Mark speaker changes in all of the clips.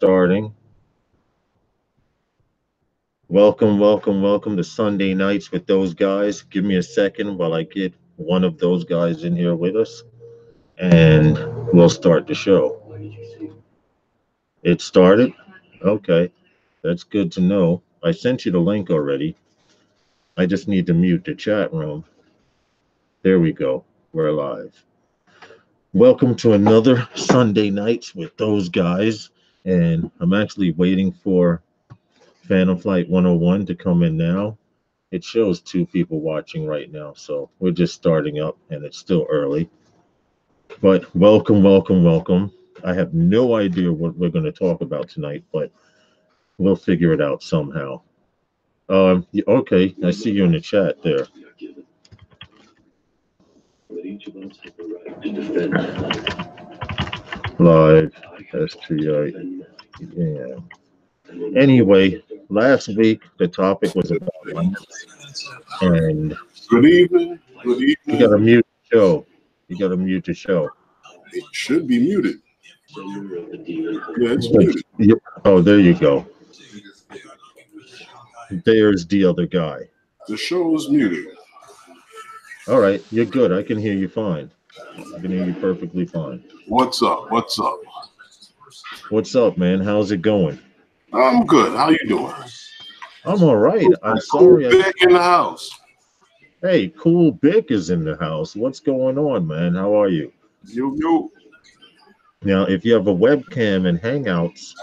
Speaker 1: Starting. Welcome to Sunday nights with those guys. Give me a second while I get one of those guys in here with us, and we'll start the show. It started? Okay, that's good to know. I sent you the link already. I just need to mute the chat room. There we go. We're live. Welcome to another Sunday nights with those guys, and I'm actually waiting for Phantom Flight 101 to come in now. It shows two people watching right now, so we're just starting up and it's still early. But welcome. I have no idea what we're going to talk about tonight, but we'll figure it out somehow. Okay, I see you in the chat there. Live, STI, yeah. Anyway, last week the topic was about lights, and
Speaker 2: Good evening.
Speaker 1: you gotta mute the show. You gotta mute the show.
Speaker 2: It should be muted. Yeah, it's muted.
Speaker 1: Oh, there you go. There's the other guy.
Speaker 2: The show is muted.
Speaker 1: All right, you're good. I can hear you fine. I can hear you perfectly fine.
Speaker 2: What's up?
Speaker 1: What's up, man? How's it going?
Speaker 2: I'm good. How you doing?
Speaker 1: I'm all right. I'm sorry.
Speaker 2: Big in the house.
Speaker 1: Hey, Cool Bick is in the house. What's going on, man? How are you?
Speaker 2: Yo.
Speaker 1: Now, if you have a webcam and Hangouts,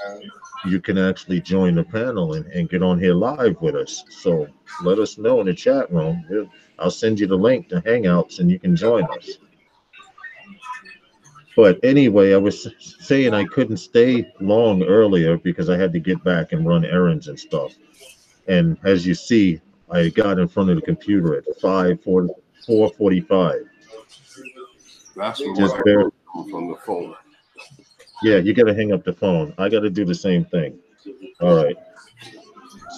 Speaker 1: you can actually join the panel and get on here live with us. So let us know in the chat room. I'll send you the link to Hangouts and you can join us. But anyway, I was saying I couldn't stay long earlier because I had to get back and run errands and stuff. And as you see, I got in front of the computer at 4:45.
Speaker 2: That's what
Speaker 1: Just
Speaker 2: from the phone.
Speaker 1: Yeah, you got to hang up the phone. I got to do the same thing. All right.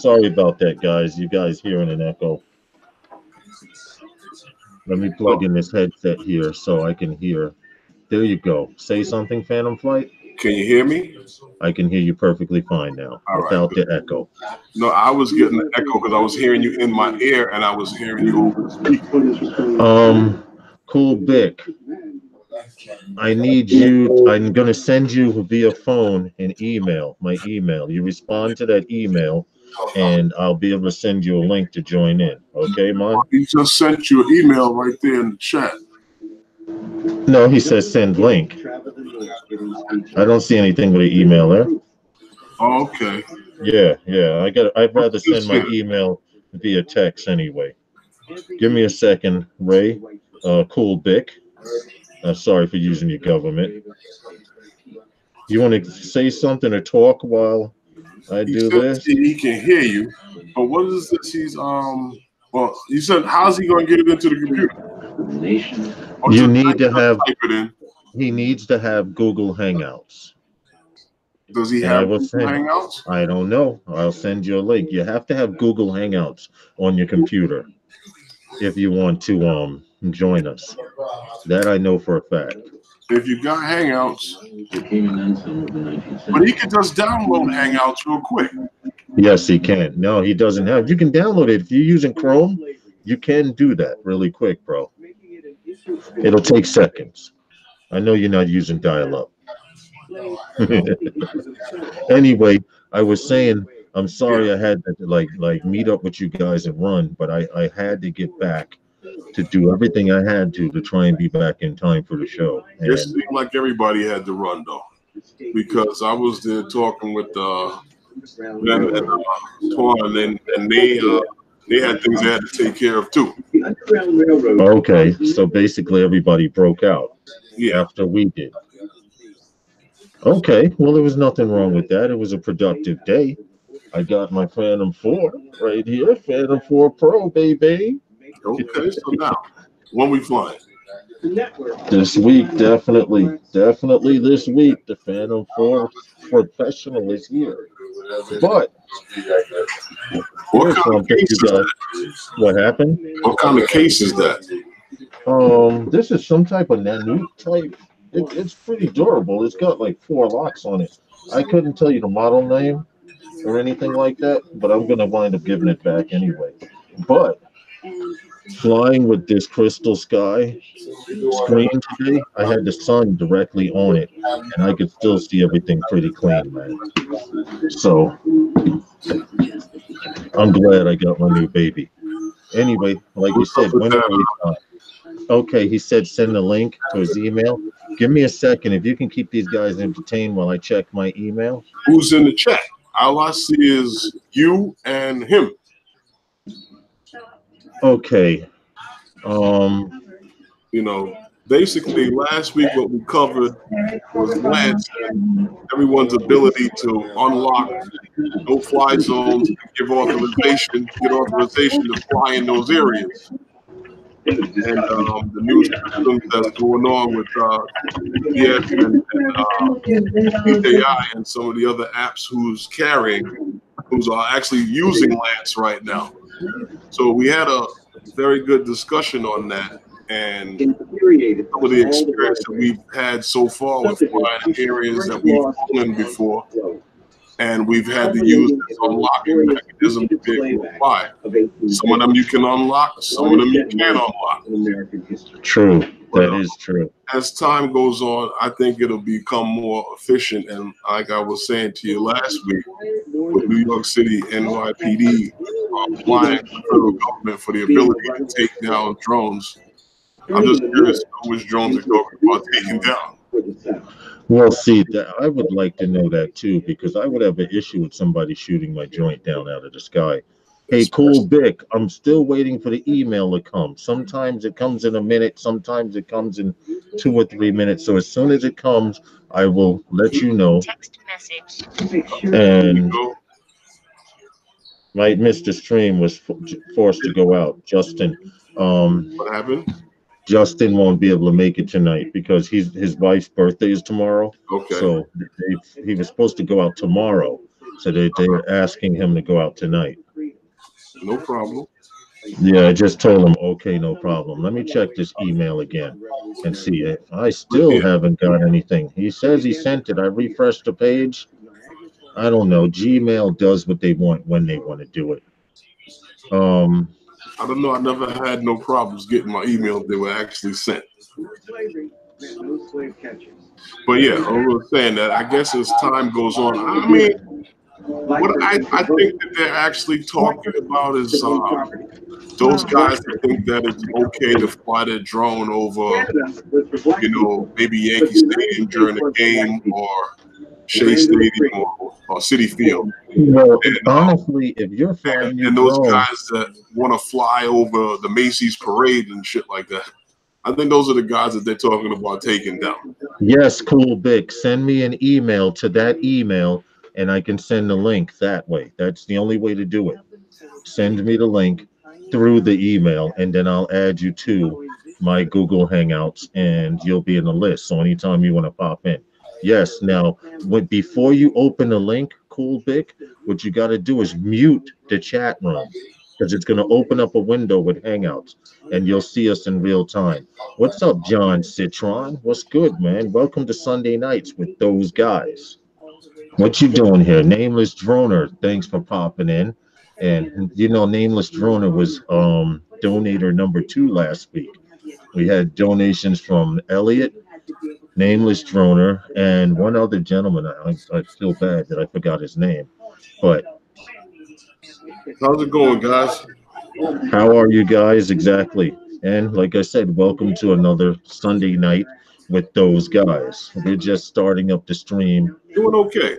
Speaker 1: Sorry about that, guys. You guys hearing an echo. Let me plug in this headset here so I can hear. There you go. Say something, Phantom Flight.
Speaker 2: Can you hear me?
Speaker 1: I can hear you perfectly fine now, without the echo.
Speaker 2: No, I was getting the echo because I was hearing you in my ear and I was hearing you over the speaker.
Speaker 1: Cool Bick. I need you. I'm going to send you via phone an email, my email. You respond to that email, and I'll be able to send you a link to join in. Okay, man?
Speaker 2: He just sent you an email right there in the chat.
Speaker 1: No, he says send link. I don't see anything with an email there.
Speaker 2: Oh, okay.
Speaker 1: Yeah. I'd rather send my email via text anyway. Give me a second, Ray. Cool Bick. Sorry for using your government. You want to say something or talk while I do this?
Speaker 2: He can hear you, but what is this? Well, you said, how's he going to get it into the computer?
Speaker 1: You need to have. He needs to have Google Hangouts.
Speaker 2: Does he have Google Hangouts?
Speaker 1: I don't know. I'll send you a link. You have to have Google Hangouts on your computer if you want to join us. That I know for a fact.
Speaker 2: If you got Hangouts, but he can just download Hangouts real quick.
Speaker 1: Yes, he can. No, he doesn't have. You can download it if you're using Chrome. You can do that really quick, bro. It'll take seconds. I know you're not using dial-up. Anyway, I was saying I'm sorry I had to like meet up with you guys and run, but I had to get back to do everything I had to try and be back in time for the show.
Speaker 2: It seemed like everybody had to run though, because I was there talking with them and Torn, and they had things they had to take care of too.
Speaker 1: Okay, so basically everybody broke out after we did. Okay, well, there was nothing wrong with that. It was a productive day. I got my Phantom 4 right here, Phantom 4 Pro, baby.
Speaker 2: Okay, so now, when we flying?
Speaker 1: This week, definitely this week, the Phantom 4 Professional is here. But
Speaker 2: what kind of case is that?
Speaker 1: What happened?
Speaker 2: What kind of case is that?
Speaker 1: This is some type of Nanook type. It's pretty durable. It's got like 4 locks on it. I couldn't tell you the model name or anything like that, but I'm gonna wind up giving it back anyway. But flying with this crystal sky screen today, I had the sun directly on it, and I could still see everything pretty clean, man. So I'm glad I got my new baby. Anyway, like you
Speaker 2: What's up
Speaker 1: said,
Speaker 2: with
Speaker 1: when are
Speaker 2: that?
Speaker 1: we done? Okay, he said send the link to his email. Give me a second. If you can keep these guys entertained while I check my email.
Speaker 2: Who's in the chat? All I see is you and him.
Speaker 1: Okay. Um,
Speaker 2: You know, basically last week what we covered was Lance and everyone's ability to unlock no-fly zones and get authorization to fly in those areas. And the new systems that's going on with GPS and DJI and some of the other apps who's actually using Lance right now. So we had a very good discussion on that and some of the experience that we've had so far with flying in areas that we've flown in before. And we've had to use this unlocking mechanism to be able to fly. Some of them you can unlock, some of them you can't unlock.
Speaker 1: true.
Speaker 2: But
Speaker 1: That is true.
Speaker 2: as time goes on, I think it'll become more efficient. And like I was saying to you last week, with New York City NYPD applying to the federal government for the ability to take down drones, I'm just curious which drones are talking about taking down.
Speaker 1: Well, see, that I would like to know that too, because I would have an issue with somebody shooting my joint down out of the sky. Hey, cool Vic, I'm still waiting for the email to come. Sometimes it comes in a minute, sometimes it comes in 2 or 3 minutes. So as soon as it comes, I will let you know.
Speaker 3: Text message.
Speaker 1: And my Mr. Stream was forced to go out. Justin,
Speaker 2: What happened?
Speaker 1: Justin won't be able to make it tonight because his wife's birthday is tomorrow.
Speaker 2: Okay.
Speaker 1: So he was supposed to go out tomorrow. So they're asking him to go out tonight.
Speaker 2: No problem.
Speaker 1: Yeah, I just told him, okay, no problem. Let me check this email again and see if I still haven't got anything. He says he sent it. I refreshed the page. I don't know. Gmail does what they want when they want to do it.
Speaker 2: I don't know. I never had no problems getting my emails. They were actually sent. But yeah, I was saying that I guess as time goes on, I mean, what I think that they're actually talking about is those guys that think that it's okay to fly their drone over, maybe Yankee Stadium during a game or Shea Stadium or Citi Field.
Speaker 1: Well, honestly, if you're flying your
Speaker 2: and those
Speaker 1: drone,
Speaker 2: guys that want to fly over the Macy's parade and shit like that, I think those are the guys that they're talking about taking down.
Speaker 1: yes, cool, Vic. Send me an email to that email, and I can send the link that way. That's the only way to do it. Send me the link through the email, and then I'll add you to my Google Hangouts, and you'll be in the list. So anytime you want to pop in. Yes. Now, before you open the link, cool, Vic, what you got to do is mute the chat room because it's going to open up a window with Hangouts, and you'll see us in real time. What's up, John Citron? What's good, man? Welcome to Sunday Nights with those guys. What you doing here? Nameless Droner, thanks for popping in. And Nameless Droner was donator number 2 last week. We had donations from Elliot, Nameless Droner, and one other gentleman. I feel bad that I forgot his name. But
Speaker 2: how's it going, guys?
Speaker 1: How are you guys exactly? And like I said, welcome to another Sunday night with those guys. We're just starting up the stream.
Speaker 2: Doing okay.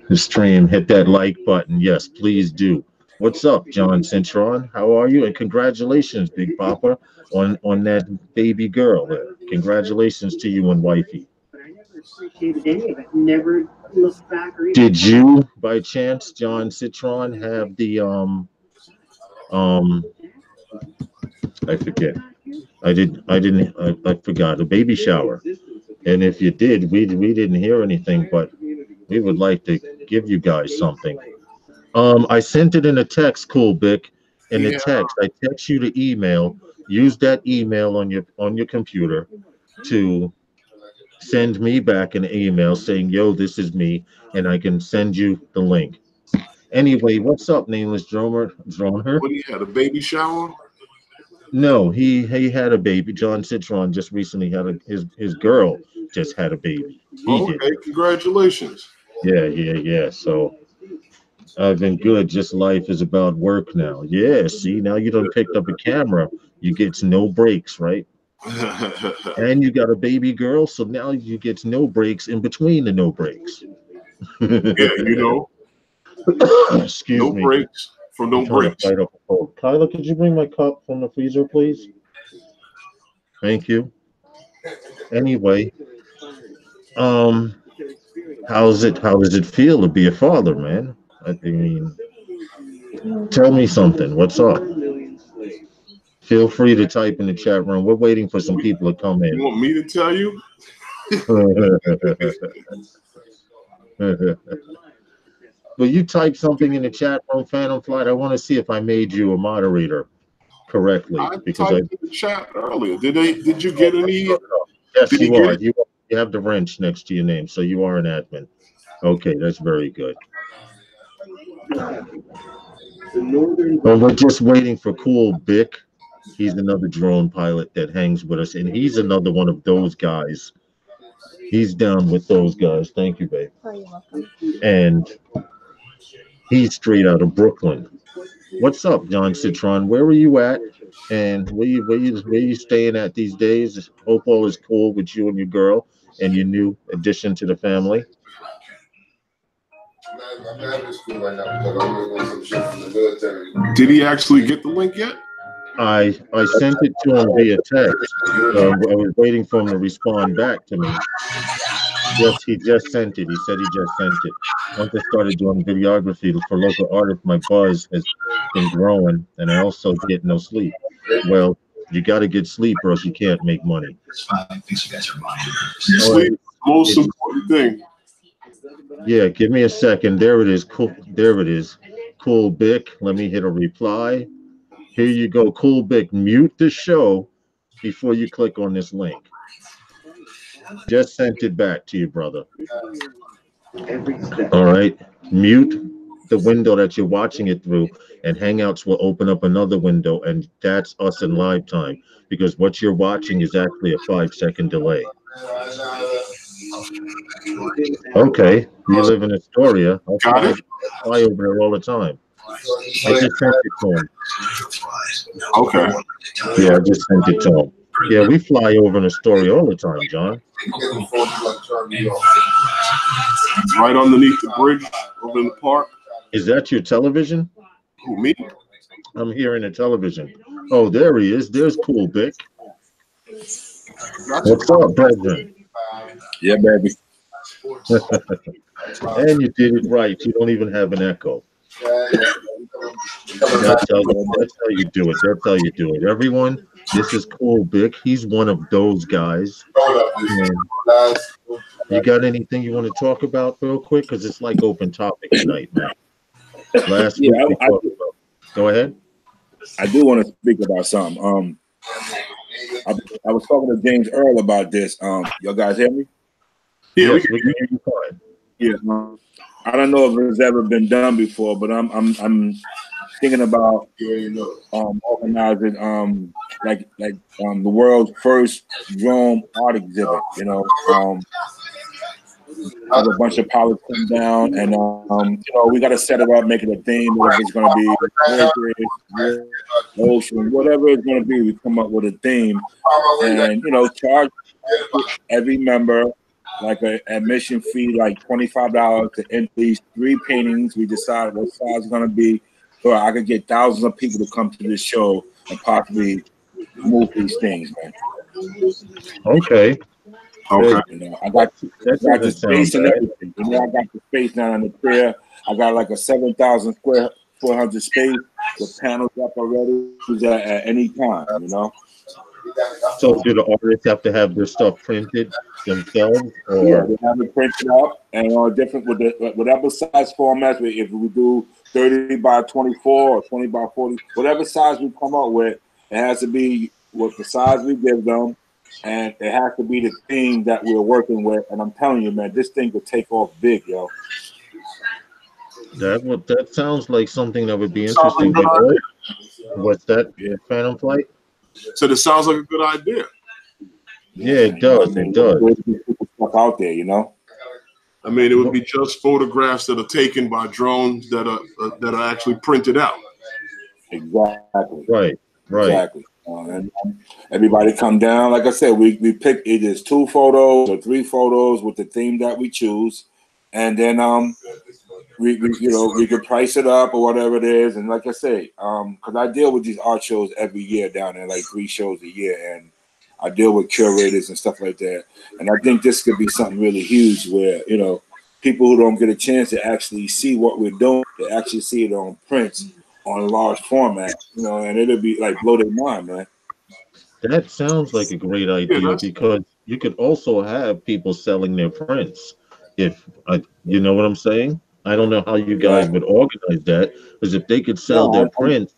Speaker 1: The stream, hit that like button. Yes, please do. What's up, John Centron? How are you? And congratulations, Big Papa, on that baby girl there. Congratulations to you and wifey. Did you, by chance, John Citron, have the um I forget. I forgot a baby shower. And if you did, we didn't hear anything, but we would like to give you guys something. I sent it in a text, cool Bic. In the text, I text you the email. Use that email on your computer to send me back an email saying, "Yo, this is me," and I can send you the link. Anyway, what's up, nameless droner?
Speaker 2: What he had a baby shower?
Speaker 1: No, he had a baby. John Citron just recently had his girl just had a baby. He
Speaker 2: Oh,
Speaker 1: did.
Speaker 2: okay, congratulations.
Speaker 1: Yeah. So I've been good. Just life is about work now. Yeah. See, now you done picked up a camera. You get no breaks, right?
Speaker 2: Yeah,
Speaker 1: And you got a baby girl, so now you get no breaks in between the no breaks.
Speaker 2: you know,
Speaker 1: Excuse
Speaker 2: no
Speaker 1: me.
Speaker 2: breaks for
Speaker 1: I'm
Speaker 2: no
Speaker 1: trying to
Speaker 2: breaks.
Speaker 1: fight off a cold. Kyla, could you bring my cup from the freezer, please? Thank you. Anyway, um, how's it? How does it feel to be a father, man? I mean, tell me something. What's up? Feel free to type in the chat room. We're waiting for some people to come
Speaker 2: You
Speaker 1: in.
Speaker 2: want me to tell you?
Speaker 1: Will you type something in the chat room, Phantom Flight? I want to see if I made you a moderator correctly
Speaker 2: I
Speaker 1: because I.
Speaker 2: typed in the chat earlier. Did you get any?
Speaker 1: Yes,
Speaker 2: Did he
Speaker 1: you
Speaker 2: get
Speaker 1: are.
Speaker 2: it?
Speaker 1: You have the wrench next to your name, so you are an admin. Okay, that's very good. Well, we're just waiting for Cool Bick. He's another drone pilot that hangs with us, and he's another one of those guys. He's down with those guys. Thank you, babe. And he's straight out of Brooklyn. What's up, John Citron? Where are you at? And where you staying at these days? Hope all is cool with you and your girl and your new addition to the family.
Speaker 2: Did he actually get the link yet?
Speaker 1: I sent it to him via text. I was waiting for him to respond back to me. Yes, he just sent it. He said he just sent it. Once I started doing videography for local artists, my buzz has been growing, and I also get no sleep. Well, you got to get sleep, or else you can't make money. All right,
Speaker 2: Sleep, most
Speaker 1: it's
Speaker 2: important thing.
Speaker 1: yeah. Give me a second. There it is. Cool. There it is. Cool, Bick. Let me hit a reply. Here you go, Cool Bick. Mute the show before you click on this link. Just sent it back to you, brother. All right. Mute the window that you're watching it through, and Hangouts will open up another window, and that's us in live time because what you're watching is actually a 5 second delay. Okay. You live in Astoria.
Speaker 2: Got it?
Speaker 1: I fly over there all the time. I just sent it to him.
Speaker 2: Okay.
Speaker 1: Yeah, I just sent it to him. Yeah, we fly over in Astoria all the time, John.
Speaker 2: Right underneath the bridge over in the park.
Speaker 1: Is that your television?
Speaker 2: Who, me?
Speaker 1: I'm hearing a television. Oh, there he is. There's Cool Bick.
Speaker 2: Gotcha.
Speaker 1: What's up, brethren?
Speaker 3: Yeah, baby.
Speaker 1: And you did it right. You don't even have an echo. That's how you do it. That's how you do it. Everyone, this is Cool Bick. He's one of those guys. And you got anything you want to talk about real quick? Because it's like open topic tonight, man. Last
Speaker 3: Yeah,
Speaker 1: week we talked about. Go ahead.
Speaker 3: I do want to speak about something. I was talking to James Earl about this. Y'all guys hear me?
Speaker 2: Yeah,
Speaker 1: Yes, we can hear you fine.
Speaker 3: Yeah. I don't know if it's ever been done before, but I'm thinking about organizing the world's first drone art exhibit. Have a bunch of pilots come down, and we got to set it up, make it a theme. Whether it's going to be bridges, ocean, whatever it's going to be, we come up with a theme, and charge every member like an admission fee, like $25 to enter these 3 paintings. We decide what size it's going to be, so I could get thousands of people to come to this show and possibly move these things, man.
Speaker 1: Okay.
Speaker 2: okay.
Speaker 3: I got
Speaker 1: That
Speaker 3: the
Speaker 1: doesn't sound
Speaker 3: space and
Speaker 1: bad.
Speaker 3: everything. I got the space down in the pier. I got like a 7,000 square 400 space with panels up already at any time.
Speaker 1: So do the artists have to have their stuff printed themselves,
Speaker 3: Yeah,
Speaker 1: or
Speaker 3: they have it printed up and different with whatever size formats. If we do 30 by 24 or 20 by 40, whatever size we come up with, it has to be what the size we give them. and it has to be the theme that we're working with. And I'm telling you, man, this thing could take off big, yo.
Speaker 1: That sounds like something that would be
Speaker 2: Sounds like a
Speaker 1: interesting.
Speaker 2: good idea.
Speaker 1: What's that?
Speaker 3: Yeah.
Speaker 1: Phantom Flight?
Speaker 2: So it sounds like a good idea.
Speaker 1: Yeah, it does. It does.
Speaker 3: Stuff out there, you know.
Speaker 2: I mean, it would be just photographs that are taken by drones that are actually printed out.
Speaker 3: Exactly.
Speaker 1: Right.
Speaker 3: Exactly. And everybody come down. Like I said, we pick either 2 photos or 3 photos with the theme that we choose, and then we could price it up or whatever it is. And like I say, because I deal with these art shows every year down there, like 3 shows a year, and I deal with curators and stuff like that. And I think this could be something really huge where, you know, people who don't get a chance to actually see what we're doing, they actually see it on prints on a large format, you know, and it'll be like blow their mind, man.
Speaker 1: That sounds like a great idea because you could also have people selling their prints. You know what I'm saying? I don't know how you guys would organize that, because if they could sell their prints,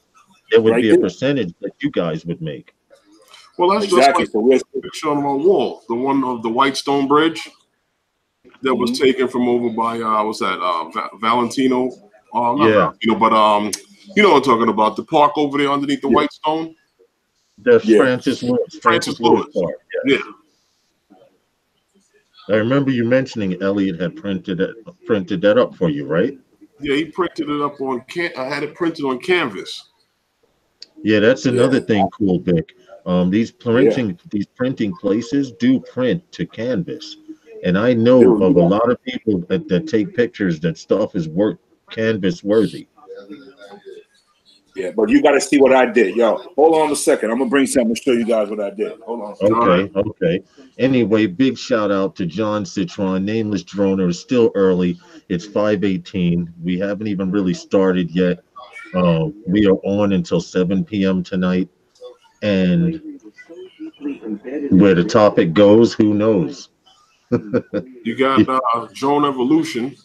Speaker 1: there would be a percentage that you guys would make.
Speaker 2: Well, that's
Speaker 3: exactly.
Speaker 2: just like the picture on my wall, the one of the White Stone Bridge that was taken from over by what's that? Valentino. Not Valentino, but you know what I'm talking about, the park over there underneath the White Stone.
Speaker 1: That's Francis Lewis. Francis Lewis Park.
Speaker 2: Yeah.
Speaker 1: I remember you mentioning Elliot had printed that up for you, right?
Speaker 2: Yeah, he printed it up on I had it printed on canvas.
Speaker 1: Yeah, that's another thing cool, Vic. These printing places do print to canvas, and I know of a lot of people that take pictures that stuff is canvas worthy.
Speaker 3: Yeah, but you got to see what I did. Yo, hold on a second. I'm going to bring something to show you guys what I did. Hold on.
Speaker 1: Okay. Anyway, big shout out to John Citron, Nameless Droner. It's still early. It's 5:18. We haven't even really started yet. We are on until 7 p.m. tonight. And where the topic goes, who knows?
Speaker 2: You got Drone Evolution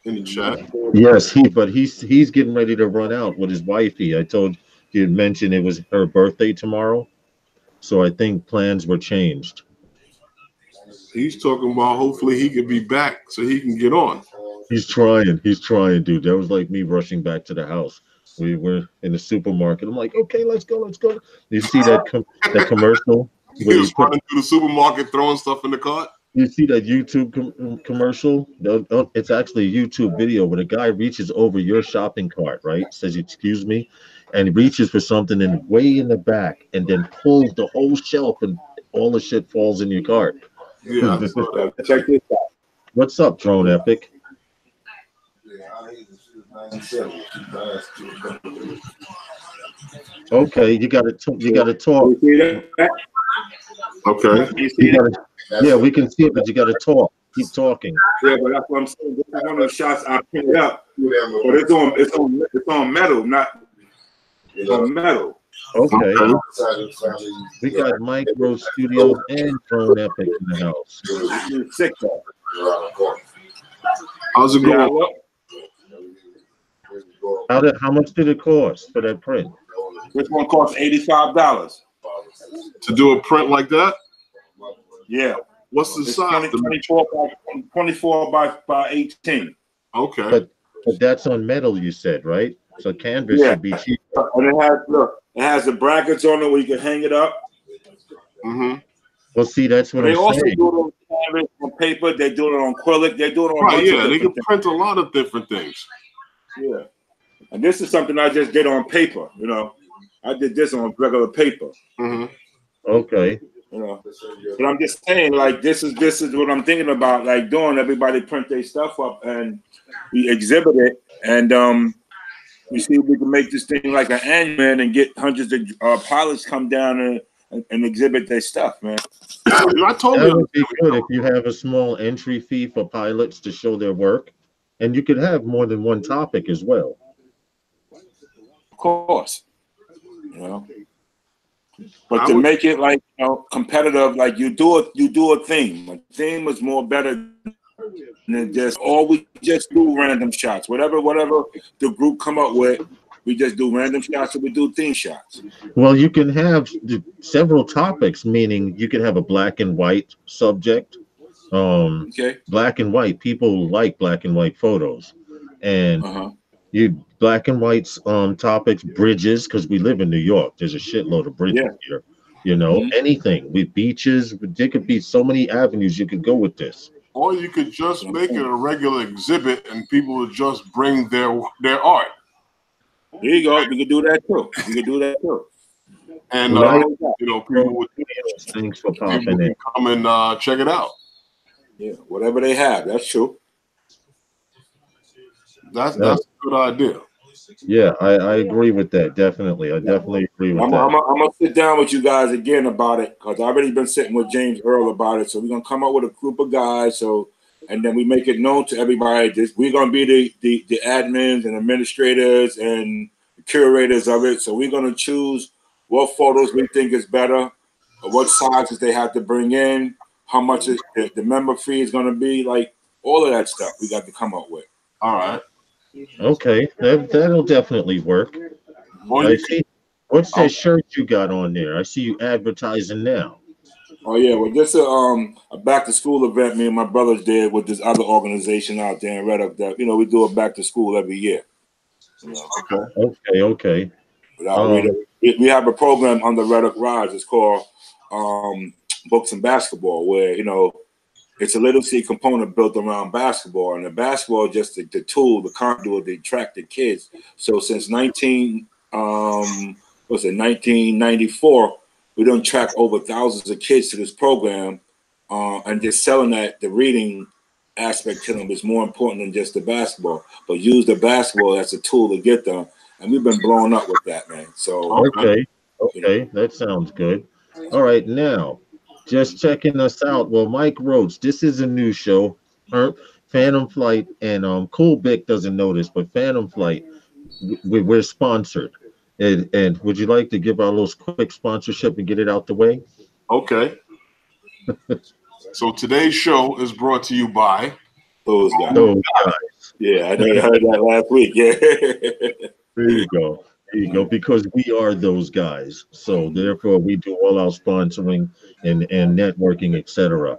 Speaker 2: in the chat.
Speaker 1: Yes, he's getting ready to run out with his wifey. I told you mentioned it was her birthday tomorrow, so I think plans were changed.
Speaker 2: He's talking about hopefully he could be back so he can get on.
Speaker 1: He's trying, dude. That was like me rushing back to the house. We were in the supermarket. I'm like, okay, let's go. You see that commercial?
Speaker 2: He was running through the supermarket throwing stuff in the cart.
Speaker 1: You see that YouTube commercial? It's actually a YouTube video where the guy reaches over your shopping cart, right? Says, "Excuse me," and reaches for something way in the back, and then pulls the whole shelf, and all the shit falls in your cart.
Speaker 2: Yeah.
Speaker 3: Check this out.
Speaker 1: What's up, Drone Epic? Okay, you got to talk.
Speaker 2: Okay.
Speaker 1: Yeah, we can see it, but you got to talk. Keep talking.
Speaker 3: Yeah, but that's what I'm saying. This is one of the shots I pinned up, but it's on metal, not on metal.
Speaker 1: Okay. We got Micro Studios and Drone Epic in the house.
Speaker 2: How's it going?
Speaker 1: How much did it cost for that print?
Speaker 3: This one cost $85.
Speaker 2: To do a print like that?
Speaker 3: Yeah.
Speaker 2: What's the size?
Speaker 3: 24 by 18.
Speaker 2: Okay.
Speaker 1: But that's on metal, you said, right? So canvas should be cheap.
Speaker 3: And it has the brackets on it where you can hang it up.
Speaker 2: Mm-hmm.
Speaker 1: Well, see, that's what
Speaker 3: they
Speaker 1: I'm
Speaker 3: also
Speaker 1: saying.
Speaker 3: do it on canvas, on paper. They do it on acrylic. They do it on
Speaker 2: they can print a lot of different things.
Speaker 3: Yeah. And this is something I just did on paper, you know. I did this on regular paper.
Speaker 2: Mm-hmm.
Speaker 1: Okay.
Speaker 3: You know, but I'm just saying, like, this is what I'm thinking about, like, doing. Everybody print their stuff up and we exhibit it, and we see if we can make this thing like an annual and get hundreds of pilots come down and exhibit their stuff, man.
Speaker 2: I told you
Speaker 1: that would be good if you have a small entry fee for pilots to show their work, and you could have more than one topic as well.
Speaker 3: Of course, you know. But to make it like, you know, competitive, like you do a theme. A theme is more better than just we just do random shots. Whatever the group come up with, we just do random shots or we do theme shots.
Speaker 1: Well, you can have several topics, meaning you could have a black and white subject. Um,
Speaker 3: Okay.
Speaker 1: Black and white. People like black and white photos, and
Speaker 3: Uh-huh.
Speaker 1: you black and white topics, bridges, because we live in New York. There's a shitload of bridges
Speaker 3: Yeah.
Speaker 1: here. You know,
Speaker 3: Mhm.
Speaker 1: anything with beaches. There could be so many avenues you could go with this.
Speaker 2: Or you could just make it a regular exhibit and people would just bring their art.
Speaker 3: There you go. We could do that too. We could do that too.
Speaker 2: And
Speaker 1: Right. Thanks for
Speaker 2: people
Speaker 1: popping in.
Speaker 2: can come and check it out.
Speaker 3: Yeah, whatever they have, that's true.
Speaker 2: That's a good idea.
Speaker 1: Yeah, I agree with that. Definitely. I definitely agree with
Speaker 3: I'm
Speaker 1: that.
Speaker 3: gonna sit down with you guys again about it because I've already been sitting with James Earl about it. So we're gonna come up with a group of guys. So and then we make it known to everybody. We're gonna be the admins and administrators and curators of it. So we're gonna choose what photos we think is better, or what sizes they have to bring in, how much the member fee is gonna be, like all of that stuff. We got to come up with.
Speaker 2: All right.
Speaker 1: Okay, that'll definitely work.
Speaker 2: Or
Speaker 1: I
Speaker 2: you
Speaker 1: see. What's that shirt you got on there? I see you advertising now.
Speaker 3: Oh yeah, well, this a back to school event me and my brothers did with this other organization out there in Red Hook. That we do a back to school every year. You know.
Speaker 1: Okay.
Speaker 3: We have a program on the Red Hook Rise. It's called Books and Basketball, where it's a literacy component built around basketball, and the basketball is just the tool, the conduit to attract the kids. So since 1994. We don't track over thousands of kids to this program, and just selling that the reading aspect to them is more important than just the basketball. But use the basketball as a tool to get them, and we've been blowing up with that, man. So
Speaker 1: Okay, that sounds good. All right, now just checking us out. Well, Mike Roach, this is a new show. Phantom Flight and Cool Bic doesn't know this, but Phantom Flight, we're sponsored. And would you like to give our little quick sponsorship and get it out the way?
Speaker 2: Okay. So today's show is brought to you by
Speaker 3: those guys. Yeah, I heard that last week. Yeah.
Speaker 1: There you go. Because we are those guys. So therefore we do all our sponsoring and networking, etc.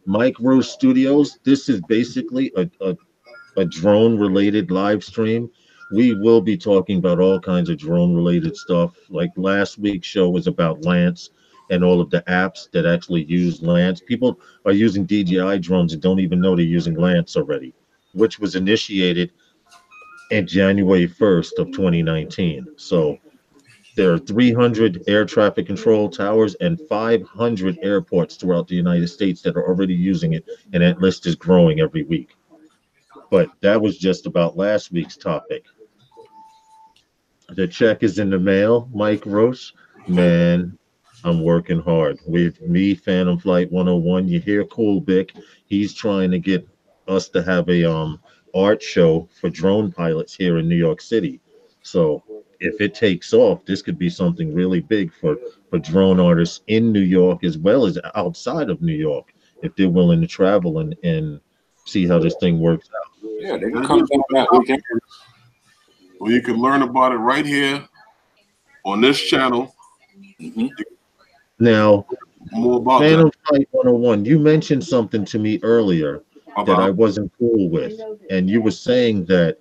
Speaker 1: Mike Rose Studios, this is basically a drone related live stream. We will be talking about all kinds of drone related stuff. Like last week's show was about Lance and all of the apps that actually use Lance. People are using DJI drones and don't even know they're using Lance already, which was initiated in January 1st of 2019. So there are 300 air traffic control towers and 500 airports throughout the United States that are already using it, and that list is growing every week. But that was just about last week's topic. The check is in the mail, Mike Roche. Man, I'm working hard. With me, Phantom Flight 101. You hear Cool Bic. He's trying to get us to have a art show for drone pilots here in New York City. So if it takes off, this could be something really big for drone artists in New York as well as outside of New York, if they're willing to travel and see how this thing works out.
Speaker 3: Yeah, they can come down that weekend.
Speaker 2: Well, you can learn about it right here on this channel.
Speaker 1: Now,
Speaker 2: more about
Speaker 1: Phantom
Speaker 2: that.
Speaker 1: Flight 101, you mentioned something to me earlier that I wasn't cool with. And you were saying that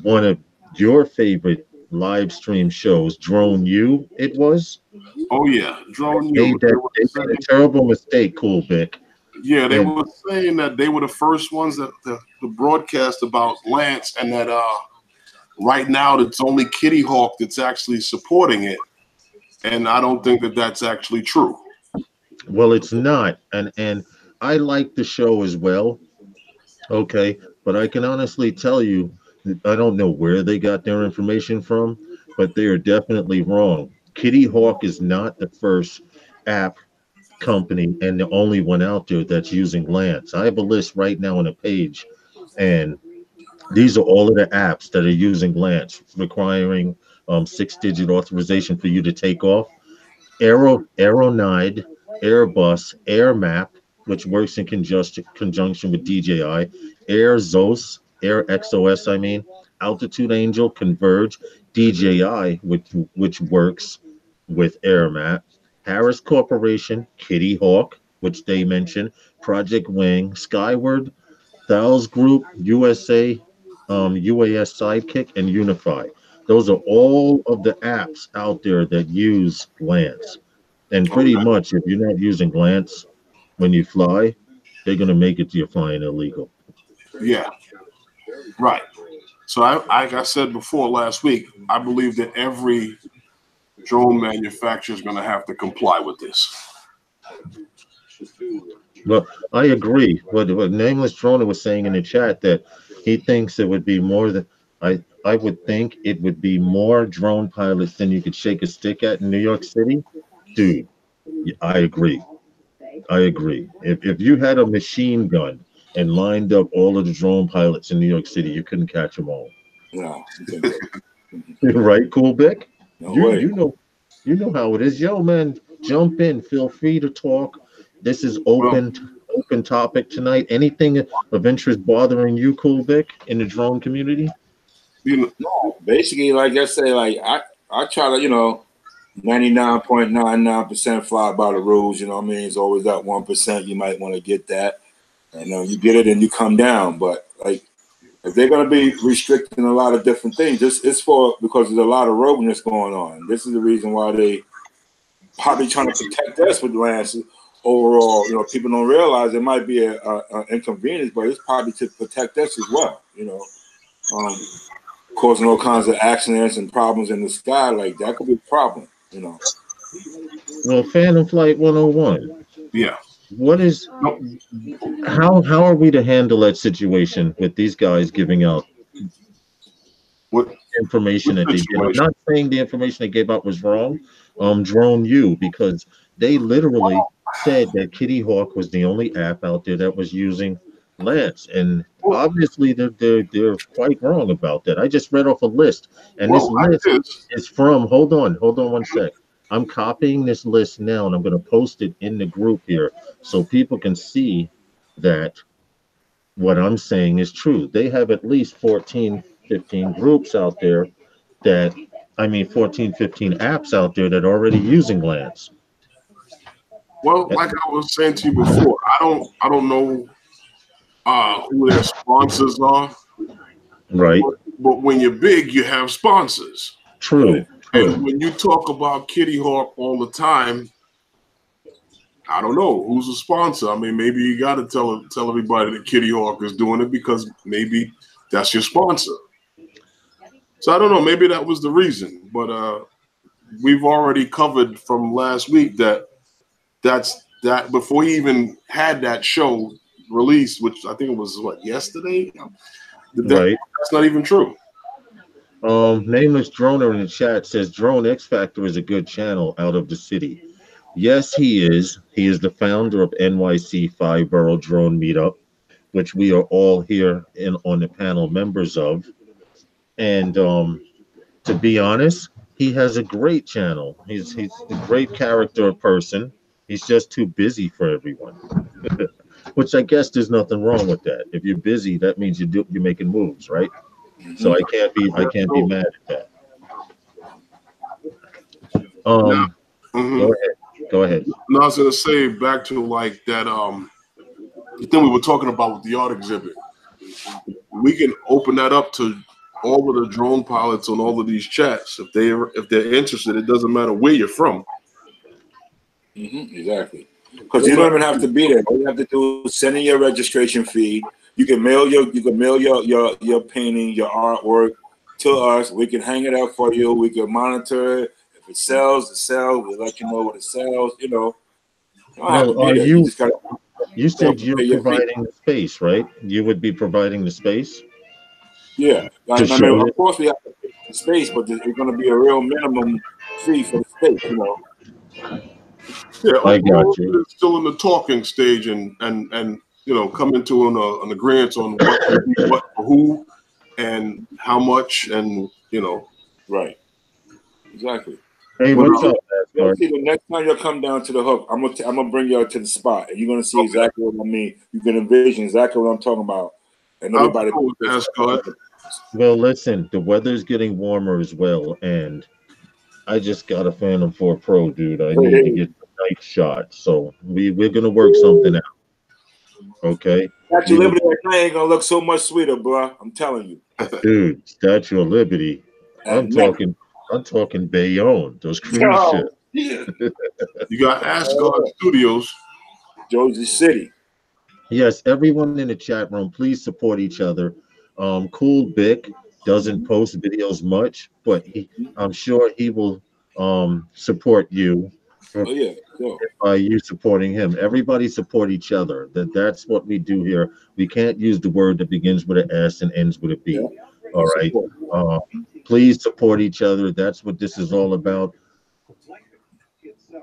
Speaker 1: one of your favorite live stream shows, Drone U, it was?
Speaker 2: Oh, yeah. Drone
Speaker 1: They
Speaker 2: U.
Speaker 1: made a terrible mistake, Cool Bic.
Speaker 2: Yeah, they were saying that they were the first ones that to broadcast about Lance, and that right now it's only Kitty Hawk that's actually supporting it. And I don't think that that's actually true.
Speaker 1: Well, it's not. And I like the show as well. Okay, but I can honestly tell you, I don't know where they got their information from, but they are definitely wrong. Kitty Hawk is not the first app company and the only one out there that's using Lance. I have a list right now on a page, and these are all of the apps that are using Lance, requiring 6-digit authorization for you to take off. Aeronide, Airbus, AirMap, which works in conjunction with DJI, AirZos, AirXOS, Altitude Angel, Converge, DJI, which works with AirMap, Harris Corporation, Kitty Hawk, which they mentioned, Project Wing, Skyward, Thales Group, USA, UAS Sidekick, and Unify. Those are all of the apps out there that use Glance. And pretty
Speaker 2: Okay.
Speaker 1: much, if you're not using Glance when you fly, they're gonna make it to you flying illegal.
Speaker 2: Yeah. Right. So like I said before last week, I believe that every drone manufacturer is going to have to comply with this.
Speaker 1: Well, I agree. What Nameless Droner was saying in the chat that he thinks it would be more than I would think it would be more drone pilots than you could shake a stick at in New York City. Dude, I agree. I agree. If you had a machine gun and lined up all of the drone pilots in New York City, you couldn't catch them all.
Speaker 3: No, you can't do
Speaker 1: Right, cool, Vic?
Speaker 3: no
Speaker 1: You
Speaker 3: way.
Speaker 1: you know you know how it is. Yo, man, jump in. Feel free to talk. This is
Speaker 2: Well,
Speaker 1: open topic tonight. Anything of interest bothering you, Cool Vic, in the drone community?
Speaker 2: you know,
Speaker 3: No, basically, like I say, like I try to, 99.99% fly by the rules. You know what I mean? It's always that 1% you might want to get that, and you get it and you come down. But like, if they're going to be restricting a lot of different things, it's for because there's a lot of rogueness going on. This is the reason why they probably trying to protect us with lands overall. People don't realize it might be a inconvenience, but it's probably to protect us as well. Causing all kinds of accidents and problems in the sky, like that could be a problem.
Speaker 1: Well, Phantom Flight 101.
Speaker 2: yeah.
Speaker 1: What is
Speaker 2: No,
Speaker 1: how are we to handle that situation with these guys giving out
Speaker 2: what
Speaker 1: information that they did? I'm
Speaker 2: situation?
Speaker 1: not saying the information they gave out was wrong. Drone U, because they literally said that Kitty Hawk was the only app out there that was using Lance, and
Speaker 2: Well,
Speaker 1: obviously they're quite wrong about that. I just read off a list, and this
Speaker 2: well, like
Speaker 1: list
Speaker 2: this.
Speaker 1: is from. Hold on one sec. I'm copying this list now, and I'm going to post it in the group here so people can see that what I'm saying is true. They have at least 14, 15 groups out there that, I mean, 14, 15 apps out there that are already using Glance.
Speaker 2: Well, like I was saying to you before, I don't know who their sponsors are,
Speaker 1: Right.
Speaker 2: but when you're big, you have sponsors.
Speaker 1: True.
Speaker 2: And
Speaker 1: True.
Speaker 2: when you talk about Kitty Hawk all the time, I don't know who's a sponsor. I mean, maybe you got to tell everybody that Kitty Hawk is doing it because maybe that's your sponsor. So I don't know. Maybe that was the reason. But we've already covered from last week that before he even had that show released, which I think it was yesterday.
Speaker 1: Right.
Speaker 2: That's not even true.
Speaker 1: Nameless Droner in the chat says Drone X Factor is a good channel out of the city. Yes, he is. He is the founder of NYC Five Borough Drone Meetup, which we are all here in on the panel members of. And to be honest, he has a great channel. He's a great character person. He's just too busy for everyone. Which I guess there's nothing wrong with that. If you're busy, that means you're making moves, right? So
Speaker 3: Mhm.
Speaker 1: I can't be
Speaker 2: So
Speaker 1: mad at that.
Speaker 2: now,
Speaker 1: Um,
Speaker 2: mhm.
Speaker 1: go ahead. Go ahead.
Speaker 2: Now I was gonna say back to like that the thing we were talking about with the art exhibit. We can open that up to all of the drone pilots on all of these chats if they're interested. It doesn't matter where you're from.
Speaker 3: Exactly. Because you don't even have to be there. All you have to do is send in your registration fee. You can mail your painting, your artwork to us. We can hang it up for you. We can monitor it. If it sells, it sells. We'll let you know what it sells. You don't have to
Speaker 1: Well,
Speaker 3: be
Speaker 1: are
Speaker 3: there. You
Speaker 1: you?
Speaker 3: just gotta
Speaker 1: You said you're
Speaker 3: pay your fee.
Speaker 1: providing the space, right? You would be providing the space
Speaker 3: Yeah. I
Speaker 1: to
Speaker 3: mean,
Speaker 1: show
Speaker 3: of
Speaker 1: it.
Speaker 3: course we have to pay for the space, but it's going to be a real minimum fee for the space.
Speaker 2: Yeah,
Speaker 1: I got
Speaker 2: all of
Speaker 1: you.
Speaker 2: it is still in the talking stage and coming to an agreement on what will be what for who and how much and
Speaker 3: Right. Exactly.
Speaker 1: Hey,
Speaker 2: but
Speaker 1: what's up,
Speaker 3: You'll
Speaker 1: Asgard?
Speaker 3: see the next time you'll come down to the hook. I'm gonna bring you out to the spot, and you're gonna see
Speaker 2: okay,
Speaker 3: exactly what I mean. You can envision exactly what I'm talking about, and
Speaker 2: I'll
Speaker 3: everybody.
Speaker 2: go with Ascot.
Speaker 1: Well, listen, the weather's getting warmer as well, and I just got a Phantom 4 Pro, dude. I need to get the night shot, so we're gonna work something out. Okay,
Speaker 3: Statue
Speaker 1: we
Speaker 3: of
Speaker 1: will,
Speaker 3: Liberty at night ain't gonna look so much sweeter, bro. I'm telling you.
Speaker 1: dude. Statue of Liberty.
Speaker 3: At
Speaker 1: I'm
Speaker 3: night.
Speaker 1: talking, I'm talking Bayonne, those cruise
Speaker 3: Yo,
Speaker 1: ships.
Speaker 3: yeah.
Speaker 2: You got Asgard Studios.
Speaker 3: Jersey City.
Speaker 1: Yes, everyone in the chat room, please support each other. Cool Bick doesn't
Speaker 3: Mhm.
Speaker 1: post videos much, but I'm sure he will support you
Speaker 3: Oh yeah, yo.
Speaker 1: by you supporting him. Everybody support each other. That's what we do here. We can't use the word that begins with an S and ends with a
Speaker 3: Yeah.
Speaker 1: B. All right.
Speaker 3: Support.
Speaker 1: Uh, please support each other. That's what this is all about.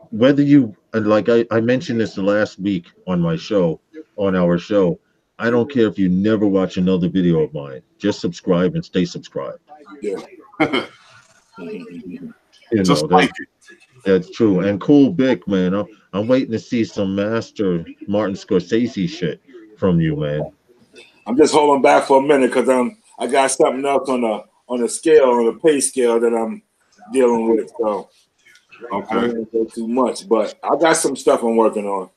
Speaker 1: Whether you and like I mentioned this the last week on my show, on our show. I don't care if you never watch another video of mine. Just subscribe and stay subscribed.
Speaker 3: Yeah.
Speaker 1: You
Speaker 2: Just
Speaker 1: know
Speaker 2: like
Speaker 1: that that's true. And Cool Bick, man. I'm waiting to see some master Martin Scorsese shit from you, man.
Speaker 3: I'm just holding back for a minute because I got something else on the scale, on the pay scale that I'm dealing with. So I don't
Speaker 2: okay.
Speaker 3: want to go too much, but I got some stuff I'm working on.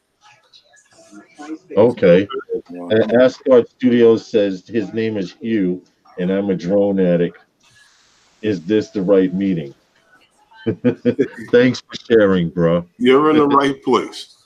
Speaker 1: Okay.
Speaker 3: Uh-huh.
Speaker 1: Asgard Studios says his name is Hugh, and I'm a drone addict. Is this the right meeting? Thanks for sharing, bro.
Speaker 2: You're in the right place.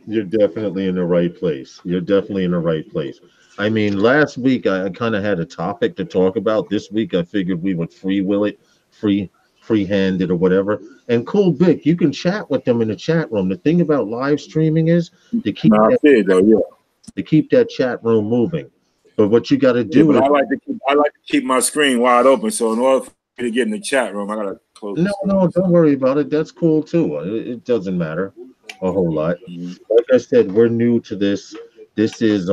Speaker 1: You're definitely in the right place. You're definitely in the right place. I mean, last week I kind of had a topic to talk about. This week I figured we would free will it, free free handed or whatever. And cool, Vic, you can chat with them in the chat room. The thing about live streaming is to keep
Speaker 3: No, I
Speaker 1: that
Speaker 3: see it though. Yeah,
Speaker 1: chat room moving. But what you got to
Speaker 3: yeah,
Speaker 1: do
Speaker 3: but
Speaker 1: is
Speaker 3: I like to keep my screen wide open. So in order for me to get in the chat room, I gotta close the
Speaker 1: no,
Speaker 3: screen.
Speaker 1: no, don't worry about it. That's cool too. It doesn't matter a whole lot.
Speaker 3: Mhm.
Speaker 1: Like I said, we're new to this. This is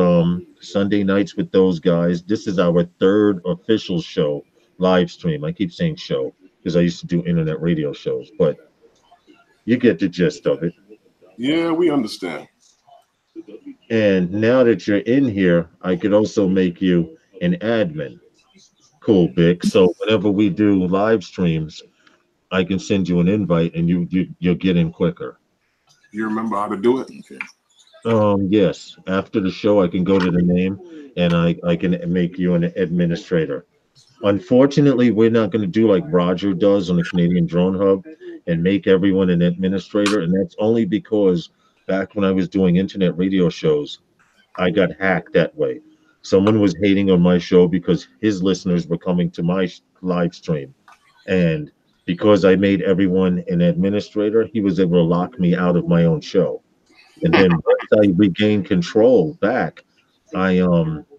Speaker 1: Sunday nights with those guys. This is our third official show live stream. I keep saying show because I used to do internet radio shows, but you get the gist of it.
Speaker 2: Yeah, we understand.
Speaker 1: And now that you're in here, I could also make you an admin. Cool, Vic. So whenever we do live streams, I can send you an invite and you'll get in quicker.
Speaker 2: You remember how to do it?
Speaker 3: Okay.
Speaker 1: Yes. After the show, I can go to the name and I can make you an administrator. Unfortunately, we're not going to do like Roger does on the Canadian Drone Hub and make everyone an administrator. And that's only because back when I was doing internet radio shows, I got hacked that way. Someone was hating on my show because his listeners were coming to my live stream. And because I made everyone an administrator, he was able to lock me out of my own show. And then once I regained control back, I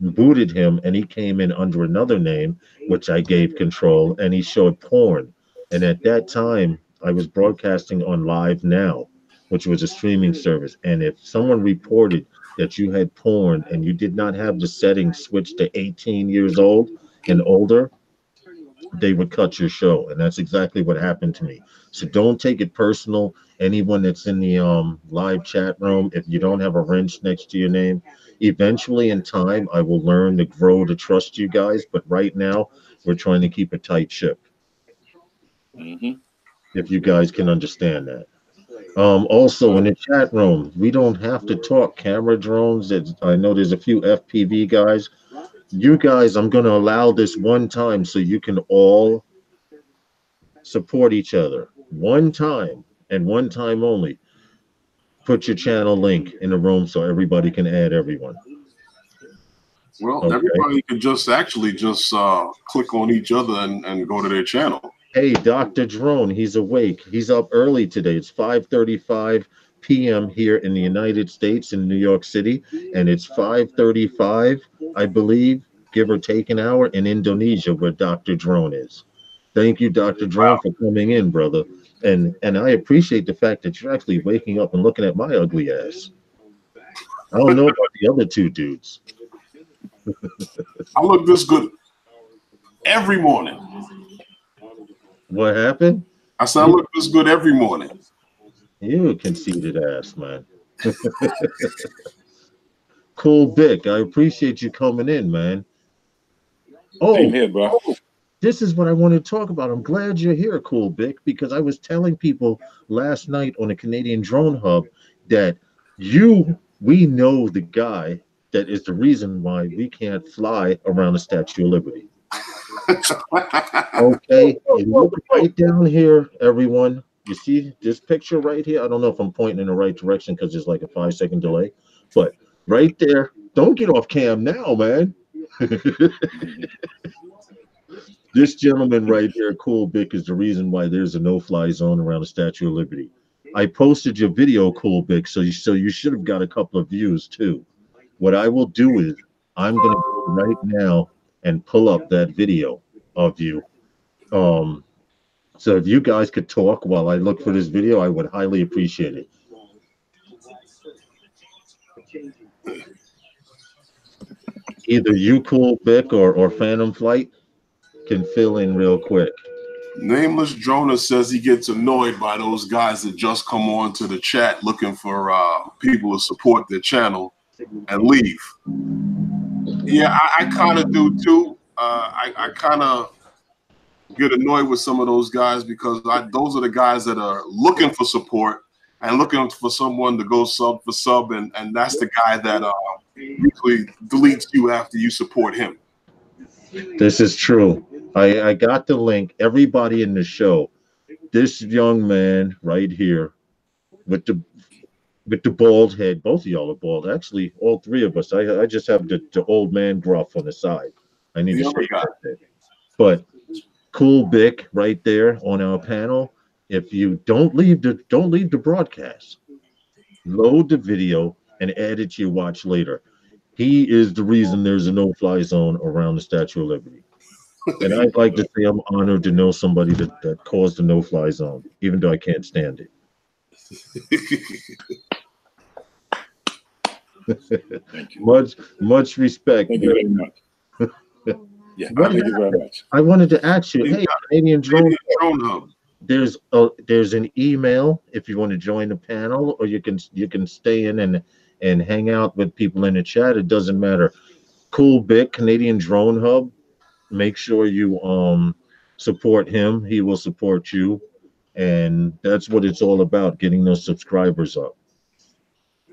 Speaker 1: booted him and he came in under another name, which I gave control, and he showed porn. And at that time, I was broadcasting on Live Now, which was a streaming service. And if someone reported that you had porn and you did not have the settings switched to 18 years old and older, they would cut your show. And that's exactly what happened to me. So don't take it personal. Anyone that's in the live chat room, if you don't have a wrench next to your name, eventually in time I will learn to grow to trust you guys. But right now we're trying to keep a tight ship.
Speaker 3: Mm-hmm.
Speaker 1: If you guys can understand that. Also in the chat room, we don't have to talk camera drones. I know there's a few FPV guys. You guys, I'm going to allow this one time so you can all support each other. One time and one time only. Put your channel link in the room so everybody can add everyone.
Speaker 2: Well,
Speaker 1: Okay.
Speaker 2: everybody could just actually just click on each other and go to their channel.
Speaker 1: Hey, Dr. Drone, he's awake. He's up early today. It's 5:35 p.m. here in the United States in New York City, and it's 5:35, I believe, give or take an hour in Indonesia where Dr. Drone is. Thank you, Dr. Drone, for coming in, brother. And I appreciate the fact that you're actually waking up and looking at my ugly ass. I don't know about the other two dudes.
Speaker 2: I look this good every morning.
Speaker 1: What happened?
Speaker 2: I said I look this good every morning.
Speaker 1: You a conceited ass, man. Cool Vic, I appreciate you coming in, man.
Speaker 3: Same
Speaker 1: Oh,
Speaker 3: here, bro.
Speaker 1: this is what I wanted to talk about. I'm glad you're here, Cool Bick, because I was telling people last night on the Canadian Drone Hub that we know the guy that is the reason why we can't fly around the Statue of Liberty. Okay, and look right down here, everyone. You see this picture right here? I don't know if I'm pointing in the right direction because there's like a 5 second delay, but right there. Don't get off cam now, man. This gentleman right here, Cool Bick, is the reason why there's a no-fly zone around the Statue of Liberty. I posted your video, Cool Bick, so you should have got a couple of views too. What I will do is I'm gonna go right now and pull up that video of you. Um, so if you guys could talk while I look for this video, I would highly appreciate it. Either you, Cool Bick, or Phantom Flight can fill in real quick.
Speaker 2: Nameless Jonah says he gets annoyed by those guys that just come on to the chat looking for people to support their channel and leave. Yeah, I kind of do too. I kind of get annoyed with some of those guys because those are the guys that are looking for support and looking for someone to go sub for sub, and that's the guy that usually deletes you after you support him.
Speaker 1: This is true. I got the link. Everybody in the show, this young man right here with the bald head. Both of y'all are bald. Actually, all three of us. I just have the old man gruff on the side. I need to shave that. But Cool Bick right there on our panel. If you don't leave the broadcast, load the video and add it to your watch later. He is the reason there's a no-fly zone around the Statue of Liberty. And I'd like to say I'm honored to know somebody that caused the no-fly zone, even though I can't stand it. much respect.
Speaker 3: Thank you very much. Yeah, thank you very much.
Speaker 1: I wanted to ask you, hey, Canadian Drone
Speaker 2: Hub.
Speaker 1: There's an email if you want to join the panel, or you can stay in and hang out with people in the chat. It doesn't matter. Cool Bick, Canadian Drone Hub. Make sure you support him. He will support you, and that's what it's all about: getting those subscribers up.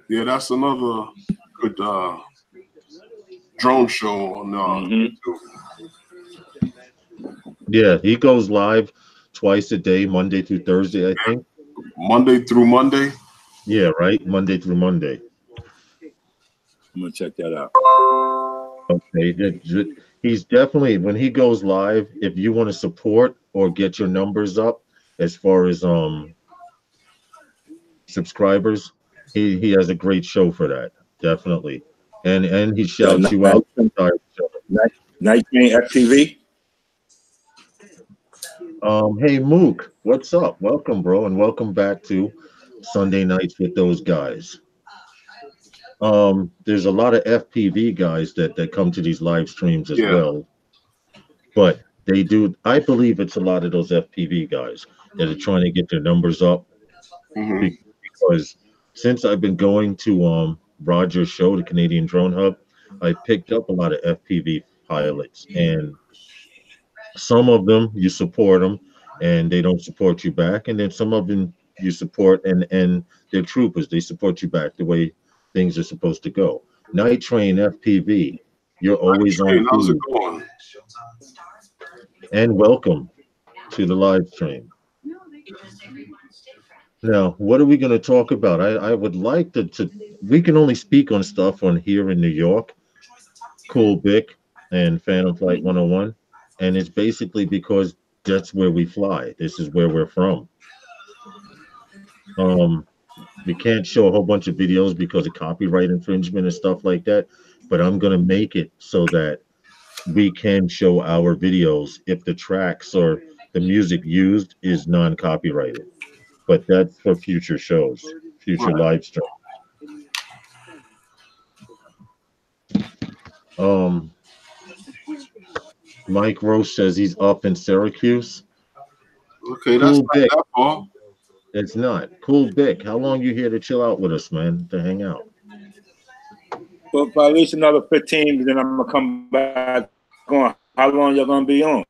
Speaker 2: Yeah, that's another good drone show on YouTube.
Speaker 1: Yeah, he goes live twice a day, Monday through Thursday, I think.
Speaker 2: Monday through Monday?
Speaker 1: Yeah, right. Monday through Monday.
Speaker 3: I'm gonna check that out.
Speaker 1: Okay. He's definitely, when he goes live, if you want to support or get your numbers up as far as subscribers, he has a great show for that. Definitely. And he shouts you out.
Speaker 3: Night Train FTV.
Speaker 1: Hey Mook, what's up? Welcome, bro, and welcome back to Sunday Nights with Those Guys. There's a lot of FPV guys that come to these live streams as well, but they do. I believe it's a lot of those FPV guys that are trying to get their numbers up, because since I've been going to Roger's show, the Canadian Drone Hub, I picked up a lot of FPV pilots, and some of them you support them and they don't support you back, and then some of them you support and they're troopers. They support you back the way things are supposed to go. Night Train FPV, you're always on.
Speaker 2: How's it going?
Speaker 1: And welcome to the live stream. Now, what are we going to talk about? I would like to we can only speak on stuff on here in New York, Cool Bick and Phantom Flight 101. And it's basically because that's where we fly. This is where we're from. We can't show a whole bunch of videos because of copyright infringement and stuff like that, but I'm going to make it so that we can show our videos if the tracks or the music used is non-copyrighted. But that's for future shows, future live streams. Mike Roche says he's up in Syracuse.
Speaker 2: Okay, that's not that far.
Speaker 1: It's not. Cool Bick, how long you here to chill out with us, man, to hang out?
Speaker 3: Well, for at least another 15, then I'm gonna come back on. how long y'all gonna be on?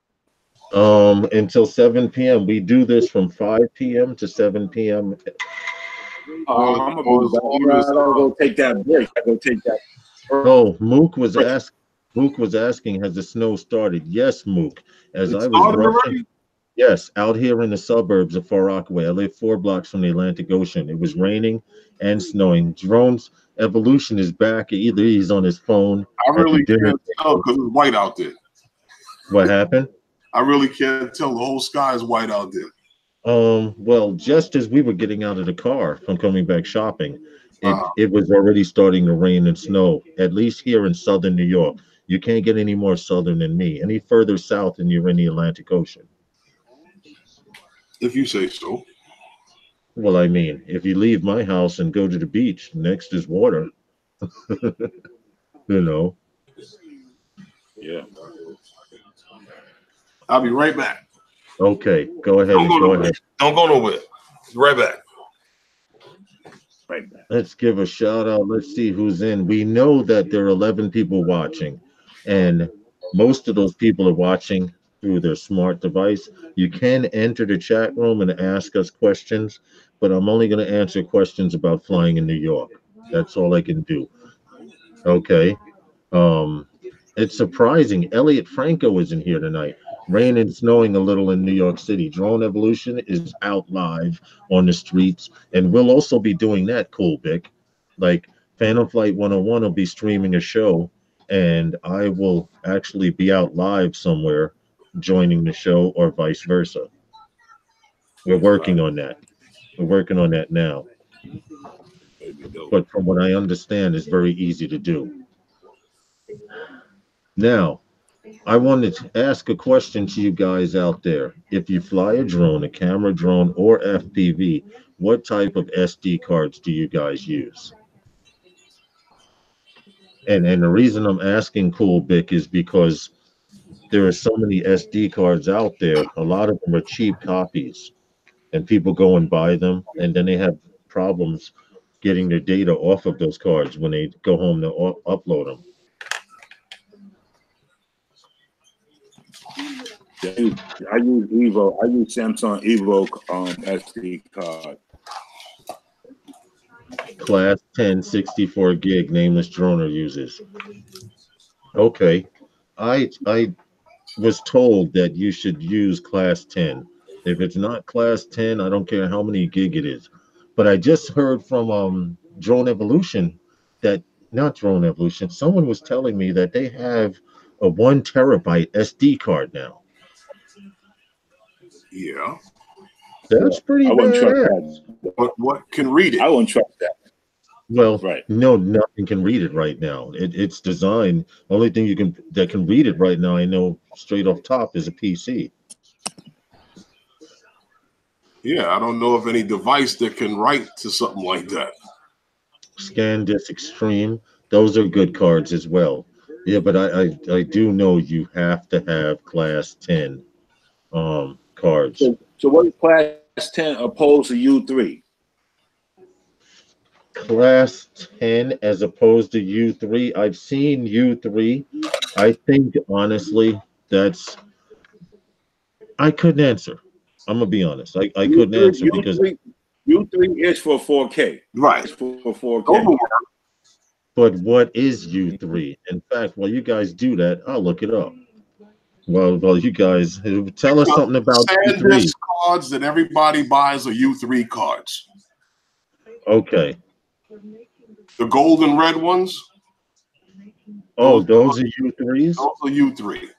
Speaker 1: Until 7 p.m. We do this from 5 p.m. to 7 p.m.
Speaker 2: Or,
Speaker 3: I'm gonna
Speaker 2: or
Speaker 3: be
Speaker 2: as
Speaker 3: back.
Speaker 2: long as
Speaker 3: I gotta go take that break. I go take that
Speaker 1: Oh, Mook was
Speaker 3: break.
Speaker 1: ask Mook was asking, has the snow started? Yes, Mook. As
Speaker 2: it
Speaker 1: I was
Speaker 2: started
Speaker 1: rushing,
Speaker 2: already.
Speaker 1: yes, out here in the suburbs of Far Rockaway. I live 4 blocks from the Atlantic Ocean. It was raining and snowing. Drone's evolution is back. Either he's on his phone
Speaker 2: I
Speaker 1: at the
Speaker 2: really
Speaker 1: dinner
Speaker 2: can't tell
Speaker 1: table.
Speaker 2: because it's white out there.
Speaker 1: What happened?
Speaker 2: I really can't tell. The whole sky is white out there.
Speaker 1: Well, just as we were getting out of the car from coming back shopping, it
Speaker 2: Uh,
Speaker 1: it was already starting to rain and snow, at least here in southern New York. You can't get any more southern than me. Any further south and you're in the Atlantic Ocean.
Speaker 2: if you say so.
Speaker 1: Well, I mean, if you leave my house and go to the beach, next is water, you know.
Speaker 3: Yeah.
Speaker 2: I'll be right back.
Speaker 1: Okay, go
Speaker 2: Don't
Speaker 1: ahead,
Speaker 2: go
Speaker 1: go
Speaker 2: nowhere.
Speaker 1: ahead.
Speaker 2: Don't go nowhere. Be right back.
Speaker 3: Right back.
Speaker 1: Let's give a shout out. Let's see who's in. We know that there are 11 people watching, and most of those people are watching through their smart device. You can enter the chat room and ask us questions, but I'm only going to answer questions about flying in New York. That's all I can do. Okay. Um, it's surprising. Elliot Franco isn't here tonight. Rain and snowing a little in New York City. Drone Evolution is out live on the streets, and we'll also be doing that, Cool Vic. Like Phantom Flight 101 will be streaming a show, and I will actually be out live somewhere joining the show, or vice versa. We're
Speaker 3: That's
Speaker 1: working
Speaker 3: right.
Speaker 1: on that. We're working on that now.
Speaker 3: That'd be dope.
Speaker 1: But from what I understand, it's very easy to do. Now, I wanted to ask a question to you guys out there. If you fly a drone, a camera drone, or FPV, what type of SD cards do you guys use? And the reason I'm asking Cool Bic is because there are so many SD cards out there. A lot of them are cheap copies, and people go and buy them, and then they have problems getting their data off of those cards when they go home to upload them.
Speaker 3: Yeah, I use Evo. I use Samsung Evo SD card.
Speaker 1: Class 10 64 gig nameless droner uses. Okay. I was told that you should use class 10. If it's not class 10, I don't care how many gig it is. But I just heard from Drone Evolution that not Drone Evolution, someone was telling me that they have a 1 terabyte SD card now.
Speaker 2: Yeah.
Speaker 1: That's pretty
Speaker 3: I wouldn't trust
Speaker 1: badass.
Speaker 3: that.
Speaker 2: But what can read
Speaker 3: I
Speaker 2: it?
Speaker 3: wouldn't trust that.
Speaker 1: Well,
Speaker 3: Right.
Speaker 1: no, nothing can read it right now. It's designed. Only thing you can that can read it right now, I know straight off top, is a PC.
Speaker 2: Yeah, I don't know of any device that can write to something like that.
Speaker 1: ScanDisk Extreme, those are good cards as well. Yeah, but I do know you have to have class 10 cards.
Speaker 3: So what is class 10 opposed to U3?
Speaker 1: Class 10 as opposed to U3. I've seen U3. I think honestly that's I couldn't answer. I'm gonna be honest. I couldn't
Speaker 3: U3,
Speaker 1: answer because
Speaker 3: U3, U3 is for 4K.
Speaker 2: Right.
Speaker 3: It's for 4K.
Speaker 2: Overwork.
Speaker 1: but what is U3? In fact, while you guys do that, I'll look it up. Well, you guys tell us something about U3.
Speaker 2: SanDisk cards that everybody buys are U3 cards.
Speaker 1: Okay.
Speaker 2: The gold and red ones,
Speaker 1: Oh,
Speaker 2: those,
Speaker 1: those are U3s?
Speaker 2: those are U3.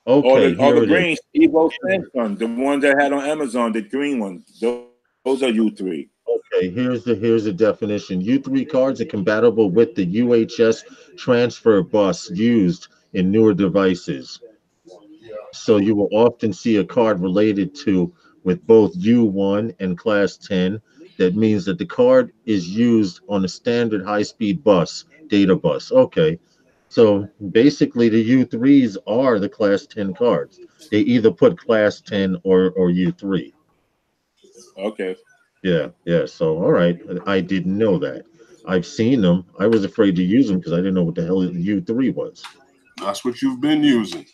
Speaker 1: Okay,
Speaker 3: Or
Speaker 1: here
Speaker 3: the
Speaker 1: it is.
Speaker 3: green Evo Samsung, the ones that had on Amazon, the green ones. Those are U3.
Speaker 1: Okay, here's the definition. U3 cards are compatible with the UHS transfer bus used in newer devices. So you will often see a card related to with both U1 and class 10. That means that the card is used on a standard high-speed bus, data bus. Okay. So basically the U3s are the class 10 cards. They either put class 10 or U3.
Speaker 3: Okay.
Speaker 1: Yeah, yeah. So all right. I didn't know that. I've seen them. I was afraid to use them because I didn't know what the hell U3 was.
Speaker 2: That's what you've been using.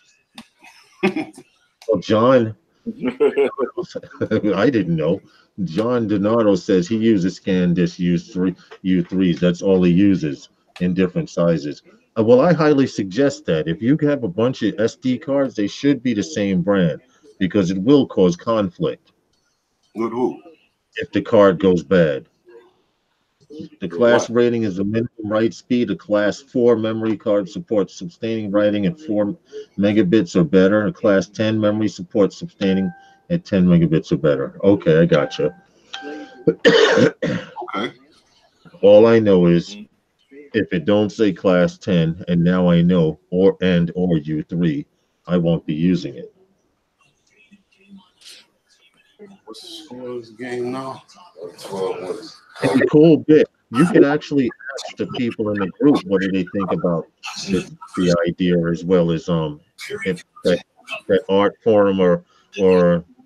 Speaker 1: Well, John, I didn't know. John Donato says he uses ScanDisk U3s. That's all he uses in different sizes. Well, I highly suggest that if you have a bunch of SD cards, they should be the same brand because it will cause conflict
Speaker 2: With who?
Speaker 1: if the card goes bad. The class
Speaker 3: What?
Speaker 1: rating is the minimum write speed. A class 4 memory card supports sustaining writing at 4 megabits or better. A class 10 memory supports sustaining at 10 megabits or better. Okay, I gotcha.
Speaker 2: Okay.
Speaker 1: All I know is if it don't say class 10, and now I know, or U3, I won't be using it.
Speaker 2: What's the score of this game now? 12-1.
Speaker 1: And cool bit, you can actually ask the people in the group what do they think about the idea, as well as if that art forum or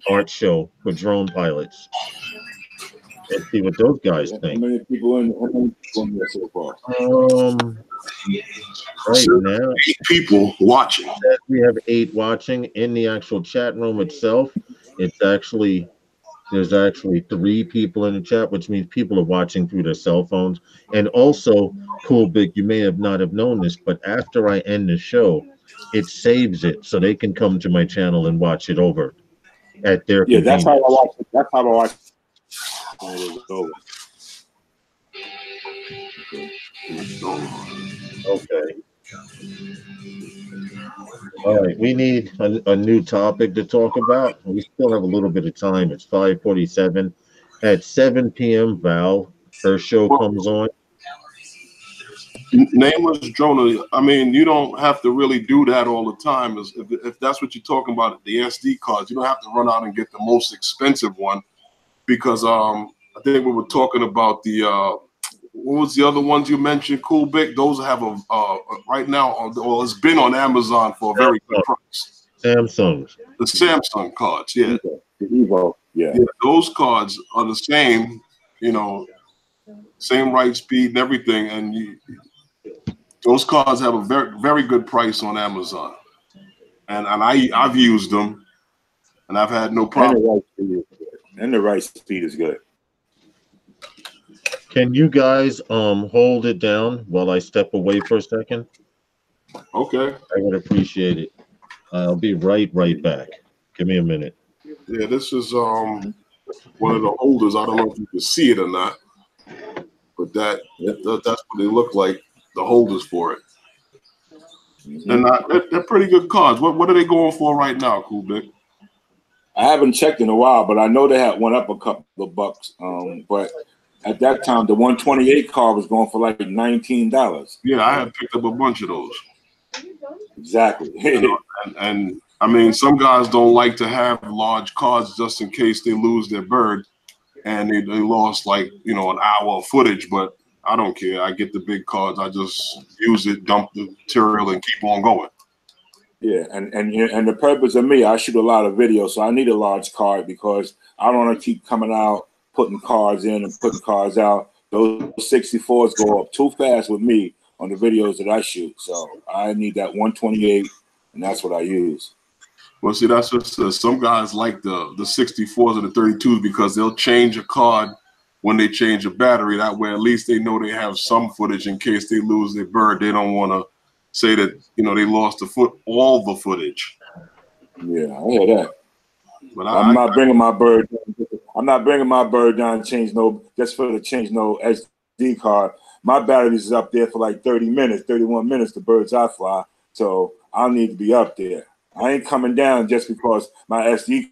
Speaker 1: art show for drone pilots, and see what those guys
Speaker 3: How
Speaker 1: think.
Speaker 3: many people in? How many people in there so far?
Speaker 1: Right now
Speaker 2: 8 people watching.
Speaker 1: we have 8 watching in the actual chat room itself. It's actually There's actually 3 people in the chat, which means people are watching through their cell phones. And also, cool, big, you may have not have known this, but after I end the show, it saves it so they can come to my channel and watch it over at their
Speaker 3: Yeah, that's how I
Speaker 1: convenience.
Speaker 3: watch it. That's how I watch it. When it was over.
Speaker 1: Okay. All right. We need a new topic to talk about. We still have a little bit of time. It's 5:47. At 7 p.m., Val, her show
Speaker 2: Well,
Speaker 1: comes on.
Speaker 2: nameless Jonah. I mean, you don't have to really do that all the time. If that's what you're talking about, the SD cards, you don't have to run out and get the most expensive one because I think we were talking about the what was the other ones you mentioned? Cool Big. Those have a right now. Well, it's been on Amazon for a very good price.
Speaker 1: Samsung's.
Speaker 2: The Samsung cards, yeah,
Speaker 3: The Evo. Yeah.
Speaker 2: yeah, those cards are the same. You know, same write speed and everything, and those cards have a very good price on Amazon. And I've used them, and I've had no
Speaker 3: And
Speaker 2: problem.
Speaker 3: the right speed is good. And the right speed is good.
Speaker 1: Can you guys hold it down while I step away for a second?
Speaker 2: Okay,
Speaker 1: I would appreciate it. I'll be right back. Give me a minute.
Speaker 2: yeah, this is one of the holders. I don't know if you can see it or not, but that's what they look like. The holders for it, and they're pretty good cards. What are they going for right now, Cool Big?
Speaker 3: I haven't checked in a while, but I know they had went up a couple of bucks. But at that time, the 128 card was going for like $19.
Speaker 2: Yeah, I had picked up a bunch of those.
Speaker 3: Exactly.
Speaker 2: You know, and I mean, some guys don't like to have large cards just in case they lose their bird and they lost like, an hour of footage, but I don't care. I get the big cards. I just use it, dump the material, and keep on going.
Speaker 3: Yeah, and the purpose of me, I shoot a lot of videos, so I need a large card because I don't want to keep coming out, putting cards in and putting cards out. Those 64s go up too fast with me on the videos that I shoot. So I need that 128, and that's what I use.
Speaker 2: Well, see, that's just some guys like the 64s and the 32s because they'll change a card when they change a battery. That way, at least they know they have some footage in case they lose their bird. They don't want to say that they lost all the footage.
Speaker 3: Yeah, I hear that.
Speaker 2: But
Speaker 3: I'm not bringing my bird. I'm not bringing my bird down to change just for the change no SD card. My batteries is up there for like 30 minutes, 31 minutes. The birds I fly, so I need to be up there. I ain't coming down just because my SD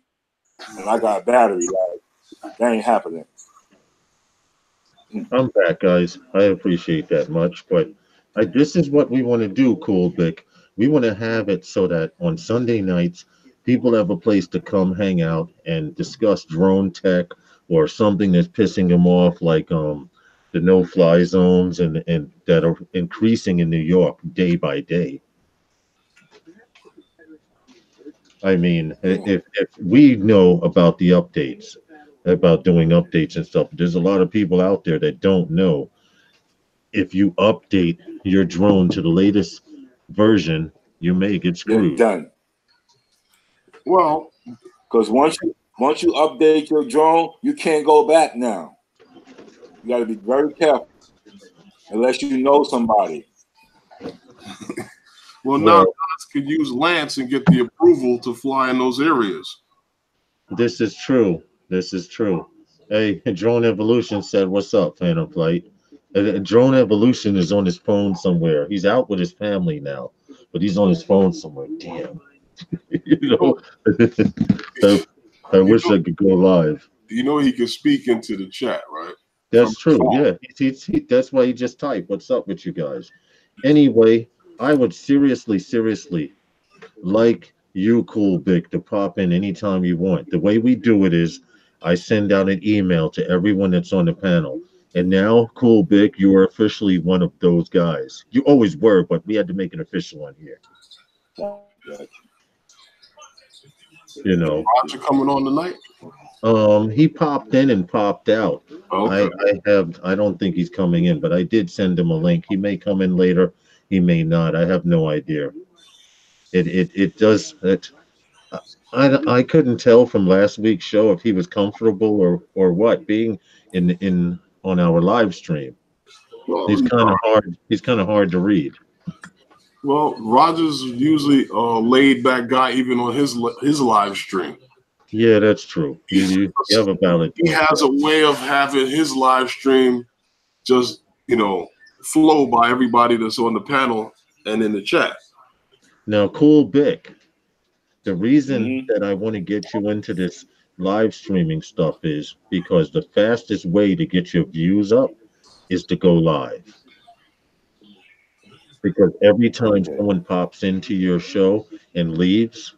Speaker 3: and I got a battery. Like that ain't happening.
Speaker 1: I'm back, guys. I appreciate that much, but this is what we want to do, Cool Vic. We want to have it so that on Sunday nights, people have a place to come hang out and discuss drone tech or something that's pissing them off, like the no-fly zones and that are increasing in New York day by day. I mean, if we know about the updates, about doing updates and stuff, there's a lot of people out there that don't know. If you update your drone to the latest version, you may get
Speaker 3: You're
Speaker 1: screwed.
Speaker 3: done.
Speaker 2: Well,
Speaker 3: Because once you update your drone, you can't go back now. You got to be very careful, unless you know somebody.
Speaker 2: well, now
Speaker 1: Well,
Speaker 2: guys could use Lance and get the approval to fly in those areas.
Speaker 1: this is true. This is true. Hey, Drone Evolution said, "What's up, Phantom Flight?" Drone Evolution is on his phone somewhere. He's out with his family now, but he's on his phone somewhere. Damn, you know. I
Speaker 2: You
Speaker 1: wish
Speaker 2: know,
Speaker 1: I could go live.
Speaker 2: he can speak into the chat, right? From
Speaker 1: That's
Speaker 2: his
Speaker 1: true.
Speaker 2: phone.
Speaker 1: Yeah, that's why he just typed, "What's up with you guys?" Anyway, I would seriously like you, Cool Vic, to pop in anytime you want. The way we do it is I send out an email to everyone that's on the panel. And now, Cool Vic, you are officially one of those guys. You always were, but we had to make it official on here. You know,
Speaker 2: Roger coming on tonight?
Speaker 1: he popped in and popped out.
Speaker 2: Okay.
Speaker 1: I don't think he's coming in, but I did send him a link. He may come in later. He may not. I have no idea. It does it. I couldn't tell from last week's show if he was comfortable or what being in on our live stream.
Speaker 2: Well,
Speaker 1: He's kind of hard. He's kind of hard to read.
Speaker 2: well, Roger's usually a laid back guy, even on his live stream.
Speaker 1: Yeah, that's true. You have a valid
Speaker 2: He
Speaker 1: point.
Speaker 2: has a way of having his live stream just flow by everybody that's on the panel and in the chat.
Speaker 1: Now, Cool Bick, the reason
Speaker 3: Mhm.
Speaker 1: that I want to get you into this live streaming stuff is because the fastest way to get your views up is to go live. Because every time
Speaker 3: Okay.
Speaker 1: someone pops into your show and leaves,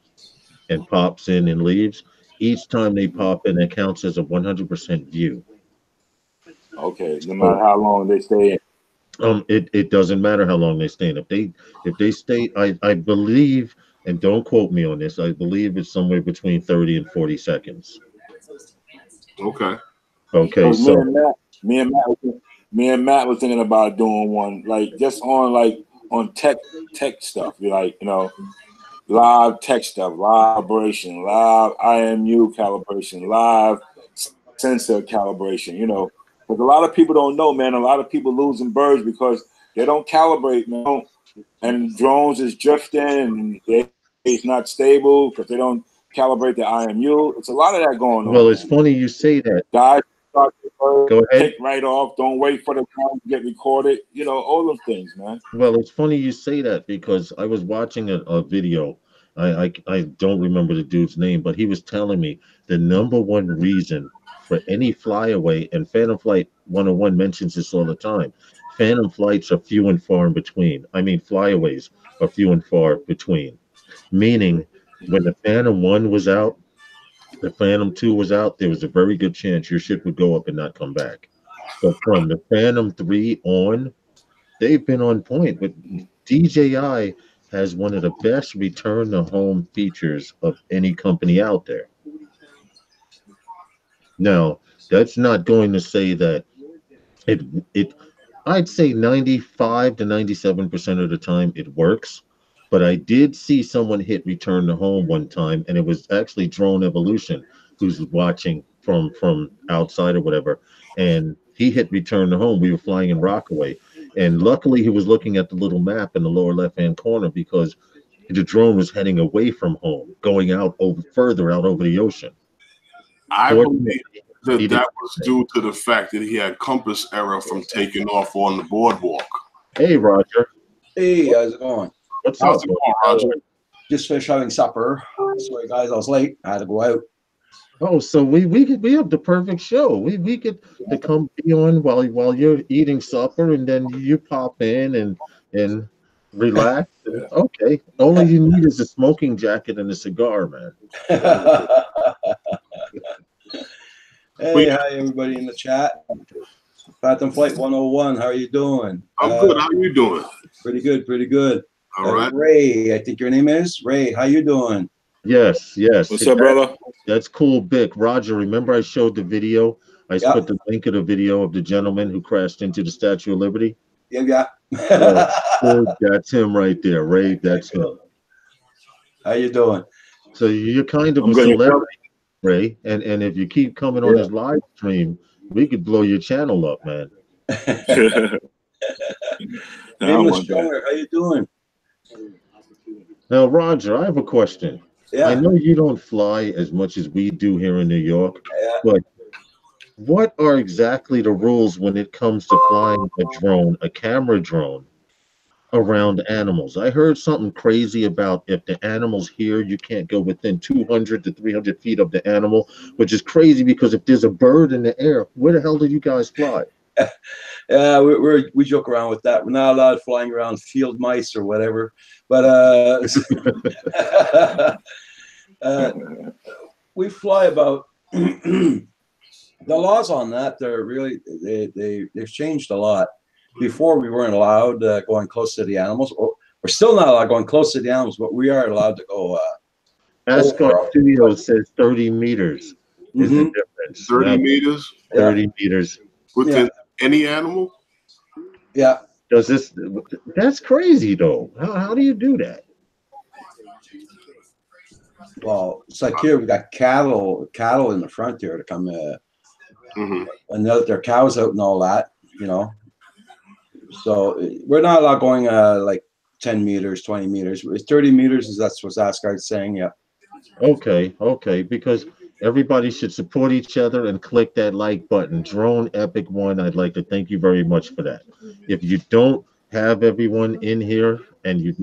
Speaker 1: and pops in and leaves. Each time they pop in, it counts as a 100% view.
Speaker 3: Okay. No matter
Speaker 1: So
Speaker 3: how long they stay in.
Speaker 1: it doesn't matter how long they stay in. If they stay, I believe, and don't quote me on this, I believe it's somewhere between 30 and 40 seconds.
Speaker 2: Okay.
Speaker 1: Okay,
Speaker 3: Because
Speaker 1: so
Speaker 3: me and Matt was thinking about doing one like just on tech stuff. Live tech stuff, live calibration, live IMU calibration, live sensor calibration. Because a lot of people don't know, man. A lot of people losing birds because they don't calibrate, man. And drones is drifting and it's not stable because they don't calibrate the IMU. It's a lot of that going
Speaker 1: well,
Speaker 3: on,
Speaker 1: it's
Speaker 3: man.
Speaker 1: funny you say that.
Speaker 3: Guys start the bird,
Speaker 1: Go ahead.
Speaker 3: take right off. Don't wait for the drone to get recorded. All those things, man.
Speaker 1: Well, it's funny you say that because I was watching a video. I don't remember the dude's name, but he was telling me the number one reason for any flyaway, and Phantom Flight 101 mentions this all the time. Phantom flights are few and far in between. I mean, flyaways are few and far between. Meaning, when the Phantom 1 was out, the Phantom 2 was out, there was a very good chance your ship would go up and not come back. But from the Phantom 3 on, they've been on point. But DJI has one of the best return to home features of any company out there. Now, that's not going to say that it it I'd say 95 to 97% of the time it works. But I did see someone hit return to home one time, and it was actually Drone Evolution who's watching from outside or whatever. And he hit return to home. We were flying in Rockaway. And luckily he was looking at the little map in the lower left hand corner because the drone was heading away from home, going out over further out over the ocean.
Speaker 2: I
Speaker 1: Fortunately,
Speaker 2: believe
Speaker 1: he
Speaker 2: that
Speaker 1: did.
Speaker 2: that was due to the fact that he had compass error from taking off on the boardwalk.
Speaker 1: Hey Roger,
Speaker 4: Hey, how's it going?
Speaker 1: what's
Speaker 2: How's
Speaker 1: up,
Speaker 2: it
Speaker 1: bro?
Speaker 2: going, Roger?
Speaker 4: Just finished having supper. Sorry, guys, I was late. I had to go out.
Speaker 1: Oh, so we have the perfect show. We get to come be on while you're eating supper, and then you pop in and relax. Okay, all you need is a smoking jacket and a cigar, man.
Speaker 4: Hey, hi, everybody in the chat. Phantom Flight 101, how are you doing?
Speaker 2: I'm good. How you doing?
Speaker 4: Pretty good, pretty good.
Speaker 2: All right.
Speaker 4: Ray, I think your name is? Ray, how you doing?
Speaker 1: Yes, yes.
Speaker 3: What's up, brother?
Speaker 1: That's cool, Bick. Roger, remember I showed the video? I
Speaker 4: Yep.
Speaker 1: put the link of the video of the gentleman who crashed into the Statue of Liberty.
Speaker 4: Yeah.
Speaker 1: Well, that's him right there, Ray. That's him.
Speaker 4: How you doing?
Speaker 1: So you're kind of
Speaker 3: I'm
Speaker 1: a
Speaker 3: good.
Speaker 1: celebrity, Ray. And if you keep coming on his live stream, we could blow your channel up, man.
Speaker 3: I
Speaker 4: Nameless
Speaker 3: want that.
Speaker 4: Stronger, how you doing?
Speaker 1: Now, Roger, I have a question. I
Speaker 4: Yeah,
Speaker 1: know you don't fly as much as we do here in New York,
Speaker 4: yeah.
Speaker 1: but what are exactly the rules when it comes to flying a drone, a camera drone, around animals? I heard something crazy about if the animal's here, you can't go within 200 to 300 feet of the animal, which is crazy because if there's a bird in the air, where the hell do you guys fly?
Speaker 4: Yeah, we joke around with that. We're not allowed flying around field mice or whatever, but uh, we fly about the laws on that. They're really they've changed a lot. Before we weren't allowed going close to the animals. We're still not allowed going close to the animals, but we are allowed to go
Speaker 1: Ascot
Speaker 4: over.
Speaker 1: Studio says 30 meters is the
Speaker 4: Mhm.
Speaker 1: difference.
Speaker 2: 30
Speaker 1: Now,
Speaker 2: meters
Speaker 1: 30 meters.
Speaker 2: within any animal?
Speaker 4: Yeah.
Speaker 1: Does this, that's crazy though. How do you do that?
Speaker 4: Well, it's like here we got cattle in the front here to come
Speaker 2: Mhm.
Speaker 4: and their cows out and all that, you know. So we're not allowed going like 10 meters, 20 meters. It's 30 meters is that's what Asgard's saying. Yeah.
Speaker 1: Okay, because everybody should support each other and click that like button. Drone Epic One, I'd like to thank you very much for that. If you don't have everyone in here and you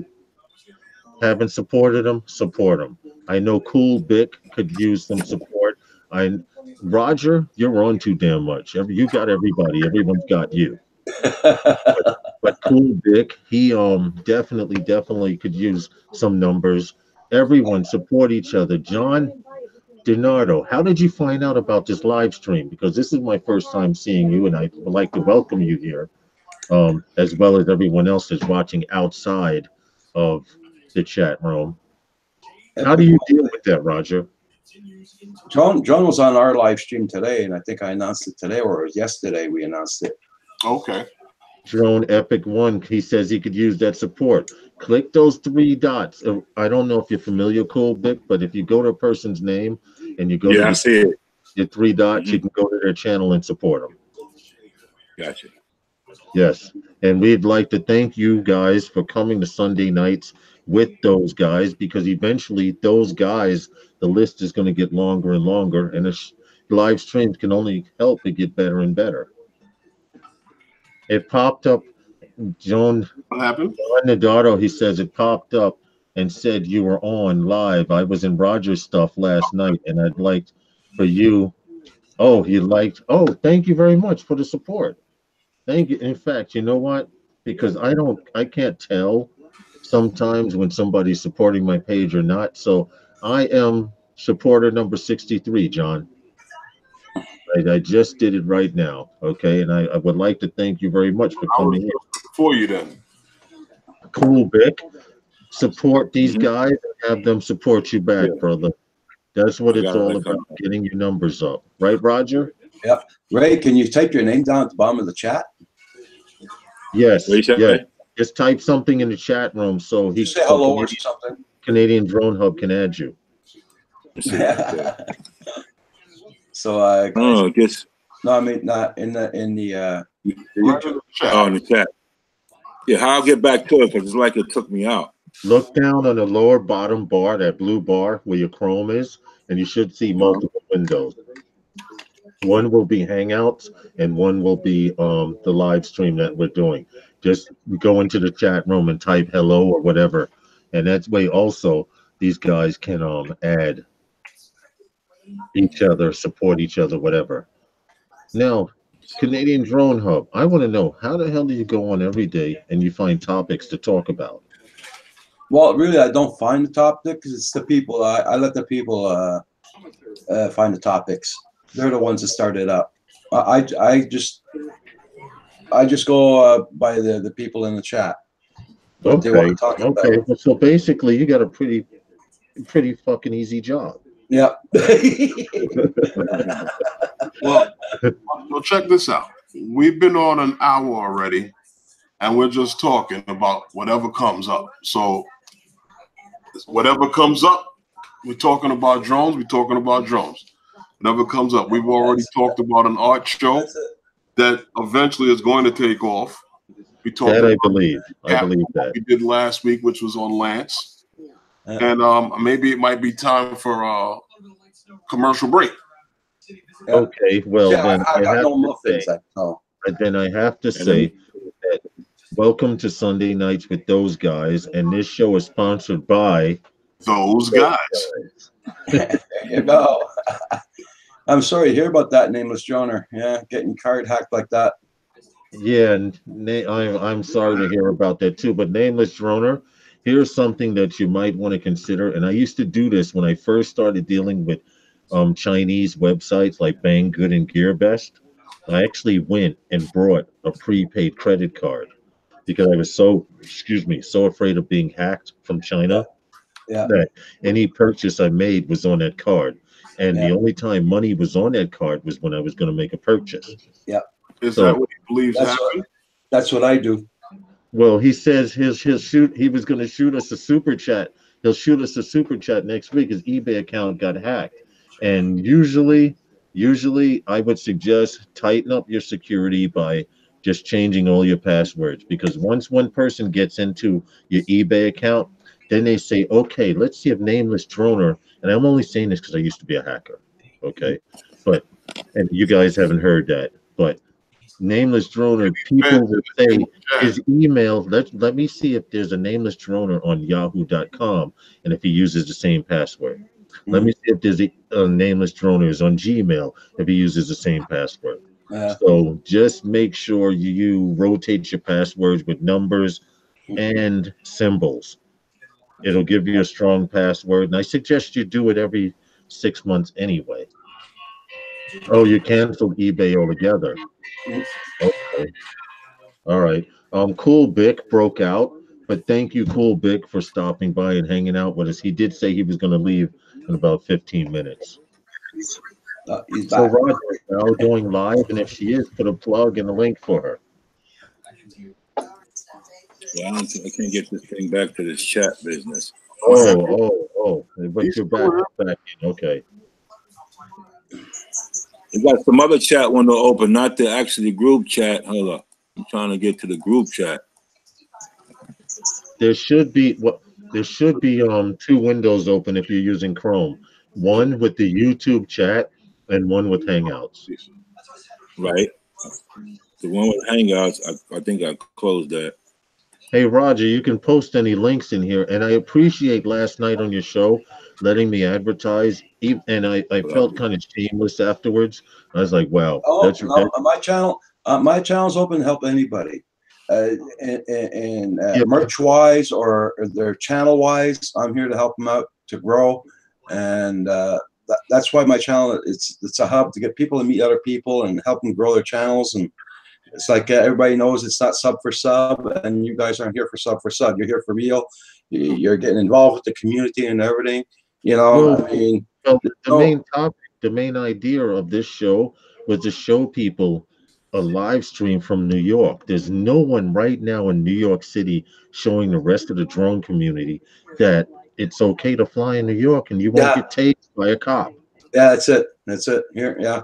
Speaker 1: haven't supported them, support them. I know Cool Bic could use some support. I Roger, you're on too damn much. You got everybody. Everyone's got you. But Cool Bic, he definitely could use some numbers. Everyone support each other. John DiNardo, how did you find out about this live stream? Because this is my first time seeing you, and I would like to welcome you here, as well as everyone else that's watching outside of the chat room. How do you deal with that, Roger?
Speaker 4: John was on our live stream today, and I think I announced it today, or it was yesterday we announced it.
Speaker 2: Okay.
Speaker 1: Drone Epic One, he says he could use that support. Click those three dots. I don't know if you're familiar, Cool Bic, but if you go to a person's name and you go
Speaker 3: Yeah, I
Speaker 1: to
Speaker 3: see it.
Speaker 1: your three dots, you can go to their channel and support them.
Speaker 3: Gotcha.
Speaker 1: Yes. And we'd like to thank you guys for coming to Sunday nights with those guys because eventually those guys, the list is going to get longer and longer, and live streams can only help it get better and better. It popped up, John
Speaker 2: What happened?
Speaker 1: Nadato, he says it popped up and said you were on live. I was in Roger's stuff last night, and I'd like for you. Oh, you liked. Oh, thank you very much for the support. Thank you. In fact, you know what? Because I can't tell sometimes when somebody's supporting my page or not. So I am supporter number 63, John. I just did it right now. Okay. And I would like to thank you very much for
Speaker 2: I was
Speaker 1: coming in.
Speaker 2: for you then.
Speaker 1: Cool, Vic. Support these
Speaker 3: Mhm.
Speaker 1: guys and have them support you back,
Speaker 3: Yeah.
Speaker 1: brother. That's what
Speaker 3: I
Speaker 1: it's
Speaker 3: got
Speaker 1: all
Speaker 3: it.
Speaker 1: about, getting your numbers up. Right, Roger?
Speaker 4: Yep. Ray, can you type your name down at the bottom of the chat?
Speaker 1: Yes.
Speaker 3: What you say?
Speaker 1: Yes. Just type something in the chat room so
Speaker 4: Just say hello or something.
Speaker 1: Canadian Drone Hub can add you.
Speaker 3: Let's see. Okay.
Speaker 4: So
Speaker 3: Oh, I guess.
Speaker 4: no, I mean not in the
Speaker 2: Right in
Speaker 4: YouTube.
Speaker 2: the chat.
Speaker 3: Oh, in the chat. Yeah, how I'll get back to it because it's like it took me out.
Speaker 1: Look down on the lower bottom bar, that blue bar where your Chrome is, and you should see multiple windows. One will be Hangouts, and one will be the live stream that we're doing. Just go into the chat room and type hello or whatever, and that way also these guys can add each other, support each other, whatever. Now, Canadian Drone Hub, I want to know how the hell do you go on every day and you find topics to talk about?
Speaker 4: Well, really, I don't find the topic because it's the people. I let the people find the topics. They're the ones that start it up. I just go by the people in the chat. What they want to talk
Speaker 1: Okay.
Speaker 4: about.
Speaker 1: So basically, you got a pretty fucking easy job.
Speaker 4: Yeah.
Speaker 2: Well, check this out. We've been on an hour already, and we're just talking about whatever comes up. So whatever comes up, We're talking about drones. We're talking about drones. Whatever comes up. We've already talked about an art show
Speaker 4: That's it.
Speaker 2: that eventually is going to take off. We talked
Speaker 1: That I
Speaker 2: about
Speaker 1: believe. I
Speaker 2: Captain
Speaker 1: believe
Speaker 2: what
Speaker 1: that.
Speaker 2: we did last week, which was on Lance. And maybe it might be time for a commercial break.
Speaker 4: Yeah.
Speaker 1: Okay, well
Speaker 4: Yeah,
Speaker 1: then
Speaker 4: I
Speaker 1: I
Speaker 4: got
Speaker 1: have
Speaker 4: no
Speaker 1: to say,
Speaker 4: muffins. No.
Speaker 1: then I have to
Speaker 3: And then
Speaker 1: say that welcome to Sunday Nights with those guys, and this show is sponsored by
Speaker 2: Those
Speaker 1: those
Speaker 2: guys.
Speaker 1: guys.
Speaker 4: There you go. I'm sorry to hear about that, nameless droner. Yeah, getting card hacked like that.
Speaker 1: Yeah, and I'm sorry to hear about that too. But nameless droner, here's something that you might want to consider. And I used to do this when I first started dealing with Chinese websites like Banggood and GearBest. I actually went and brought a prepaid credit card because I was so, excuse me, so afraid of being hacked from
Speaker 4: Yeah,
Speaker 1: China
Speaker 4: yeah,
Speaker 1: that any purchase I made was on that card. And
Speaker 4: yeah,
Speaker 1: the only time money was on that card was when I was going to make a purchase.
Speaker 4: yeah.
Speaker 2: Is that
Speaker 1: So,
Speaker 2: what he believes
Speaker 4: That's
Speaker 2: happened?
Speaker 4: what I do.
Speaker 1: well, he says he'll shoot. He was going to shoot us a super chat. He'll shoot us a super chat next week. His eBay account got hacked, and usually I would suggest tighten up your security by just changing all your passwords because once one person gets into your eBay account, then they say, okay, let's see if nameless droner. And I'm only saying this because I used to be a hacker. Okay, but and you guys haven't heard that, but nameless droner, people will say his email. Let me see if there's a nameless droner on yahoo.com and if he uses the same password. Let me
Speaker 4: Mhm.
Speaker 1: see if there's a nameless droner is on Gmail if he uses the same password.
Speaker 4: Yeah.
Speaker 1: So just make sure you rotate your passwords with numbers and symbols. It'll give you a strong password. And I suggest you do it every 6 months anyway. Oh, you canceled eBay altogether.
Speaker 4: Mhm.
Speaker 1: Okay. All right. Cool Bick broke out, but thank you, Cool Bick, for stopping by and hanging out with us. He did say he was going to leave in about 15 minutes.
Speaker 4: He's
Speaker 1: So,
Speaker 4: back.
Speaker 1: Roger is now going live, and if she is, put a plug and a link for her.
Speaker 3: yeah, I can't get this thing back to this chat business.
Speaker 1: Oh. But you're back in. Okay.
Speaker 3: We got some other chat window open, not the actually group chat. Hold up. I'm trying to get to the group chat.
Speaker 1: There should be two windows open if you're using Chrome. One with the YouTube chat and one with Hangouts.
Speaker 3: Right? The one with Hangouts, I think I closed that.
Speaker 1: Hey Roger, you can post any links in here, and I appreciate last night on your show letting me advertise. And I felt kind of shameless afterwards. I was like, wow,
Speaker 4: Oh
Speaker 1: that's
Speaker 4: no, my channel's open to help anybody. And
Speaker 1: yeah,
Speaker 4: merch wise or their channel wise, I'm here to help them out to grow, and that's why my channel it's a hub to get people to meet other people and help them grow their channels. And it's like everybody knows it's not sub for sub, and you guys aren't here for sub for sub. You're here for real. You're getting involved with the community and everything. You know,
Speaker 1: well,
Speaker 4: I mean,
Speaker 1: well, the
Speaker 4: no,
Speaker 1: main topic, the main idea of this show was to show people a live stream from New York. There's no one right now in New York City showing the rest of the drone community that it's okay to fly in New York and you won't
Speaker 4: yeah,
Speaker 1: get tased by a cop.
Speaker 4: yeah, that's it. That's it. Here, yeah,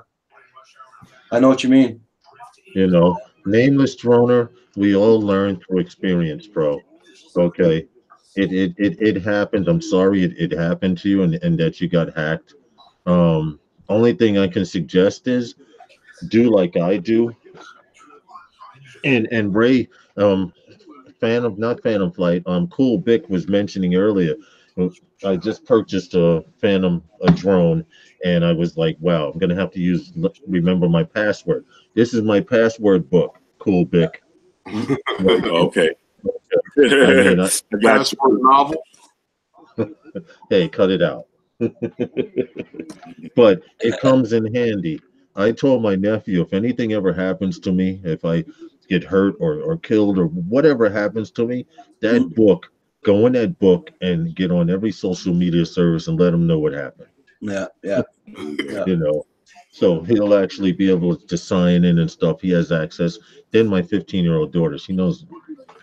Speaker 4: I know what you mean.
Speaker 1: You know, nameless droner, we all learn through experience, bro. Okay. It happened. I'm sorry it happened to you and that you got hacked. Only thing I can suggest is do like I do. And Ray, not Phantom Flight, Cool Bick was mentioning earlier. I just purchased a drone, and I was like, wow, I'm gonna have to remember my password. This is my password book, Cool Bick.
Speaker 3: Okay.
Speaker 1: I mean,
Speaker 3: I got
Speaker 2: Password novel.
Speaker 1: hey, cut it out. But it comes in handy. I told my nephew if anything ever happens to me, if I get hurt or killed or whatever happens to me, that book, go in that book and get on every social media service and let them know what happened.
Speaker 4: Yeah, yeah, yeah.
Speaker 1: You know, so he'll actually be able to sign in and stuff. He has access. Then my 15-year-old daughter, she knows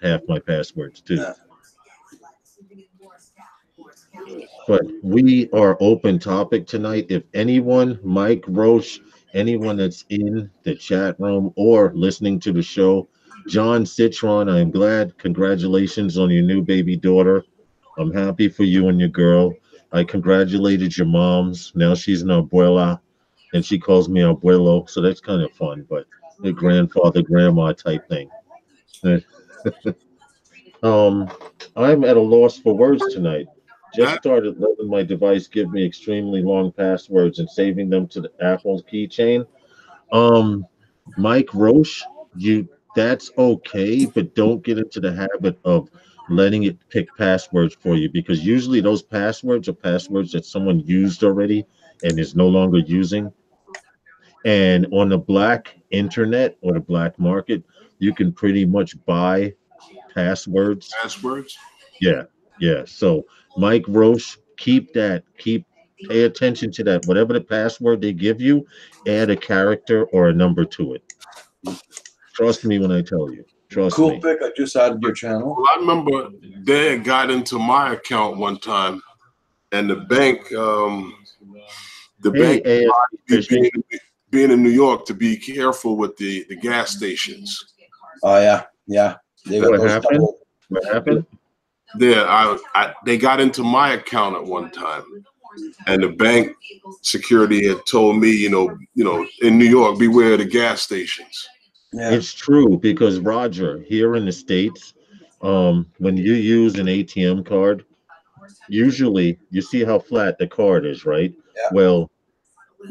Speaker 1: half my passwords too.
Speaker 4: Yeah.
Speaker 1: But we are open topic tonight. If anyone, Mike Roche, anyone that's in the chat room or listening to the show, John Citron, I'm glad. Congratulations on your new baby daughter. I'm happy for you and your girl. I congratulated your moms. Now she's an abuela, and she calls me abuelo, so that's kind of fun. But a grandfather, grandma type thing. Um, I'm at a loss for words tonight. Just
Speaker 2: That
Speaker 1: started letting my device give me extremely long passwords and saving them to the Apple's keychain. Um, Mike Roche, you that's okay, but don't get into the habit of letting it pick passwords for you because usually those passwords are passwords that someone used already and is no longer using. And on the black internet or the black market, you can pretty much buy passwords.
Speaker 2: passwords.
Speaker 1: Yeah, yeah. So Mike Roche, keep that. Pay attention to that. Whatever the password they give you, add a character or a number to it. Trust me when I tell you. Trust
Speaker 4: Cool
Speaker 1: me.
Speaker 4: pick. I just added your channel.
Speaker 2: Well, I remember Dad got into my account one time, and the
Speaker 1: Hey,
Speaker 2: bank
Speaker 1: AFC fishing.
Speaker 2: being in New York to be careful with the gas stations.
Speaker 4: Oh yeah, yeah. They got
Speaker 1: What
Speaker 4: those
Speaker 1: happened?
Speaker 4: double.
Speaker 1: What happened?
Speaker 2: There, they got into my account at one time, and the bank security had told me, in New York, beware of the gas stations.
Speaker 4: Yeah,
Speaker 1: It's true because Roger, here in the States, when you use an ATM card, usually you see how flat the card is, right?
Speaker 4: yeah,
Speaker 1: Well,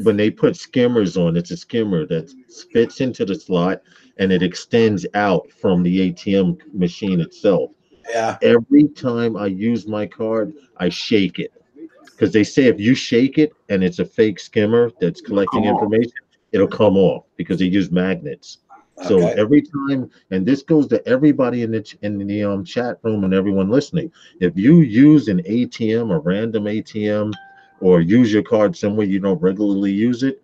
Speaker 1: when they put skimmers on, it's a skimmer that fits into the slot and it extends out from the ATM machine itself.
Speaker 4: yeah.
Speaker 1: Every time I use my card, I shake it because they say if you shake it and it's a fake skimmer that's collecting
Speaker 2: Come on.
Speaker 1: information, it'll come off because they use magnets. So
Speaker 4: Okay.
Speaker 1: every time, and this goes to everybody in the chat room and everyone listening. If you use an ATM, a random ATM, or use your card somewhere you don't regularly use it,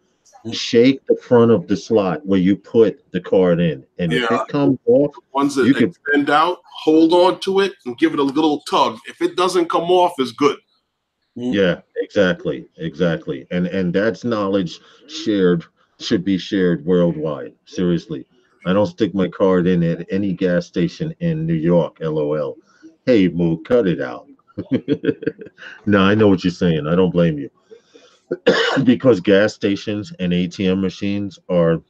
Speaker 1: shake the front of the slot where you put the card in, and
Speaker 2: Yeah,
Speaker 1: if it comes off,
Speaker 2: ones
Speaker 1: you
Speaker 2: that
Speaker 1: could.
Speaker 2: extend out, hold on to it and give it a little tug. If it doesn't come off, it's good.
Speaker 1: Yeah, exactly, exactly. And that's knowledge shared should be shared worldwide. Seriously. I don't stick my card in at any gas station in New York, LOL. Hey, Moo, cut it out. No, I know what you're saying. I don't blame you. Because gas stations and ATM machines are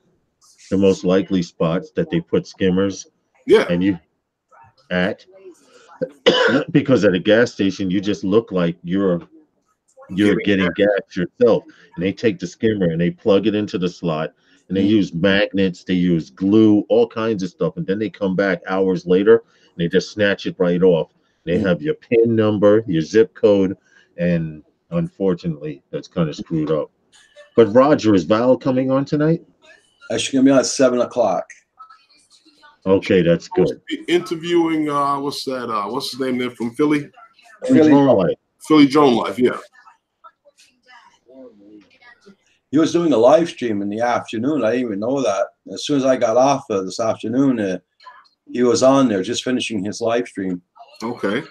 Speaker 1: the most likely spots that they put skimmers
Speaker 2: Yeah,
Speaker 1: and you at because at a gas station you just look like you're
Speaker 2: giving
Speaker 1: getting gas yourself. And they take the skimmer and they plug it into the slot and they use magnets, they use glue, all kinds of stuff. And then they come back hours later and they just snatch it right off. They have your PIN number, your zip code, and unfortunately, that's kind of screwed up. But Roger, is Val coming on tonight?
Speaker 4: She's gonna be on at 7 o'clock.
Speaker 1: Okay, that's good.
Speaker 2: interviewing what's that? What's his name there from Philly?
Speaker 1: Free
Speaker 4: Really,
Speaker 1: drone light.
Speaker 2: Philly Drone Life, yeah.
Speaker 4: he was doing a live stream in the afternoon. I didn't even know that. As soon as I got off this afternoon, he was on there just finishing his live stream.
Speaker 2: Okay.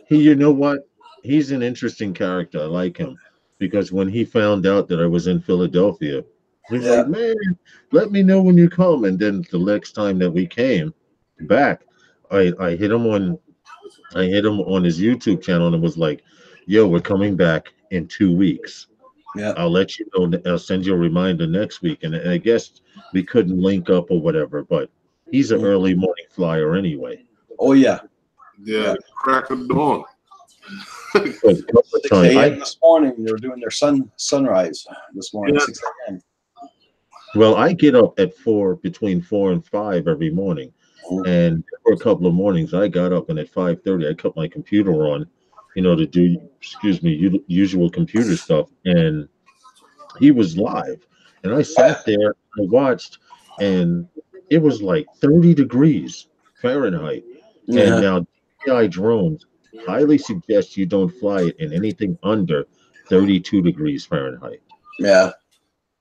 Speaker 1: You know what? He's an interesting character. I like him because when he found out that I was in Philadelphia, he's
Speaker 4: Yeah,
Speaker 1: like, "Man, let me know when you come." And then the next time that we came back, I hit him on his YouTube channel and was like, "Yo, we're coming back in 2 weeks.
Speaker 4: yeah.
Speaker 1: I'll let you know. I'll send you a reminder next week." And I guess we couldn't link up or whatever, but he's an early morning flyer anyway.
Speaker 4: Oh yeah,
Speaker 2: Yeah,
Speaker 4: yeah.
Speaker 2: the crack of dawn.
Speaker 1: But a couple of
Speaker 4: 6
Speaker 1: times,
Speaker 4: a.m. this morning. They were doing their sunrise this morning.
Speaker 2: Yeah.
Speaker 4: 6 a.m.
Speaker 1: well, I get up at between 4 and 5 every morning. And for a couple of mornings, I got up and at 5:30, I cut my computer on, to do, excuse me, usual computer stuff. And he was live. And I sat there, I watched, and it was like 30 degrees Fahrenheit. And
Speaker 4: Yeah,
Speaker 1: now DJI drones highly suggest you don't fly it in anything under 32 degrees Fahrenheit.
Speaker 4: yeah.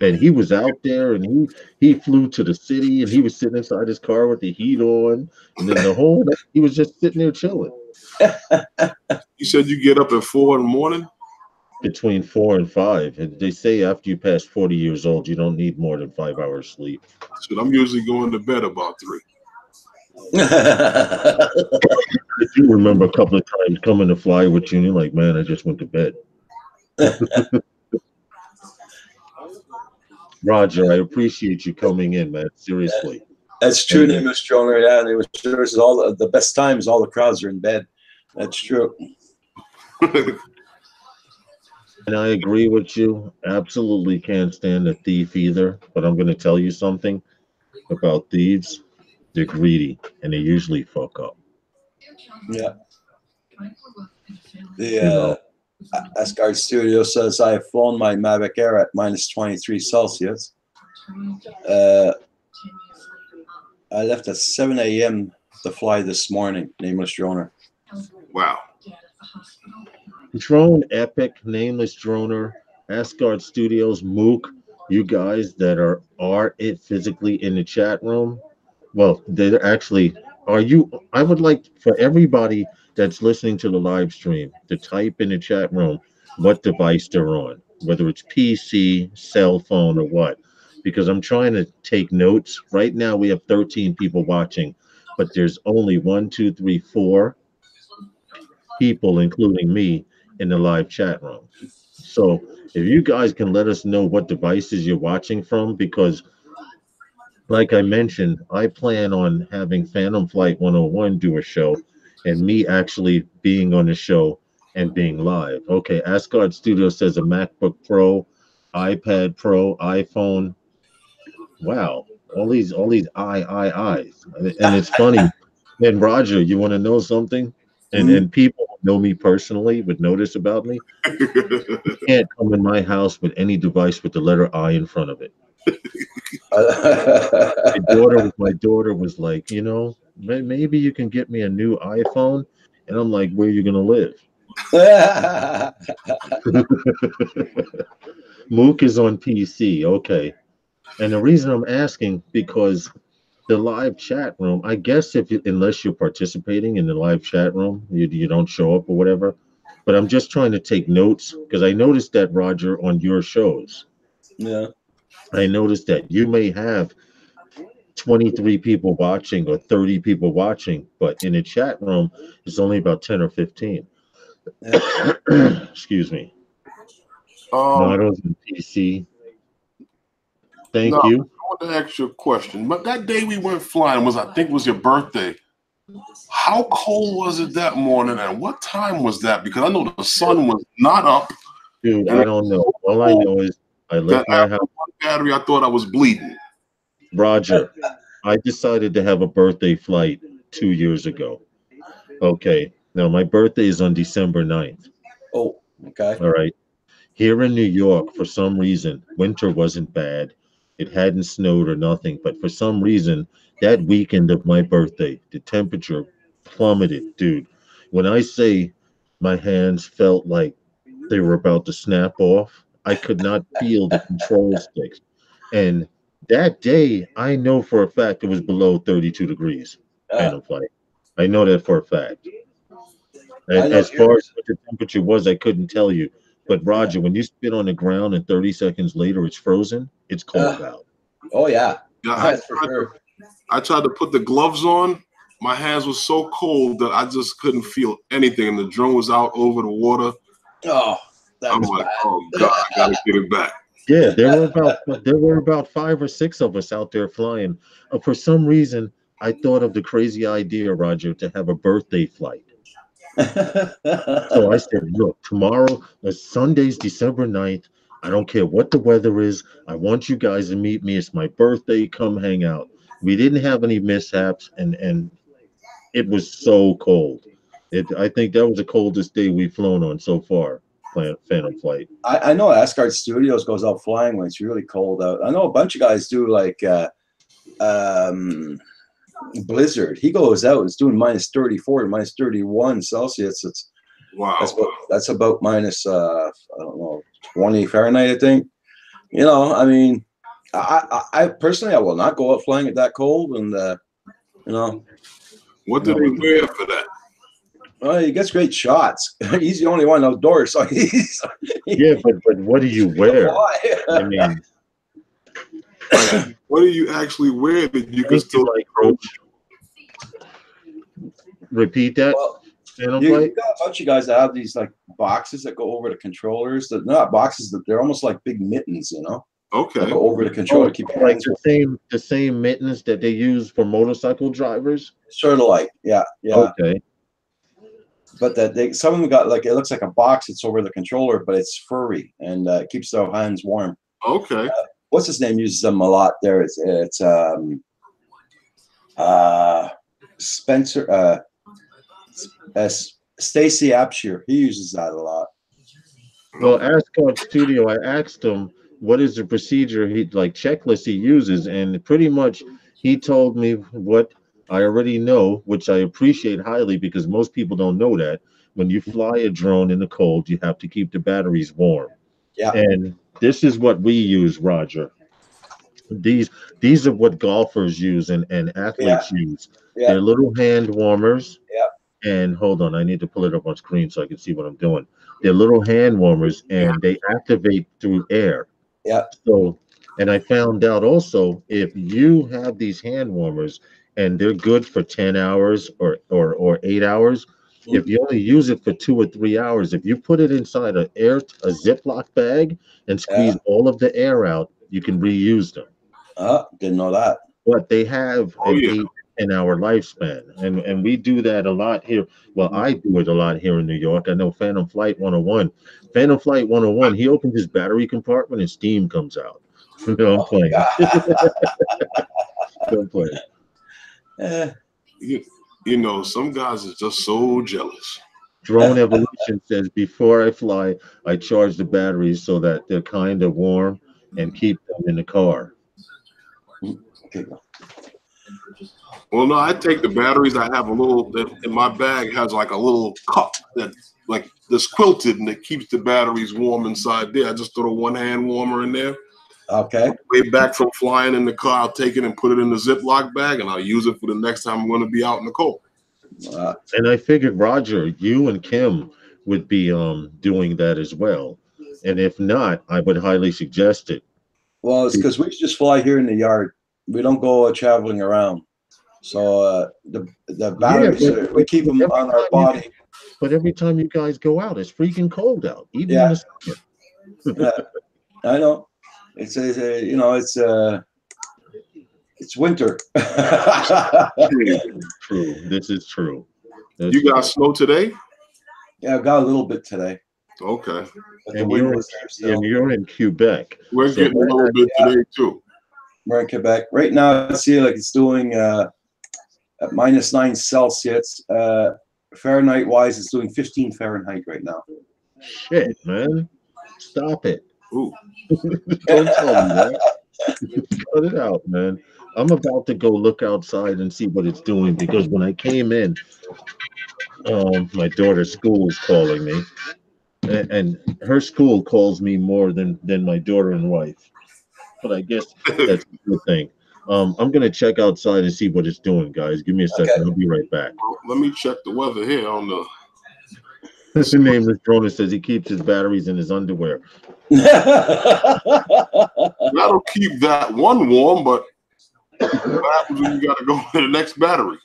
Speaker 1: And he was out there and he flew to the city and he was sitting inside his car with the heat on, and then the whole night he was just sitting there chilling.
Speaker 2: You said you get up at 4 in the morning?
Speaker 1: Between 4 and 5. And they say after you pass 40 years old, you don't need more than 5 hours sleep.
Speaker 2: Shit, I'm usually going to bed about 3.
Speaker 1: I do remember a couple of times coming to fly with you, and you're like, man, I just went to bed. Roger, I appreciate you coming in, man. Seriously.
Speaker 4: That's true, Mr. Joner. Yeah, they were sure is all the best times. All the crowds are in bed. That's true.
Speaker 1: And I agree with you. Absolutely can't stand a thief either. But I'm going to tell you something about thieves. They're greedy, and they usually fuck up.
Speaker 4: Yeah.
Speaker 1: You know.
Speaker 4: Asgard Studio says I have flown my Mavic Air at minus 23 Celsius. I left at 7 a.m. to fly this morning, nameless droner.
Speaker 2: Wow.
Speaker 1: Drone Epic, Nameless Droner, Asgard Studios, Mook, you guys that are it physically in the chat room. Well, they're actually, are you? I would like for everybody that's listening to the live stream to type in the chat room what device they're on, whether it's PC, cell phone, or what, because I'm trying to take notes. Right now, we have 13 people watching, but there's only 4 people, including me, in the live chat room. So if you guys can let us know what devices you're watching from, because like I mentioned, I plan on having Phantom Flight 101 do a show and me actually being on the show and being live. Okay, Asgard Studio says a MacBook Pro, iPad Pro, iPhone. Wow, all these eyes. And it's funny. And Roger, you want to know something? And people who know me personally would notice about me. You can't come in my house with any device with the letter I in front of it. My daughter was like, maybe you can get me a new iPhone. And I'm like, where are you gonna live? Mook is on PC, okay. And the reason I'm asking because the live chat room, I guess unless you're participating in the live chat room, you don't show up or whatever. But I'm just trying to take notes because I noticed that Roger on your shows.
Speaker 4: Yeah.
Speaker 1: I noticed that you may have 23 people watching or 30 people watching, but in the chat room, it's only about 10 or 15.
Speaker 4: Yeah.
Speaker 1: Excuse me. Models and PC. Thank you.
Speaker 2: I want to ask you a question. But that day we went flying I think was your birthday. How cold was it that morning, and what time was that? Because I know the sun was not up.
Speaker 1: Dude, I don't know. All I know is I left my house.
Speaker 2: One battery, I thought I was bleeding.
Speaker 1: Roger, I decided to have a birthday flight 2 years ago. Okay. Now my birthday is on December 9th.
Speaker 4: Oh, okay.
Speaker 1: All right. Here in New York, for some reason, winter wasn't bad. It hadn't snowed or nothing, but for some reason, that weekend of my birthday, the temperature plummeted, dude. When I say my hands felt like they were about to snap off, I could not feel the control sticks. And that day, I know for a fact it was below 32 degrees. Phantom flight. I know that for a fact. And as far as what the temperature was, I couldn't tell you. But Roger, when you spit on the ground and 30 seconds later it's frozen, it's cold out.
Speaker 4: Oh yeah.
Speaker 2: I tried to put the gloves on. My hands were so cold that I just couldn't feel anything. And the drone was out over the water.
Speaker 4: Oh,
Speaker 2: I'm like, bad. Oh God, I gotta get it back.
Speaker 1: Yeah, there were about 5 or 6 of us out there flying. For some reason, I thought of the crazy idea, Roger, to have a birthday flight. So I said, look, tomorrow, Sunday's December 9th. I don't care what the weather is. I want you guys to meet me. It's my birthday. Come hang out. We didn't have any mishaps, and it was so cold. I think that was the coldest day we've flown on so far, Phantom Flight.
Speaker 4: I know Asgard Studios goes out flying when it's really cold out. I know a bunch of guys do like Blizzard. He goes out, it's doing minus 34 to minus 31 Celsius. It's
Speaker 2: wow.
Speaker 4: That's about minus I don't know, 20 Fahrenheit, I think. I mean, I personally I will not go out flying at that cold, and
Speaker 2: What do they wear for that?
Speaker 4: Well, he gets great shots. He's the only one outdoors, so he's
Speaker 1: Yeah, but what do you wear?
Speaker 4: fly.
Speaker 1: I mean,
Speaker 2: What do you actually wear that you can
Speaker 1: thank you,
Speaker 2: still
Speaker 1: Mike
Speaker 2: control?
Speaker 1: Roach. Repeat that.
Speaker 4: Well,
Speaker 1: Phantom
Speaker 4: you
Speaker 1: Flight.
Speaker 4: got a bunch of guys that have these like boxes that go over the controllers. They're not boxes, that they're almost like big mittens, you know, that
Speaker 2: Okay.
Speaker 4: go over the controller
Speaker 1: Oh,
Speaker 4: to keep your
Speaker 1: like
Speaker 4: hands
Speaker 1: the same mittens that they use for motorcycle drivers.
Speaker 4: sort of like, yeah.
Speaker 1: Okay.
Speaker 4: But that they some of them got like, it looks like a box that's over the controller, but it's furry and it keeps their hands warm.
Speaker 2: Okay.
Speaker 4: What's his name uses them a lot there. It's Spencer Stacy Apshire. He uses that a lot.
Speaker 1: Well, Ascot Studio, I asked him what is the procedure he like checklist he uses, and pretty much he told me what I already know, which I appreciate highly because most people don't know that. When you fly a drone in the cold, you have to keep the batteries warm.
Speaker 4: Yeah.
Speaker 1: And this is what we use, Roger. These these are what golfers use and athletes use.
Speaker 4: Yeah.
Speaker 1: They're little hand warmers.
Speaker 4: Yeah.
Speaker 1: And hold on, I need to pull it up on screen so I can see what I'm doing. They're little hand warmers and they activate through air.
Speaker 4: Yeah.
Speaker 1: So, and I found out also if you have these hand warmers and they're good for 10 hours or 8 hours, if you only use it for 2 or 3 hours, if you put it inside a Ziploc bag and squeeze all of the air out, you can reuse them.
Speaker 4: Didn't know that.
Speaker 1: But they have
Speaker 2: Oh,
Speaker 1: an
Speaker 2: yeah.
Speaker 1: 8 10 hour lifespan, and we do that a lot here. Well, I do it a lot here in New York. I know Phantom Flight 101. Phantom Flight 101. He opens his battery compartment and steam comes out. No, I'm playing. I'm playing.
Speaker 4: Eh,
Speaker 2: You know, some guys are just so jealous.
Speaker 1: Drone Evolution says before I fly, I charge the batteries so that they're kind of warm and keep them in the car.
Speaker 4: okay.
Speaker 2: Well, no, I take the batteries. I have a little that in my bag has like a little cup that like that's quilted and it keeps the batteries warm inside there. I just throw a one hand warmer in there.
Speaker 4: Okay.
Speaker 2: Way back from flying in the car, I'll take it and put it in the Ziploc bag and I'll use it for the next time I'm going to be out in the cold.
Speaker 1: And I figured, Roger, you and Kim would be doing that as well. And if not, I would highly suggest it.
Speaker 4: Well, it's because we just fly here in the yard. We don't go traveling around. So the batteries,
Speaker 1: Yeah, but
Speaker 4: we keep them on our body.
Speaker 1: But every time you guys go out, it's freaking cold out, even
Speaker 4: Yeah.
Speaker 1: in the summer.
Speaker 4: I know. It's you know, it's winter.
Speaker 1: True. This is true. That's
Speaker 2: You got snow today?
Speaker 4: Yeah, I got a little bit today.
Speaker 2: Okay.
Speaker 4: But the
Speaker 1: and
Speaker 4: wind
Speaker 1: you're,
Speaker 4: was there still.
Speaker 1: and you're in Quebec.
Speaker 2: We're
Speaker 1: So
Speaker 2: getting a little bit today too.
Speaker 4: We're in Quebec. Right now, I see like it's doing at -9 Celsius. Fahrenheit wise, it's doing 15 Fahrenheit right now.
Speaker 1: shit, man. Stop it.
Speaker 2: Ooh.
Speaker 1: Don't tell me that. Cut it out, man. I'm about to go look outside and see what it's doing because when I came in, my daughter's school is calling me, and her school calls me more than my daughter and wife. But I guess that's a good thing. I'm gonna check outside and see what it's doing, guys. Give me a second.
Speaker 4: Okay.
Speaker 1: I'll be right back.
Speaker 2: Let me check the weather here on the.
Speaker 1: His name is Drona says he keeps his batteries in his underwear.
Speaker 2: That'll keep that one warm, but what happens when you got to go to the next battery?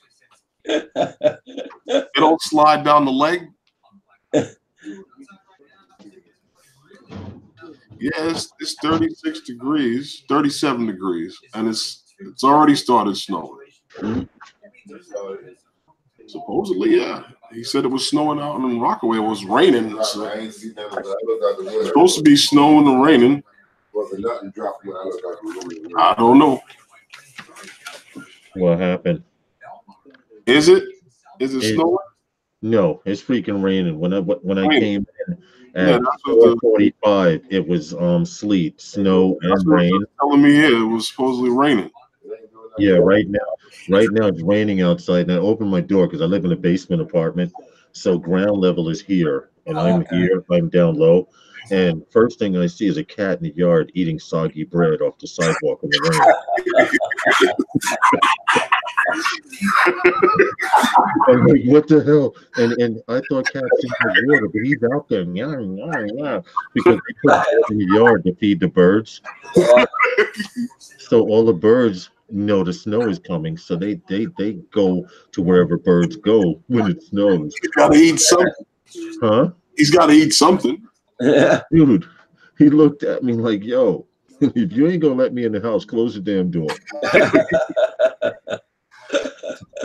Speaker 2: It don't slide down the leg. Yeah, it's 36 degrees, 37 degrees, and it's already started snowing. Supposedly, yeah. He said it was snowing out in Rockaway. It was raining. So it's supposed to be snowing and raining. I don't know.
Speaker 1: What happened?
Speaker 2: Is it? Is it
Speaker 1: It-
Speaker 2: snowing?
Speaker 1: No, it's freaking raining. When I
Speaker 2: Raining.
Speaker 1: came in
Speaker 2: Yeah,
Speaker 1: at
Speaker 2: that's what
Speaker 1: 4:45, it was sleet, snow,
Speaker 2: That's
Speaker 1: and
Speaker 2: what
Speaker 1: rain.
Speaker 2: they're telling me here. It was supposedly raining.
Speaker 1: Yeah, right now it's raining outside, and I opened my door because I live in a basement apartment, so ground level is here, and I'm
Speaker 4: Okay.
Speaker 1: here. I'm down low, and first thing I see is a cat in the yard eating soggy bread off the sidewalk in the rain. I'm like, what the hell? And I thought cats didn't have water, but he's out there because they put water in the yard to feed the birds. So all the birds know the snow is coming, so they go to wherever birds go when it snows.
Speaker 2: He's got to eat something.
Speaker 1: Huh?
Speaker 2: He's got to eat something.
Speaker 4: Yeah.
Speaker 1: Dude, he looked at me like, yo, if you ain't gonna let me in the house, close the damn door.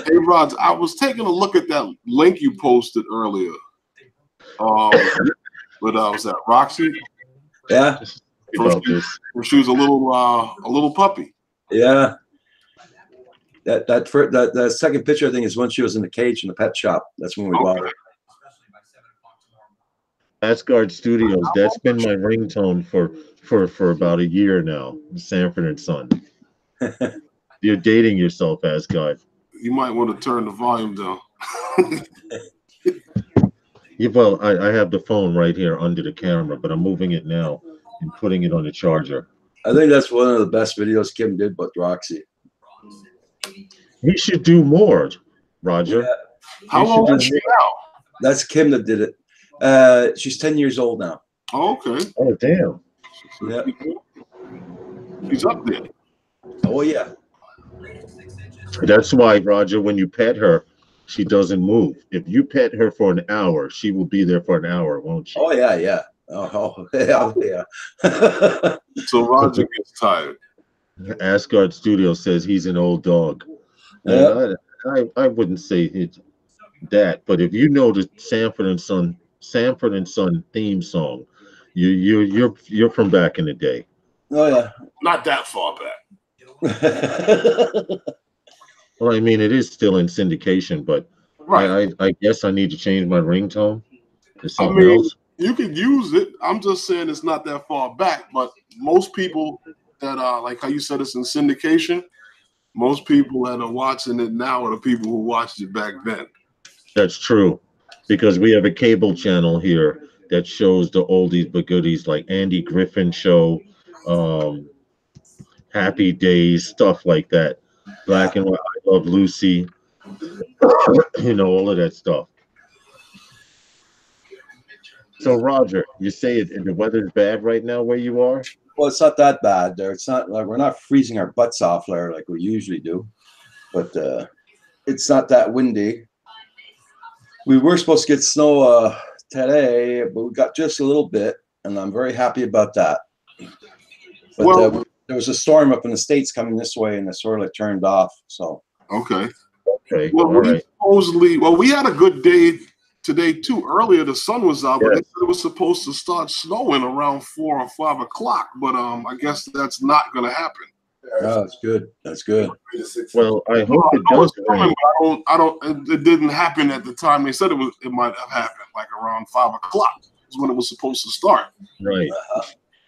Speaker 2: Hey, Rod, I was taking a look at that link you posted earlier. But was that Roxy?
Speaker 4: Yeah.
Speaker 1: About this.
Speaker 2: She was a little puppy.
Speaker 4: Yeah. That second picture, I think, is when she was in the cage in the pet shop. That's when we bought her.
Speaker 1: Asgard Studios. That's been my ringtone for about a year now. Sanford and Son. You're dating yourself, Asgard.
Speaker 2: You might want to turn the volume down.
Speaker 1: Yeah, well, I have the phone right here under the camera, but I'm moving it now and putting it on the charger.
Speaker 4: I think that's one of the best videos Kim did, but Roxy.
Speaker 1: He should do more, Roger.
Speaker 4: Yeah.
Speaker 2: How old is she now?
Speaker 4: That's Kim that did it. She's 10 years old now.
Speaker 2: Oh, okay.
Speaker 1: Oh, damn.
Speaker 4: Yeah.
Speaker 2: He's up there.
Speaker 4: Oh, yeah.
Speaker 1: That's why, Roger, when you pet her, she doesn't move. If you pet her for an hour, she will be there for an hour, won't she?
Speaker 4: Oh, yeah, yeah. Oh, yeah.
Speaker 2: So Roger gets tired.
Speaker 1: Asgard Studio says he's an old dog.
Speaker 4: Yeah.
Speaker 1: I wouldn't say it's that, but if you know the Sanford and Son theme song, you're from back in the day.
Speaker 4: Oh, yeah.
Speaker 2: Not that far back.
Speaker 1: Well, I mean, it is still in syndication, but
Speaker 2: Right.
Speaker 1: I guess I need to change my ringtone to something
Speaker 2: I mean,
Speaker 1: else.
Speaker 2: you could use it. I'm just saying it's not that far back. But most people that are like how you said it's in syndication, most people that are watching it now are the people who watched it back then.
Speaker 1: That's true, because we have a cable channel here that shows the oldies but goodies, like Andy Griffin show, um, Happy Days, stuff like that. Black and White, I Love Lucy, all of that stuff. So, Roger, you say the weather's bad right now where you are?
Speaker 4: Well, it's not that bad there. It's not like we're not freezing our butts off there like we usually do, but it's not that windy. We were supposed to get snow today, but we got just a little bit, and I'm very happy about that. But there was a storm up in the States coming this way, and it sort of turned off. So
Speaker 2: okay.
Speaker 1: Well,
Speaker 2: all right. We had a good day today too. Earlier, the sun was out, but they said it was supposed to start snowing around 4 or 5 o'clock. But I guess that's not going to happen.
Speaker 4: Oh, that's good. That's good.
Speaker 1: Well, I hope it does rain.
Speaker 2: I don't. It didn't happen at the time they said it was. It might have happened like around 5 o'clock is when it was supposed to start.
Speaker 1: Right.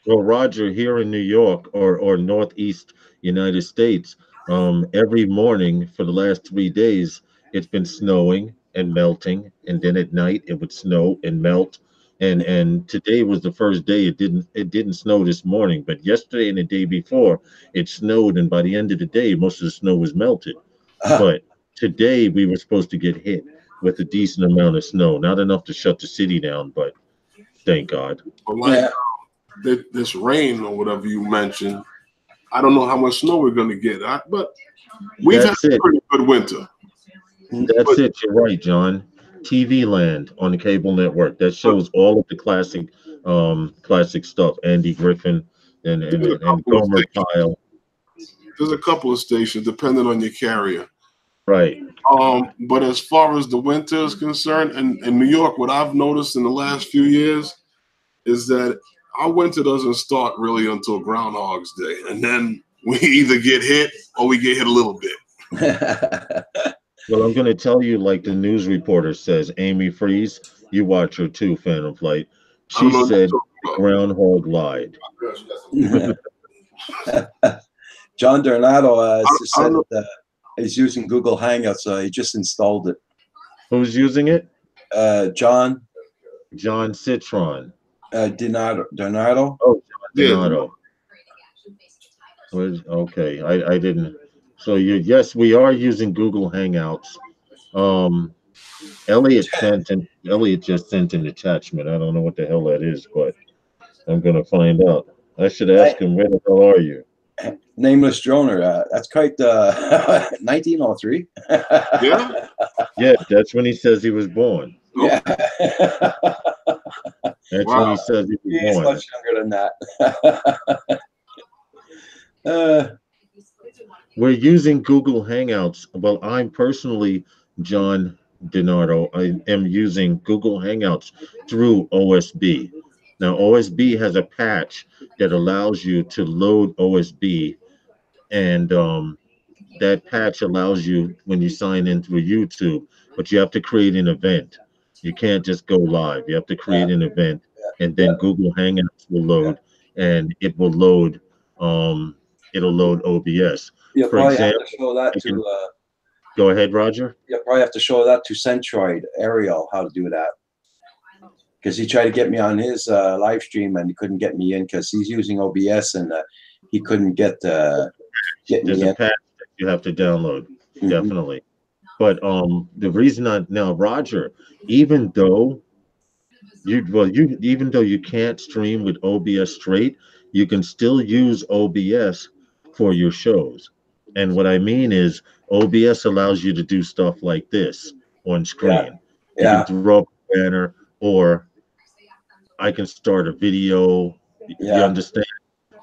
Speaker 1: Well, Roger, here in New York or Northeast United States, every morning for the last 3 days, it's been snowing and melting, and then at night it would snow and melt. And today was the first day it didn't snow this morning, but yesterday and the day before it snowed, and by the end of the day, most of the snow was melted. But today we were supposed to get hit with a decent amount of snow, not enough to shut the city down, but thank God.
Speaker 2: But like this rain or whatever you mentioned, I don't know how much snow we're going to get, but we've had a pretty good winter.
Speaker 1: That's it. You're right, John. TV Land on the cable network that shows all of the classic stuff. Andy Griffin and Gomer Pyle.
Speaker 2: There's a couple of stations depending on your carrier.
Speaker 1: Right.
Speaker 2: But as far as the winter is concerned, in New York, what I've noticed in the last few years is that our winter doesn't start really until Groundhog's Day, and then we either get hit or we get hit a little bit.
Speaker 1: Well, I'm going to tell you, like the news reporter says, Amy Freeze, you watch her too, Phantom Flight. She said Groundhog lied.
Speaker 4: John Donato said that he's using Google Hangouts, so he just installed it.
Speaker 1: Who's using it?
Speaker 4: John
Speaker 1: Citron.
Speaker 4: Donato.
Speaker 1: Oh, John Donato. Okay, I didn't. So yes, we are using Google Hangouts. Um, Elliot just sent an attachment. I don't know what the hell that is, but I'm gonna find out. I should ask him, where the hell are you?
Speaker 4: Nameless droner. That's quite 1903.
Speaker 2: Yeah.
Speaker 1: Yeah, that's when he says he was born.
Speaker 4: Yeah.
Speaker 1: That's when
Speaker 2: Wow.
Speaker 1: he says he was
Speaker 4: He's
Speaker 1: born.
Speaker 4: much younger than that.
Speaker 1: We're using Google Hangouts. Well, I'm personally, John DiNardo, I am using Google Hangouts through OSB. Now, OSB has a patch that allows you to load OSB, and that patch allows you when you sign in through YouTube, but you have to create an event. You can't just go live. You have to create an event, and
Speaker 4: Yeah.
Speaker 1: then Google Hangouts will load, and it will load. Um, it'll load OBS.
Speaker 4: You'll
Speaker 1: For
Speaker 4: probably have
Speaker 1: example,
Speaker 4: to show that
Speaker 1: I can
Speaker 4: to.
Speaker 1: go ahead, Roger.
Speaker 4: You'll probably have to show that to Centroid Ariel how to do that, because he tried to get me on his live stream and he couldn't get me in because he's using OBS and he couldn't get
Speaker 1: There's
Speaker 4: me
Speaker 1: a
Speaker 4: in.
Speaker 1: patch that you have to download,
Speaker 4: Mhm.
Speaker 1: definitely. But the reason I now, Roger, even though you even though you can't stream with OBS straight, you can still use OBS for your shows. And what I mean is OBS allows you to do stuff like this on
Speaker 4: Yeah,
Speaker 1: screen. You can
Speaker 4: yeah,
Speaker 1: throw up a banner, or I can start a video. You
Speaker 4: yeah,
Speaker 1: understand?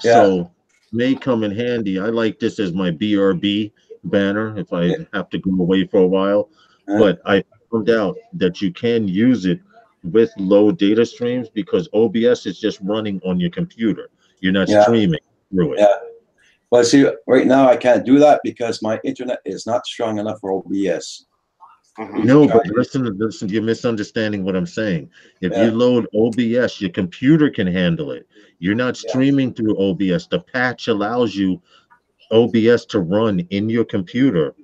Speaker 4: yeah,
Speaker 1: So may come in handy. I like this as my BRB banner if I
Speaker 4: yeah,
Speaker 1: have to go away for a while.
Speaker 4: uh,
Speaker 1: But I found out that you can use it with low data streams because OBS is just running on your computer. You're not
Speaker 4: yeah,
Speaker 1: streaming through it.
Speaker 4: yeah. But see, right now I can't do that because my internet is not strong enough for OBS.
Speaker 2: Mhm.
Speaker 4: You should
Speaker 1: No,
Speaker 4: try
Speaker 1: but
Speaker 4: it.
Speaker 1: listen, you're misunderstanding what I'm saying. If you
Speaker 4: Yeah,
Speaker 1: load OBS, your computer can handle it. You're not
Speaker 4: yeah.
Speaker 1: streaming through OBS. The patch allows you OBS to run in your computer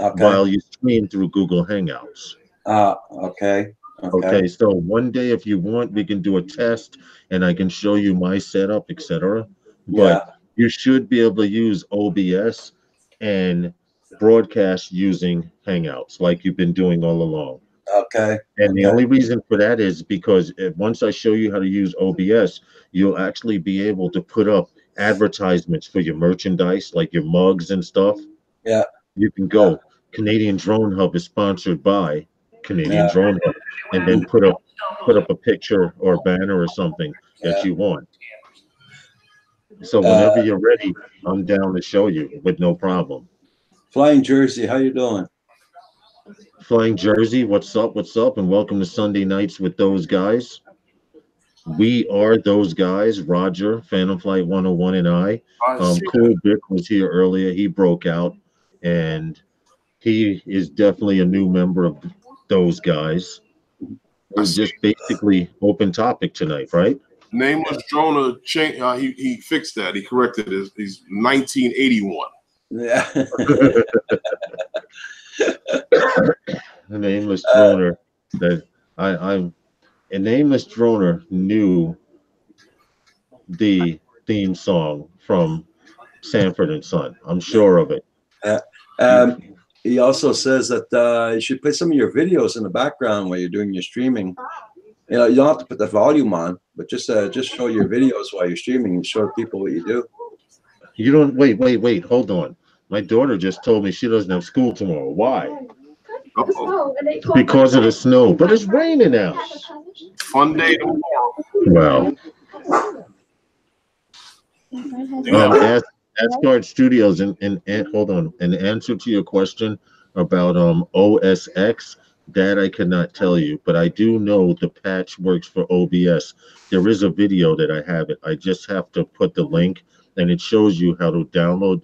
Speaker 4: Okay.
Speaker 1: while you stream through Google Hangouts.
Speaker 4: Okay. Okay.
Speaker 1: Okay, so one day if you want, we can do a test and I can show you my setup, etc.
Speaker 4: Yeah.
Speaker 1: But you should be able to use OBS and broadcast using Hangouts like you've been doing all along.
Speaker 4: Okay.
Speaker 1: And the
Speaker 4: Okay.
Speaker 1: only reason for that is because once I show you how to use OBS, you'll actually be able to put up advertisements for your merchandise, like your mugs and stuff.
Speaker 4: Yeah.
Speaker 1: You can
Speaker 4: Yeah.
Speaker 1: go, Canadian Drone Hub is sponsored by Canadian
Speaker 4: Yeah.
Speaker 1: Drone Hub, and then put up a picture or banner or something that
Speaker 4: Yeah.
Speaker 1: you want. So
Speaker 4: Uh,
Speaker 1: whenever you're ready, I'm down to show you with no problem.
Speaker 4: Flying Jersey, how you doing?
Speaker 1: Flying Jersey, what's up? What's up? And welcome to Sunday Nights with those guys. We are those guys. Roger, Phantom Flight 101, and I.
Speaker 2: I see that.
Speaker 1: Cool Vic was here earlier. He broke out, and he is definitely a new member of those guys.
Speaker 2: I
Speaker 1: We're
Speaker 2: see.
Speaker 1: just basically open topic tonight, right?
Speaker 2: Nameless Drona he fixed that. He corrected it. He's 1981.
Speaker 4: Yeah.
Speaker 1: A nameless droner that I'm a nameless droner knew the theme song from Sanford and Son. I'm sure of it.
Speaker 4: Yeah.
Speaker 1: You,
Speaker 4: He also says that you should put some of your videos in the background while you're doing your streaming. You know, you don't have to put the volume on, but just show your videos while you're streaming and show people what you do.
Speaker 1: you don't wait, hold on. My daughter just told me she doesn't have school tomorrow. Why?
Speaker 2: Uh-oh.
Speaker 1: Because of the snow. But it's raining out.
Speaker 2: Fun day tomorrow.
Speaker 1: Well,
Speaker 2: You have
Speaker 1: Asgard Studios and hold on. In answer to your question about OSX, that I cannot tell you, but I do know the patch works for OBS. There is a video that I have it. I just have to put the link, and it shows you how to download.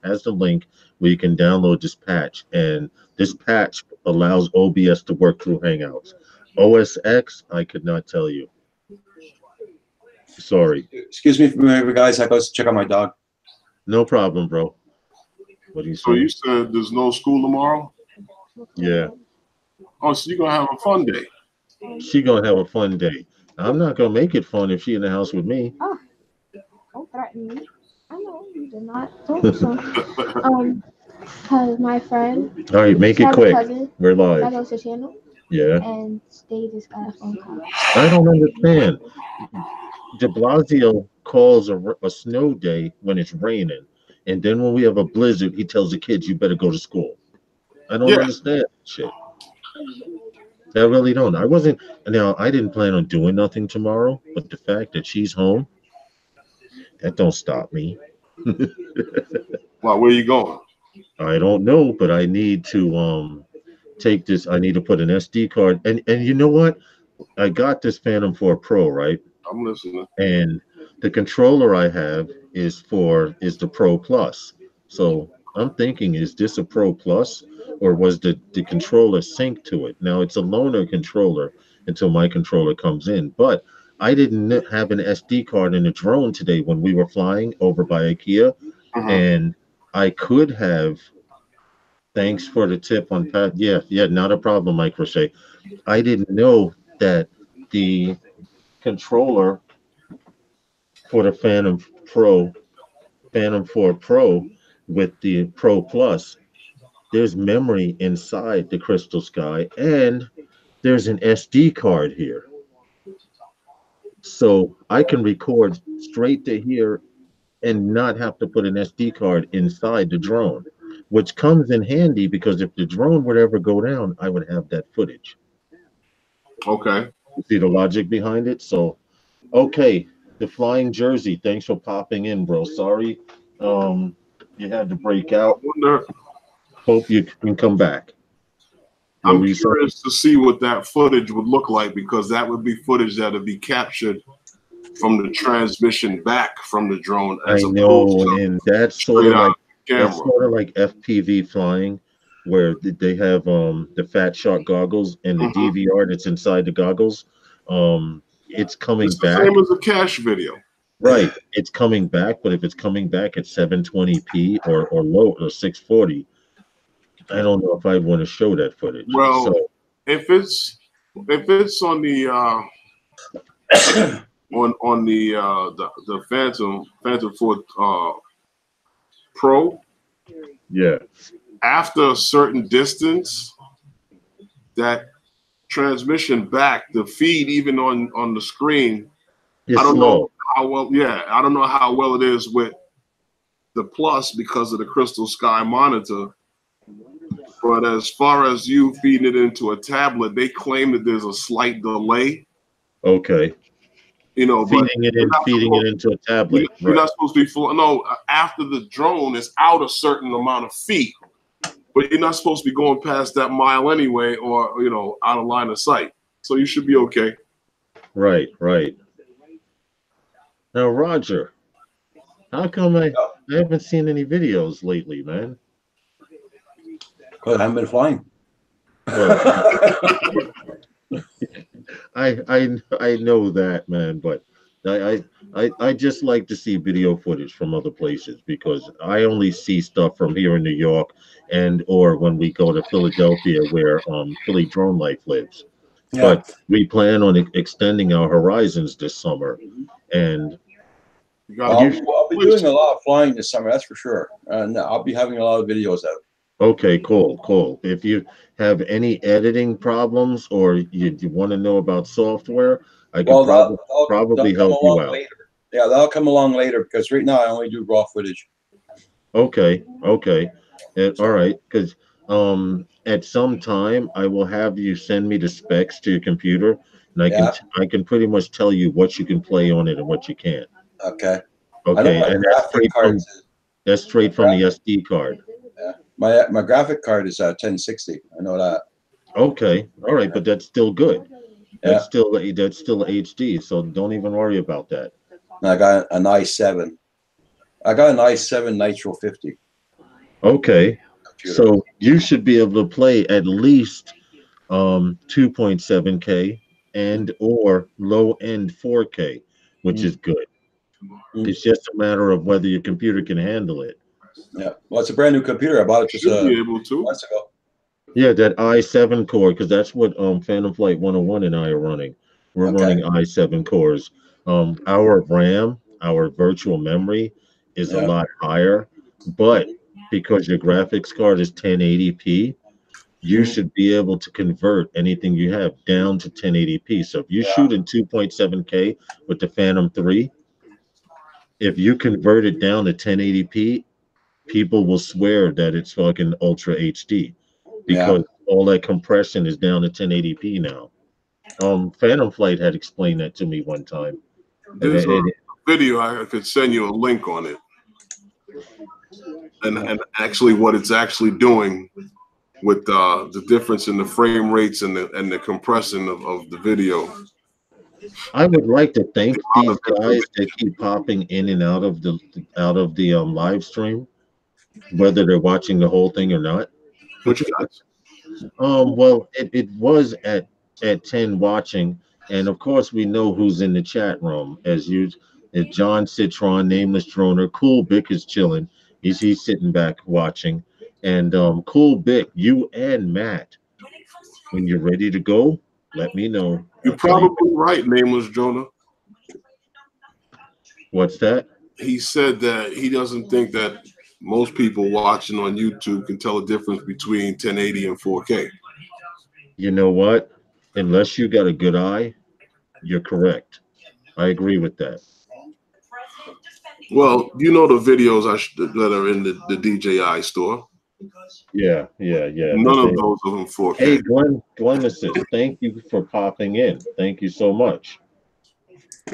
Speaker 1: Has the link where you can download this patch, and this patch allows OBS to work through Hangouts. OSX, I could not tell you. Sorry.
Speaker 4: Excuse me, for a minute, guys. I go check on my dog.
Speaker 1: No problem, bro. What do you
Speaker 2: So
Speaker 1: say?
Speaker 2: you said there's no school tomorrow?
Speaker 1: Yeah,
Speaker 2: Oh, so you're gonna have a fun day.
Speaker 1: she gonna have a fun day. I'm not gonna make it fun if she in the house with me.
Speaker 5: Oh, don't threaten me. I know you did not. So, Because my friend,
Speaker 1: All right, make
Speaker 5: she
Speaker 1: it
Speaker 5: has a
Speaker 1: quick.
Speaker 5: cousin
Speaker 1: We're
Speaker 5: that
Speaker 1: live.
Speaker 5: goes to channel,
Speaker 1: Yeah.
Speaker 5: and they just got a phone call.
Speaker 1: I don't understand. De Blasio calls a snow day when it's raining, and then when we have a blizzard, he tells the kids, "You better go to school." I don't
Speaker 2: Yeah.
Speaker 1: understand shit. I really don't. I wasn't. Now I didn't plan on doing nothing tomorrow, but the fact that she's home, that don't stop me.
Speaker 2: Well, where you going?
Speaker 1: I don't know, but I need to take this. I need to put an SD card, and you know what? I got this Phantom 4 Pro, right?
Speaker 2: I'm listening.
Speaker 1: And the controller I have is the Pro Plus. So I'm thinking, is this a Pro Plus, or was the controller synced to it? Now it's a loaner controller until my controller comes in. But I didn't have an SD card in the drone today when we were flying over by IKEA,
Speaker 2: Mhm.
Speaker 1: and I could have. Thanks for the tip on Pat. Yeah, yeah, not a problem, Mike Crochet. I didn't know that the controller for the Phantom 4 Pro with the Pro Plus, there's memory inside the Crystal Sky, and there's an SD card here. So I can record straight to here and not have to put an SD card inside the drone, which comes in handy because if the drone would ever go down, I would have that footage.
Speaker 2: Okay.
Speaker 1: You see the logic behind it? So, okay, the Flying Jersey, thanks for popping in, bro. Sorry, um, you had to break
Speaker 2: I
Speaker 1: out.
Speaker 2: wonder.
Speaker 1: Hope you can come back. What
Speaker 2: I'm
Speaker 1: were you saying?
Speaker 2: curious to see what that footage would look like because that would be footage that would be captured from the transmission back from the drone
Speaker 1: I
Speaker 2: as opposed
Speaker 1: know,
Speaker 2: to
Speaker 1: and that's sort
Speaker 2: straight
Speaker 1: of
Speaker 2: out
Speaker 1: like
Speaker 2: of the camera.
Speaker 1: FPV flying, where they have the Fat Shark goggles and the
Speaker 2: Mhm.
Speaker 1: DVR that's inside the goggles. It's coming
Speaker 2: It's the
Speaker 1: back,
Speaker 2: same as a cache video.
Speaker 1: right? It's coming back, but if it's coming back at 720p or low or 640, I don't know if I want to show that footage.
Speaker 2: Well,
Speaker 1: So
Speaker 2: if it's on the the Phantom 4 Pro,
Speaker 1: yeah,
Speaker 2: after a certain distance, that transmission back, the feed even on the screen, I
Speaker 1: it's
Speaker 2: don't know
Speaker 1: slow.
Speaker 2: how well. Yeah, I don't know how well it is with the Plus because of the Crystal Sky monitor. But as far as you feeding it into a tablet, they claim that there's a slight delay.
Speaker 1: Okay,
Speaker 2: But
Speaker 1: feeding it into a tablet,
Speaker 2: you're
Speaker 1: right?
Speaker 2: not supposed to be full. No, after the drone is out a certain amount of feet, but you're not supposed to be going past that mile anyway, or out of line of sight. So you should be okay.
Speaker 1: Right, right. Now, Roger, how come I haven't seen any videos lately, man?
Speaker 4: Because I haven't been flying.
Speaker 1: Well, I know that, man, but I just like to see video footage from other places because I only see stuff from here in New York and or when we go to Philadelphia where Philly Drone Life lives.
Speaker 4: Yeah.
Speaker 1: But we plan on extending our horizons this summer, and
Speaker 2: You got
Speaker 1: you
Speaker 4: I'll be doing a lot of flying this summer, that's for sure. And I'll be having a lot of videos out.
Speaker 1: okay, cool, cool. If you have any editing problems or you want to know about software, I could
Speaker 4: Well,
Speaker 1: probably
Speaker 4: they'll come
Speaker 1: help you
Speaker 4: along
Speaker 1: out.
Speaker 4: later. Yeah, that'll come along later because right now I only do raw footage.
Speaker 1: Okay, okay. All right, because at some time I will have you send me the specs to your computer, and
Speaker 4: Yeah.
Speaker 1: I can pretty much tell you what you can play on it and what you can't.
Speaker 4: Okay. I know
Speaker 1: Okay,
Speaker 4: my
Speaker 1: and
Speaker 4: graphic card.
Speaker 1: that's straight from the SD card.
Speaker 4: Yeah. My graphic card is 1060. I know that.
Speaker 1: Okay, all right, but that's still good.
Speaker 4: Yeah.
Speaker 1: That's still HD, so don't even worry about that.
Speaker 4: And I got an i7. I got an i7 Nitro 50
Speaker 1: Okay,
Speaker 4: computer.
Speaker 1: so you should be able to play at least 2.7K and or low end 4K, which is good.
Speaker 4: Mm.
Speaker 1: It's just a matter of whether your computer can handle it.
Speaker 4: Yeah. Well, it's a brand new computer. I bought it just
Speaker 2: should be able to.
Speaker 4: months ago.
Speaker 1: Yeah, that i7 core, because that's what Phantom Flight 101 and I are running. We're
Speaker 4: Okay.
Speaker 1: running i7 cores. Our RAM, our virtual memory is a
Speaker 4: Yeah.
Speaker 1: lot higher, but because your graphics card is 1080p, you should be able to convert anything you have down to 1080p. So if you
Speaker 4: Yeah.
Speaker 1: shoot in 2.7K with the Phantom 3, if you convert it down to 1080p, people will swear that it's fucking Ultra HD
Speaker 4: Yeah.
Speaker 1: because all that compression is down to 1080p now. Phantom Flight had explained that to me one time. And
Speaker 2: There's a video I could send you a link on it, and actually what it's actually doing with the difference in the frame rates and the compressing of the video.
Speaker 1: I would like to thank
Speaker 2: A lot
Speaker 1: these
Speaker 2: of
Speaker 1: guys
Speaker 2: information.
Speaker 1: that keep popping in and out of the live stream, whether they're watching the whole thing or not.
Speaker 2: Which guys?
Speaker 1: Well, it was at 10 watching, and of course we know who's in the chat room as John Citron, Nameless Droner, Cool Bick is chilling. He's sitting back watching, and Cool Bick, you and Matt, when you're ready to go, let me know.
Speaker 2: You're
Speaker 1: I'll tell you
Speaker 2: probably right, Nameless Jonah.
Speaker 1: what's that.
Speaker 2: He said that he doesn't think that most people watching on YouTube can tell the difference between 1080 and 4K.
Speaker 1: You know what? Unless you got a good eye, you're correct. I agree with that.
Speaker 2: Well, you know the videos that are in the DJI store.
Speaker 1: Yeah.
Speaker 2: None of those are in 4K.
Speaker 1: Hey, Glenn assist. Thank you for popping in. Thank you so much.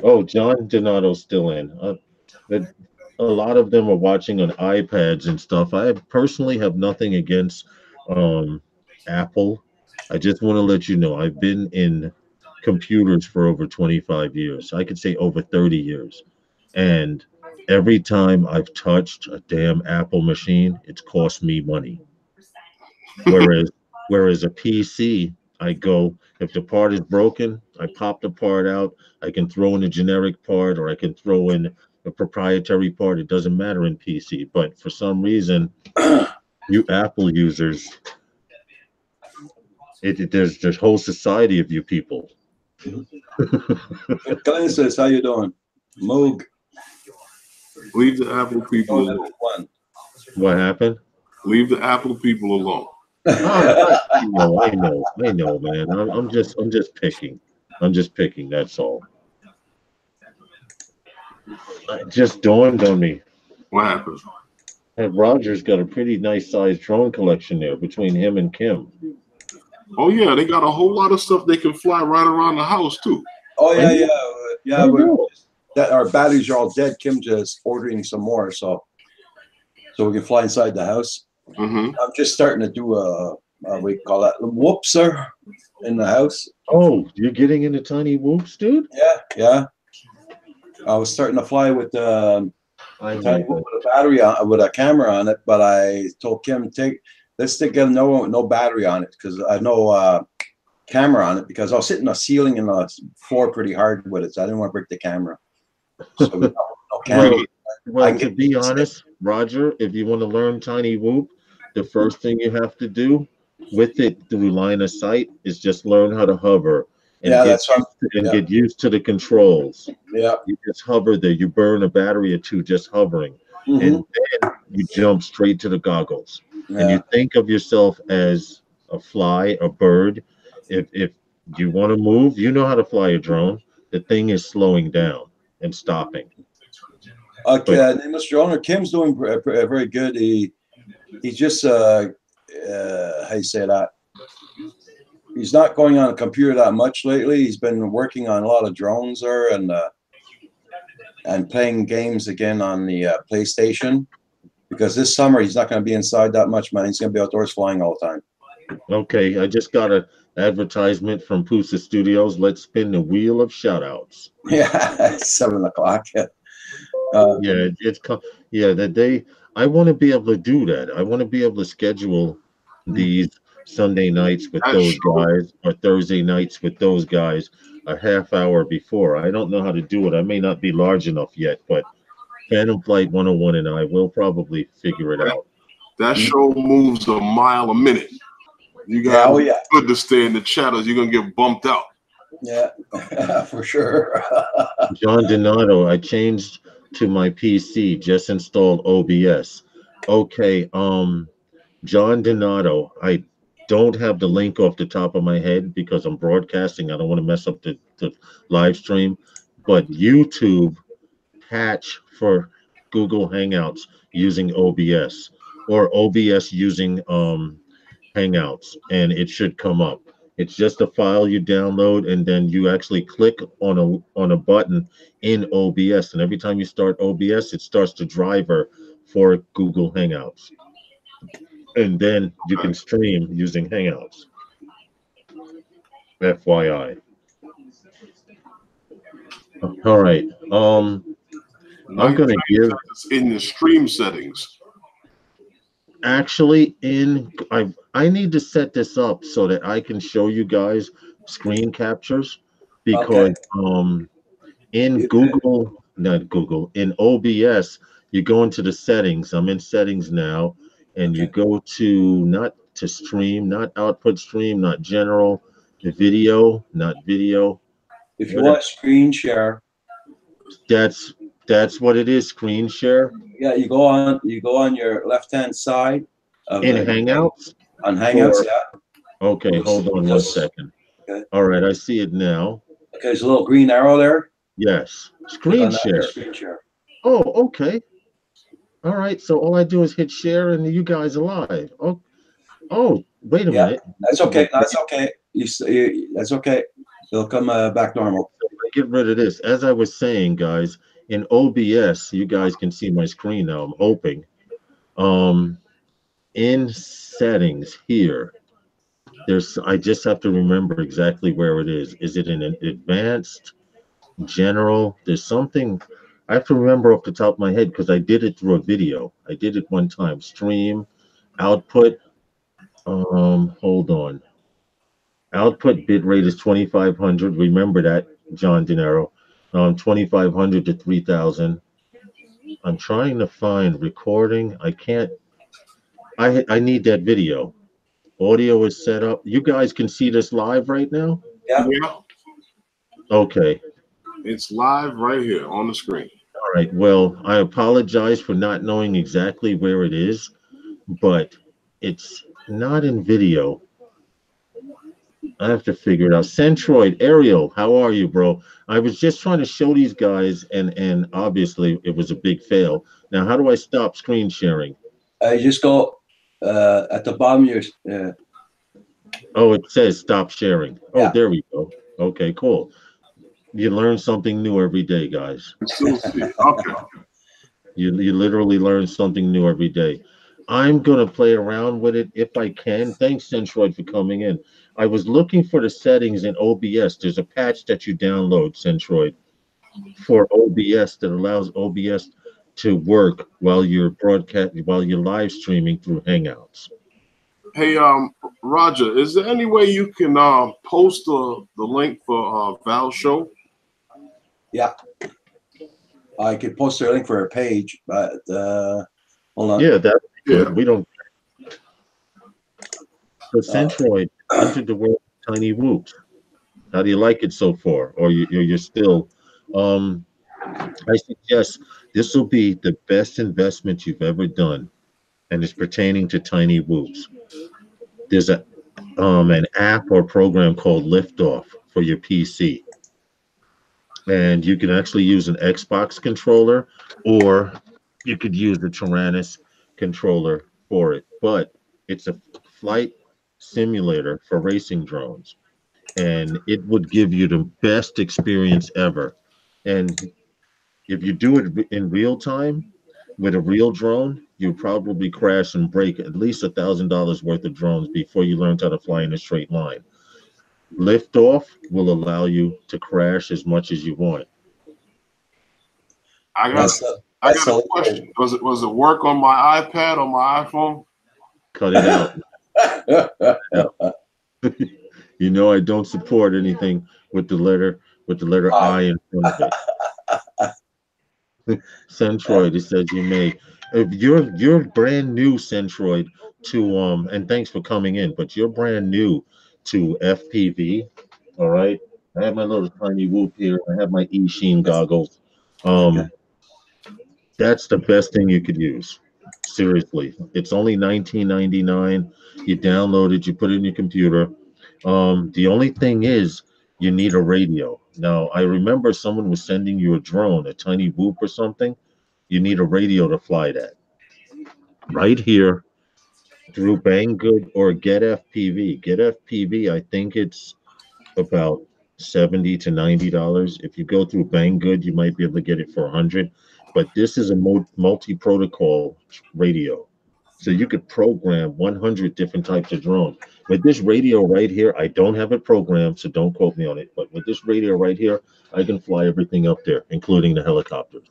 Speaker 1: Oh, John Donato's still in. But a lot of them are watching on iPads and stuff. I personally have nothing against um, Apple. I just want to let you know I've been in computers for over 25 years. I could say over 30 years. And every time I've touched a damn Apple machine, it's cost me money. Whereas whereas a PC, I go, if the part is broken, I pop the part out. I can throw in a generic part or I can throw in a proprietary part. It doesn't matter in PC. But for some reason, you Apple users, there's this whole society of you people.
Speaker 4: Glenn says, how you doing? Moog.
Speaker 2: Leave the Apple people alone.
Speaker 4: One.
Speaker 1: What happened?
Speaker 2: Leave the Apple people alone.
Speaker 1: I know, man. I'm just picking. I'm just picking. That's all. It just dawned on me.
Speaker 2: What happened?
Speaker 1: And Roger's got a pretty nice sized drone collection there between him and Kim.
Speaker 2: Oh yeah, they got a whole lot of stuff they can fly right around the house too.
Speaker 4: Oh
Speaker 1: I
Speaker 4: yeah.
Speaker 1: I know.
Speaker 4: That our batteries are all dead. Kim just ordering some more, so we can fly inside the house.
Speaker 2: Mm-hmm.
Speaker 4: I'm just starting to do we call that whoopser in the house.
Speaker 1: Oh, you're getting into tiny whoops, dude?
Speaker 4: Yeah. I was starting to fly with
Speaker 1: I
Speaker 4: tiny
Speaker 1: know.
Speaker 4: whoop with a battery on, with a camera on it, but I told Kim let's stick no battery on it because I know camera on it because I was hitting the ceiling and the floor pretty hard with it, so I didn't want to break the camera. So no camera.
Speaker 1: Well, to be honest, Roger, if you want to learn tiny whoop, the first thing you have to do with it through line of sight is just learn how to hover and get used to the controls.
Speaker 4: Yeah.
Speaker 1: You just hover there. You burn a battery or two just hovering,
Speaker 4: Mhm.
Speaker 1: and then you jump straight to the goggles.
Speaker 4: Yeah.
Speaker 1: And you think of yourself as a fly, a bird. If you want to move, you know how to fly a drone. The thing is slowing down and stopping.
Speaker 4: Okay, Mr. Owner, Kim's doing very good. He's just how you say that? He's not going on a computer that much lately. He's been working on a lot of drones there and playing games again on the PlayStation. Because this summer he's not going to be inside that much, man. He's going to be outdoors flying all the time.
Speaker 1: Okay, I just got an advertisement from Pusa Studios. Let's spin the wheel of shoutouts.
Speaker 4: Yeah, it's 7 o'clock.
Speaker 1: That day. I want to be able to do that. I want to be able to schedule these Sunday nights with those guys or Thursday nights with those guys a half hour before. I don't know how to do it. I may not be large enough yet, but Phantom Flight 101 and I will probably figure it out.
Speaker 2: That show moves a mile a minute. You got good to stay in the shadows. You're gonna get bumped out.
Speaker 4: Yeah, for sure.
Speaker 1: John Donato, I changed to my PC, just installed OBS. Okay. John Donato. I don't have the link off the top of my head because I'm broadcasting. I don't want to mess up the live stream. But YouTube patch for Google Hangouts using OBS or OBS using Hangouts, and it should come up. It's just a file you download, and then you actually click on a button in OBS, and every time you start OBS, it starts the driver for Google Hangouts, and then you
Speaker 2: Okay.
Speaker 1: can stream using Hangouts. FYI. All right. I'm
Speaker 2: Nice.
Speaker 1: gonna give
Speaker 2: It's in the stream settings.
Speaker 1: actually in I need to set this up so that I can show you guys screen captures
Speaker 4: Okay.
Speaker 1: because in Google, not Google, in OBS, you go into the settings. I'm in settings now, and you
Speaker 4: Okay.
Speaker 1: go to not to stream, not output stream, not general, video, not video.
Speaker 4: If you
Speaker 1: What
Speaker 4: want screen share,
Speaker 1: that's that's what it is, screen share
Speaker 4: yeah, you go on your left hand side of
Speaker 1: in
Speaker 4: the thing
Speaker 1: Hangouts
Speaker 4: on Hangouts.
Speaker 1: for
Speaker 4: Yeah.
Speaker 1: okay, hold on one
Speaker 4: Just
Speaker 1: second.
Speaker 4: okay.
Speaker 1: All right, I see it now.
Speaker 4: Okay. There's a little green arrow there.
Speaker 1: Yes,
Speaker 4: Click
Speaker 1: screen
Speaker 4: on that.
Speaker 1: share.
Speaker 4: Screen share.
Speaker 1: Oh, okay. All right. So all I do is hit share, and you guys are live. Oh, oh, wait a
Speaker 4: Yeah.
Speaker 1: minute.
Speaker 4: That's okay. That's okay. That's okay. It'll come back normal.
Speaker 1: Get rid of this. As I was saying, guys, in OBS, you guys can see my screen now. I'm hoping. Um, in settings here, there's. I just have to remember exactly where it is. Is it in an advanced, general? There's something. I have to remember off the top of my head because I did it through a video. I did it one time. Stream, output. Hold on. Output bit rate is 2500. Remember that, John Dinero. 2500 to 3000. I'm trying to find recording. I can't. I need that video. Audio is set up. You guys can see this live right now.
Speaker 4: Yeah.
Speaker 2: Yeah,
Speaker 1: Okay.
Speaker 2: it's live right here on the screen.
Speaker 1: All right. Well, I apologize for not knowing exactly where it is, but it's not in video. I have to figure it out. Centroid, Ariel, how are you, bro? I was just trying to show these guys, and obviously it was a big fail. Now, how do I stop screen sharing?
Speaker 4: You just go at the bottom of your.
Speaker 1: Oh, it says stop sharing. Oh,
Speaker 4: Yeah.
Speaker 1: there we go. Okay, cool. You learn something new every day, guys.
Speaker 2: Still see it. Okay.
Speaker 1: You literally learn something new every day. I'm gonna play around with it if I can. Thanks, Centroid, for coming in. I was looking for the settings in OBS. There's a patch that you download, Centroid, for OBS that allows OBS to work while you're while you're live streaming through Hangouts.
Speaker 2: Hey, Roger, is there any way you can post the link for Val's show?
Speaker 4: Yeah. I could post a link for a page, but hold on.
Speaker 1: Yeah, that's good.
Speaker 2: Yeah.
Speaker 1: We don't. So Centroid entered the world of tiny whoops. How do you like it so far? Or you're still? I suggest this will be the best investment you've ever done, and it's pertaining to tiny whoops. There's an app or program called Liftoff for your PC, and you can actually use an Xbox controller, or you could use the Tyrannus controller for it. But it's a flight simulator for racing drones, and it would give you the best experience ever. And if you do it in real time with a real drone, you probably crash and break at least $1,000 worth of drones before you learn how to fly in a straight line. Liftoff will allow you to crash as much as you want.
Speaker 2: I got
Speaker 4: That's
Speaker 2: I got a question. Was it work on my iPad or my iPhone?
Speaker 1: Cut it out. You know I don't support anything with the letter I in front of it. Centroid, it says you may. If you're brand new, Centroid, to and thanks for coming in, but you're brand new to FPV. All right. I have my little tiny whoop here. I have my E-Sheen goggles. Um, that's the best thing you could use. Seriously, it's only 19.99. You download it, you put it in your computer. The only thing is, you need a radio. Now, I remember someone was sending you a drone, a tiny whoop or something. You need a radio to fly that. Right here through Banggood or Get FPV. Get FPV, I think it's about 70 to $90. If you go through Banggood, you might be able to get it for 100. But this is a multi-protocol radio, so you could program 100 different types of drones. With this radio right here, I don't have it programmed, so don't quote me on it. But with this radio right here, I can fly everything up there, including the helicopters.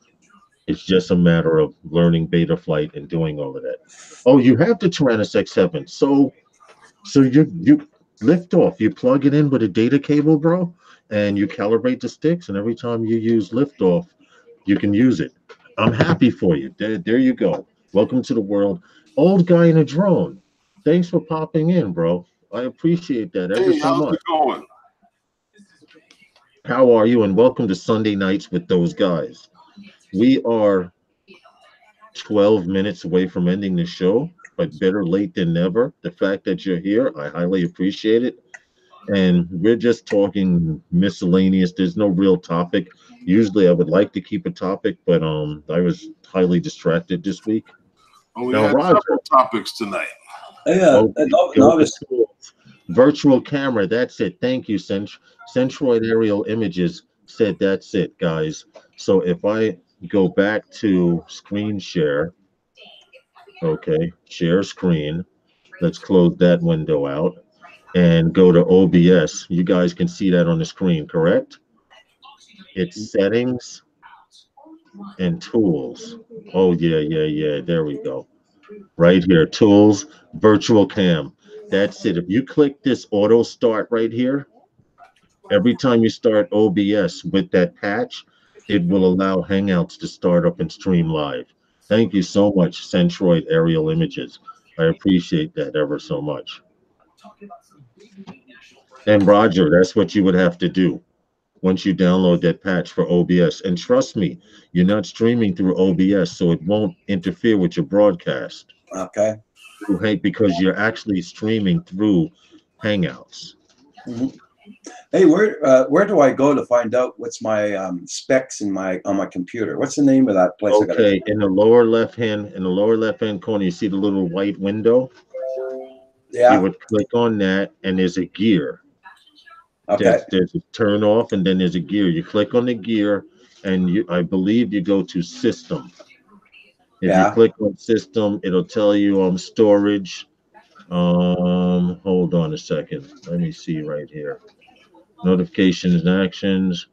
Speaker 1: It's just a matter of learning beta flight and doing all of that. Oh, you have the Tyrannus X7. So you lift off, you plug it in with a data cable, bro, and you calibrate the sticks, and every time you use liftoff, you can use it. I'm happy for you. There you go. Welcome to the world. Old guy in a drone. Thanks for popping in, bro. I appreciate that ever
Speaker 2: Hey,
Speaker 1: so
Speaker 2: how's
Speaker 1: much.
Speaker 2: it going?
Speaker 1: How are you? And welcome to Sunday Nights with those guys. We are 12 minutes away from ending the show, but better late than never. The fact that you're here, I highly appreciate it. And we're just talking miscellaneous. There's no real topic. Usually I would like to keep a topic, but I was highly distracted this week.
Speaker 2: Well, we
Speaker 1: Now,
Speaker 2: had
Speaker 1: Roger,
Speaker 2: several topics tonight.
Speaker 4: Yeah,
Speaker 1: okay,
Speaker 4: Novice.
Speaker 1: virtual camera. That's it. Thank you, Centroid Aerial Images said that's it, guys. So if I go back to screen share, okay, share screen. Let's close that window out and go to OBS. You guys can see that on the screen, correct? It's settings and tools. Oh, yeah, yeah, yeah. There we go. Right here, tools, virtual cam. That's it. If you click this auto start right here, every time you start OBS with that patch, it will allow Hangouts to start up and stream live. Thank you so much, Centroid Aerial Images. I appreciate that ever so much. And Roger, that's what you would have to do once you download that patch for OBS. And trust me, you're not streaming through OBS, so it won't interfere with your broadcast.
Speaker 4: Okay.
Speaker 1: Hey, because you're actually streaming through Hangouts.
Speaker 4: Mhm. Hey, where do I go to find out what's my specs in my on my computer? What's the name of that place?
Speaker 1: Okay, in the lower left hand corner, you see the little white window.
Speaker 4: Yeah.
Speaker 1: You would click on that, and there's a gear.
Speaker 4: Okay.
Speaker 1: There's a turn off, and then there's a gear. You click on the gear, and I believe you go to system. If you
Speaker 4: Yeah.
Speaker 1: click on system, it'll tell you storage. Hold on a second. Let me see right here. Notifications and actions.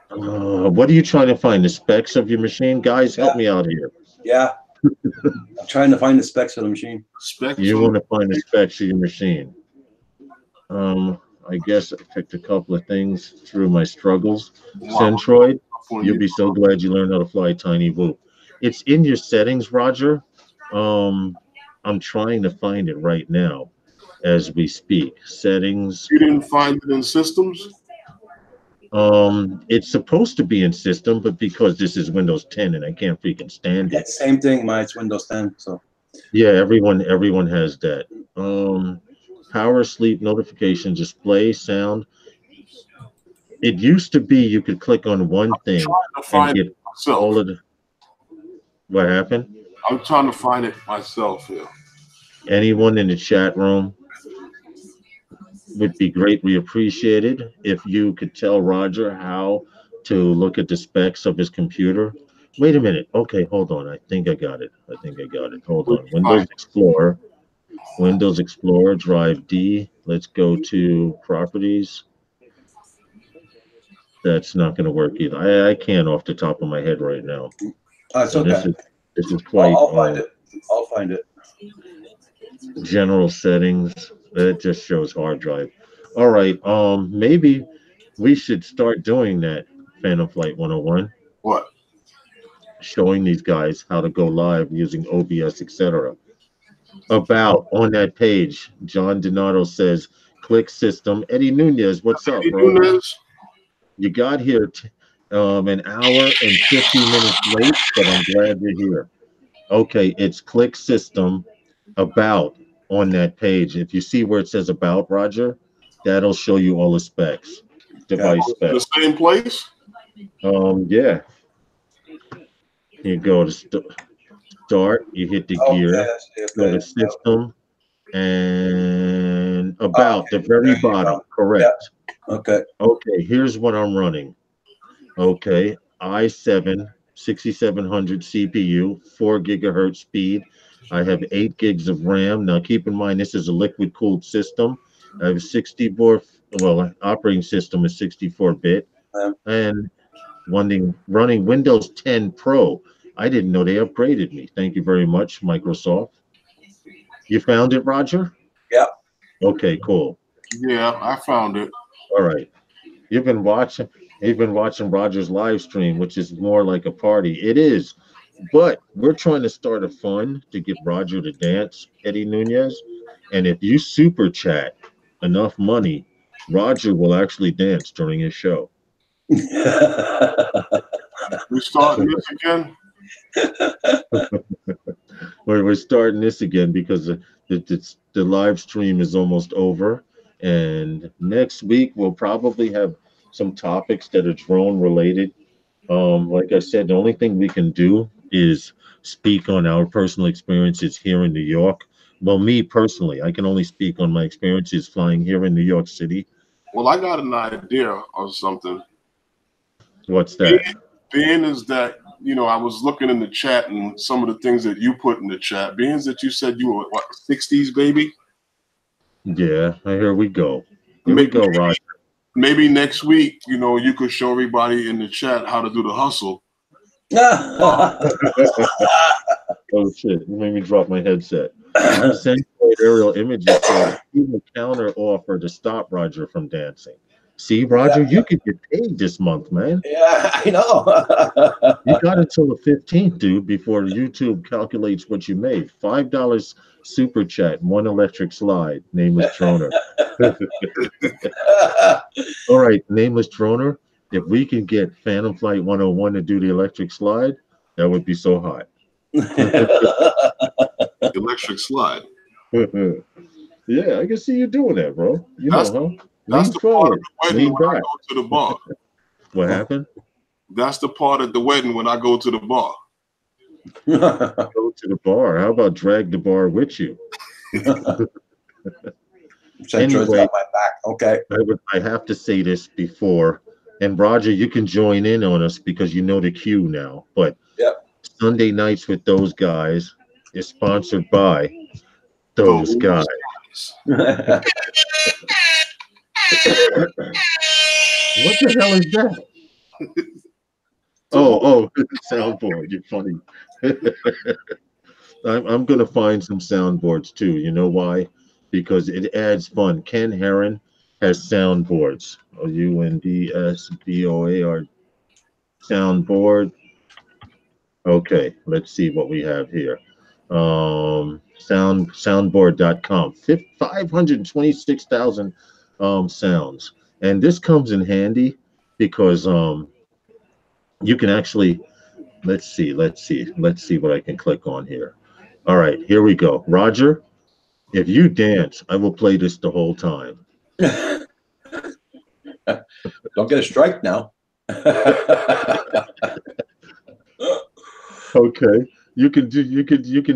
Speaker 1: What are you trying to find? The specs of your machine? Guys, help me out here.
Speaker 4: Yeah. I'm trying to find the specs of the machine.
Speaker 2: Specs.
Speaker 1: You want to find the specs of your machine. I guess I picked a couple of things through my struggles. Centroid, you'll be so glad you learned how to fly Tiny Whoop. It's in your settings, Roger. I'm trying to find it right now as we speak. Settings.
Speaker 2: You didn't find it in systems?
Speaker 1: It's supposed to be in system, but because this is Windows 10 and I can't freaking stand it.
Speaker 4: Same thing. It's Windows 10. So
Speaker 1: yeah, everyone has that. Power, sleep, notifications, display, sound. It used to be you could click on one thing and get all of the. What happened?
Speaker 2: I'm trying to find it myself here.
Speaker 1: Anyone in the chat room would be greatly appreciated if you could tell Roger how to look at the specs of his computer. Wait a minute. Okay, hold on. I think I got it. Hold on. Windows Explorer, Drive D. Let's go to Properties. That's not going to work either. I can't off the top of my head right now.
Speaker 4: It's okay.
Speaker 1: This is quite.
Speaker 4: I'll find it. I'll find it.
Speaker 1: General settings. It just shows hard drive. All right. Maybe we should start doing that. Phantom Flight 101.
Speaker 2: What?
Speaker 1: Showing these guys how to go live using OBS, etc. About on that page, John Donato says, "Click system." Eddie Nunez, what's up, bro?
Speaker 2: Nunez?
Speaker 1: You got here An hour and 50 minutes late, but I'm glad you're here. Okay, it's click system about on that page. If you see where it says about, Roger, that'll show you all the specs,
Speaker 4: Got
Speaker 1: device
Speaker 2: In the
Speaker 1: specs.
Speaker 2: same place?
Speaker 1: Yeah, you go to start, you hit the
Speaker 4: okay.
Speaker 1: gear,
Speaker 4: I see.
Speaker 1: go to
Speaker 4: Okay.
Speaker 1: system, and
Speaker 4: Okay.
Speaker 1: about the very
Speaker 4: There you go.
Speaker 1: bottom.
Speaker 4: Yeah.
Speaker 1: Correct.
Speaker 4: Okay.
Speaker 1: Okay, here's what I'm running. Okay, i7 6700 CPU, 4 gigahertz speed. I have 8 gigs of RAM. Now, keep in mind, this is a liquid cooled system. I have 64, well, operating system is 64-bit,
Speaker 4: Um,
Speaker 1: and running Windows 10 Pro. I didn't know they upgraded me. Thank you very much, Microsoft. You found it, Roger?
Speaker 4: yeah.
Speaker 1: Okay, cool.
Speaker 2: Yeah, I found it.
Speaker 1: All right. You've been watching. You've been watching Roger's live stream, which is more like a party. It is, but we're trying to start a fund to get Roger to dance, Eddie Nunez. And if you super chat enough money, Roger will actually dance during his show.
Speaker 2: We starting this again?
Speaker 1: We're starting this again because the live stream is almost over. And next week, we'll probably have some topics that are drone related. Like I said, the only thing we can do is speak on our personal experiences here in New York. Well, me personally, I can only speak on my experiences flying here in New York City.
Speaker 2: Well, I got an idea of something.
Speaker 1: What's
Speaker 2: Being,
Speaker 1: that?
Speaker 2: being is that, I was looking in the chat and some of the things that you put in the chat. Being that you said you were, what, 60s baby?
Speaker 1: Yeah, here we go. Here we
Speaker 2: Maybe,
Speaker 1: go, Roger.
Speaker 2: maybe next week, you could show everybody in the chat how to do the hustle.
Speaker 1: Oh shit! You made me drop my headset. Centroid aerial images says even counter offer to stop Roger from dancing. See, Roger, you could get paid this month, man.
Speaker 4: Yeah, I know.
Speaker 1: You got until the 15th, dude, before YouTube calculates what you made. $5 super chat, one electric slide, nameless droner. All right, nameless droner. If we can get Phantom Flight 101 to do the electric slide, that would be so hot.
Speaker 2: Electric slide.
Speaker 1: Yeah, I can see you doing that, bro. You
Speaker 2: That's
Speaker 1: know, huh?
Speaker 2: that's
Speaker 1: Lean
Speaker 2: the part of
Speaker 1: forward,
Speaker 2: the wedding
Speaker 1: lean
Speaker 2: when I
Speaker 1: back.
Speaker 2: go to the bar.
Speaker 1: What happened?
Speaker 2: That's the part at the wedding when I go to the bar.
Speaker 1: Go to the bar. How about drag the bar with you?
Speaker 4: Centro's
Speaker 1: Anyway,
Speaker 4: got my back. Okay.
Speaker 1: I have to say this before, and Roger, you can join in on us because you know the cue now. But
Speaker 4: Yep.
Speaker 1: Sunday nights with those guys is sponsored by those guys.
Speaker 2: Those
Speaker 1: What the hell is that? Oh, soundboard. You're funny. I'm gonna find some soundboards too. You know why? Because it adds fun. Ken Heron has soundboards. UNDSBOAR soundboard. Okay, let's see what we have here. Soundboard.com. 526,000 sounds. And this comes in handy because you can actually let's see what I can click on here. All right, here we go. Roger, if you dance, I will play this the whole time.
Speaker 4: Don't get a strike now.
Speaker 1: Okay, you can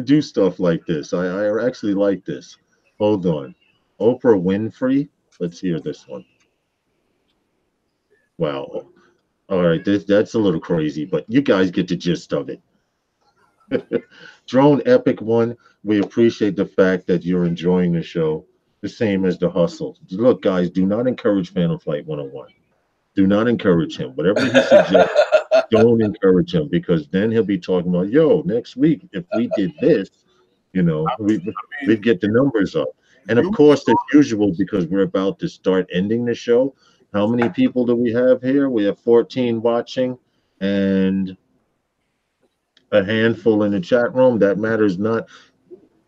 Speaker 1: do stuff like this. I actually like this. Hold on, Oprah Winfrey. Let's hear this one. Wow. All right, that's a little crazy, but you guys get the gist of it. Drone Epic One, we appreciate the fact that you're enjoying the show, the same as the hustle. Look, guys, do not encourage Phantom Flight 101. Do not encourage him. Whatever he suggests, don't encourage him because then he'll be talking about, yo, next week, if we did this,
Speaker 2: I
Speaker 1: we'd
Speaker 2: mean,
Speaker 1: get the numbers up. And of
Speaker 2: you
Speaker 1: course, as usual, because we're about to start ending the show, how many people do we have here? We have 14 watching and a handful in the chat room. That matters not.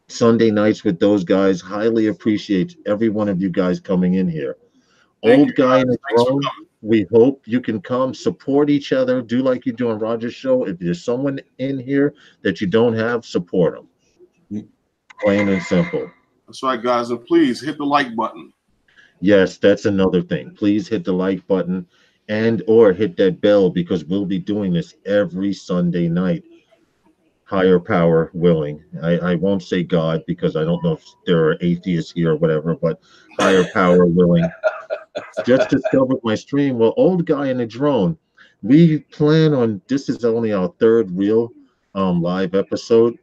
Speaker 1: Sunday nights with those guys. Highly appreciate every one of you guys coming in here.
Speaker 2: thank you
Speaker 1: Old guy
Speaker 2: guys.
Speaker 1: in a
Speaker 2: Thanks for
Speaker 1: drone.
Speaker 2: coming.
Speaker 1: We hope you can come support each other. Do like you do on Roger's show. If there's someone in here that you don't have, support them. Plain and simple.
Speaker 2: That's right, guys. And please hit the like button.
Speaker 1: Yes, that's another thing. Please hit the like button and or hit that bell because we'll be doing this every Sunday night. Higher power willing. I won't say God because I don't know if there are atheists here or whatever, but higher power willing. Just discovered my stream. Well, old guy in a drone. We plan on this is only our third real live episode.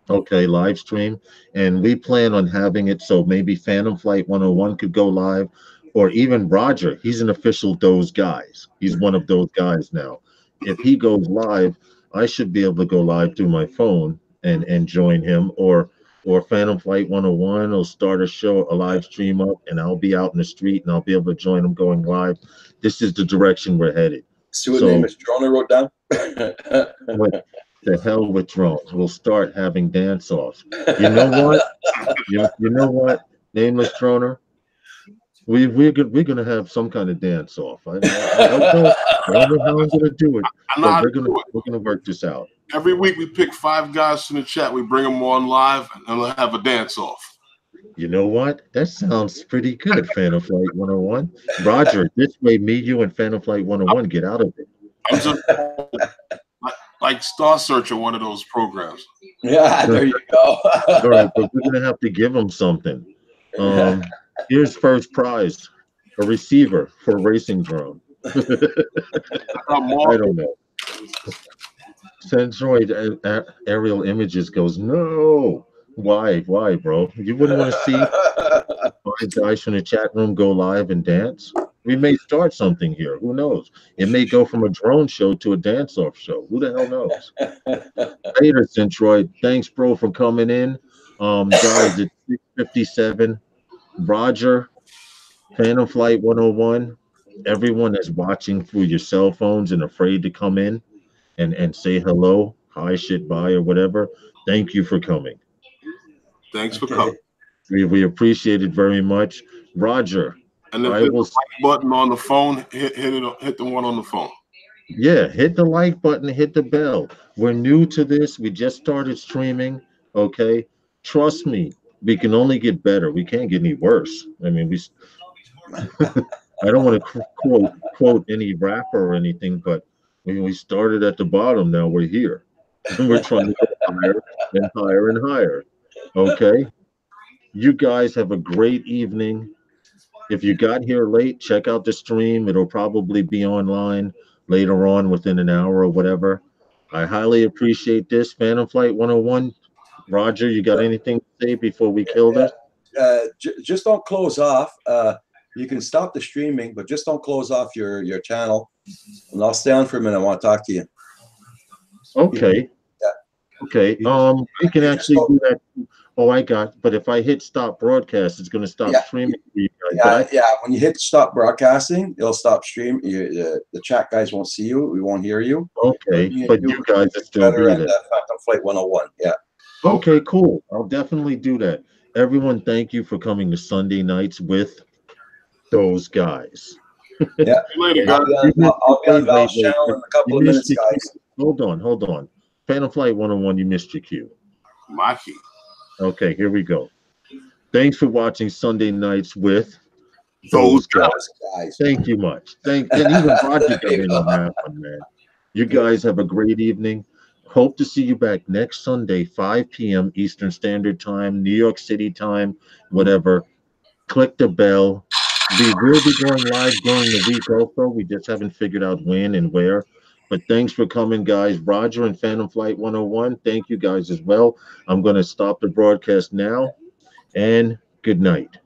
Speaker 1: Okay, live stream. And we plan on having it so maybe Phantom Flight 101 could go live, or even Roger. He's an official those guys. He's one of those guys now. If he goes live, I should be able to go live through my phone and join him, or Phantom Flight 101 will start a show, a live stream up, and I'll be out in the street and I'll be able to join them going live. This is the direction we're headed.
Speaker 4: See what
Speaker 1: So
Speaker 4: name is Drone I wrote down?
Speaker 1: what the hell with drones? We'll start having dance offs. You know what? You know what? Nameless droner. We're gonna have some kind of dance off. I don't know. I don't know how I'm gonna do it,
Speaker 2: I know
Speaker 1: but
Speaker 2: how to do it.
Speaker 1: we're gonna work this out.
Speaker 2: Every week we pick 5 guys from the chat. We bring them on live and we'll have a dance off.
Speaker 1: You know what? That sounds pretty good, Phantom Flight 101. Roger, this way me, you, and Phantom Flight 101 get out of it.
Speaker 2: I'm just like Star Searcher, one of those programs.
Speaker 4: Yeah, there you go.
Speaker 1: All right, but we're gonna have to give them something. Here's first prize, a receiver for a racing drone. I don't know. Centroid aerial images goes, no. Why, bro? You wouldn't want to see 5 guys from the chat room go live and dance? We may start something here. Who knows? It may go from a drone show to a dance-off show. Who the hell knows? Later, Centroid. Thanks, bro, for coming in. Guys, it's 6:57. Roger, Phantom Flight 101. Everyone that's watching through your cell phones and afraid to come in and say hello, hi, shit, bye, or whatever. Thank you for coming.
Speaker 2: Thanks for coming.
Speaker 1: We appreciate it very much. Roger,
Speaker 2: And if
Speaker 1: I
Speaker 2: there's
Speaker 1: will.
Speaker 2: a like button on the phone, hit the one on the phone.
Speaker 1: Yeah, hit the like button, hit the bell. We're new to this. We just started streaming. Okay. Trust me, we can only get better. We can't get any worse. I mean, I don't want to quote any rapper or anything, but we started at the bottom. Now we're here. And we're trying to go higher and higher and higher. Okay. You guys have a great evening. If you got here late, check out the stream. It'll probably be online later on within an hour or whatever. I highly appreciate this. Phantom Flight 101. Roger, you got anything to say before we kill this?
Speaker 4: Just don't close off. You can stop the streaming, but just don't close off your channel. And I'll stay on for a minute. I want to talk to you.
Speaker 1: Okay.
Speaker 4: Yeah.
Speaker 1: Okay. We can actually do that. Oh, but if I hit stop broadcast, it's going to stop streaming for you guys.
Speaker 4: When you hit stop broadcasting, it'll stop stream. The chat guys won't see you. We won't hear you.
Speaker 1: Okay, but you guys are still breathing.
Speaker 4: Phantom Flight 101. Yeah.
Speaker 1: Okay, cool. I'll definitely do that. Everyone, thank you for coming to Sunday nights with those guys.
Speaker 2: Yeah. Later, guys.
Speaker 4: I'll be on Val's channel in a couple of minutes, guys.
Speaker 1: Hold on. Phantom Flight 101, you missed your cue.
Speaker 2: My key.
Speaker 1: Okay, here we go. Thanks for watching Sunday nights with
Speaker 2: those guys.
Speaker 1: Thank you much. And even Roger got in on that one, man. You guys have a great evening. Hope to see you back next Sunday, 5 p.m. Eastern Standard Time, New York City time, whatever. Click the bell. We will be going live during the week also. We just haven't figured out when and where. But thanks for coming, guys. Roger and Phantom Flight 101, thank you guys as well. I'm going to stop the broadcast now, and good night.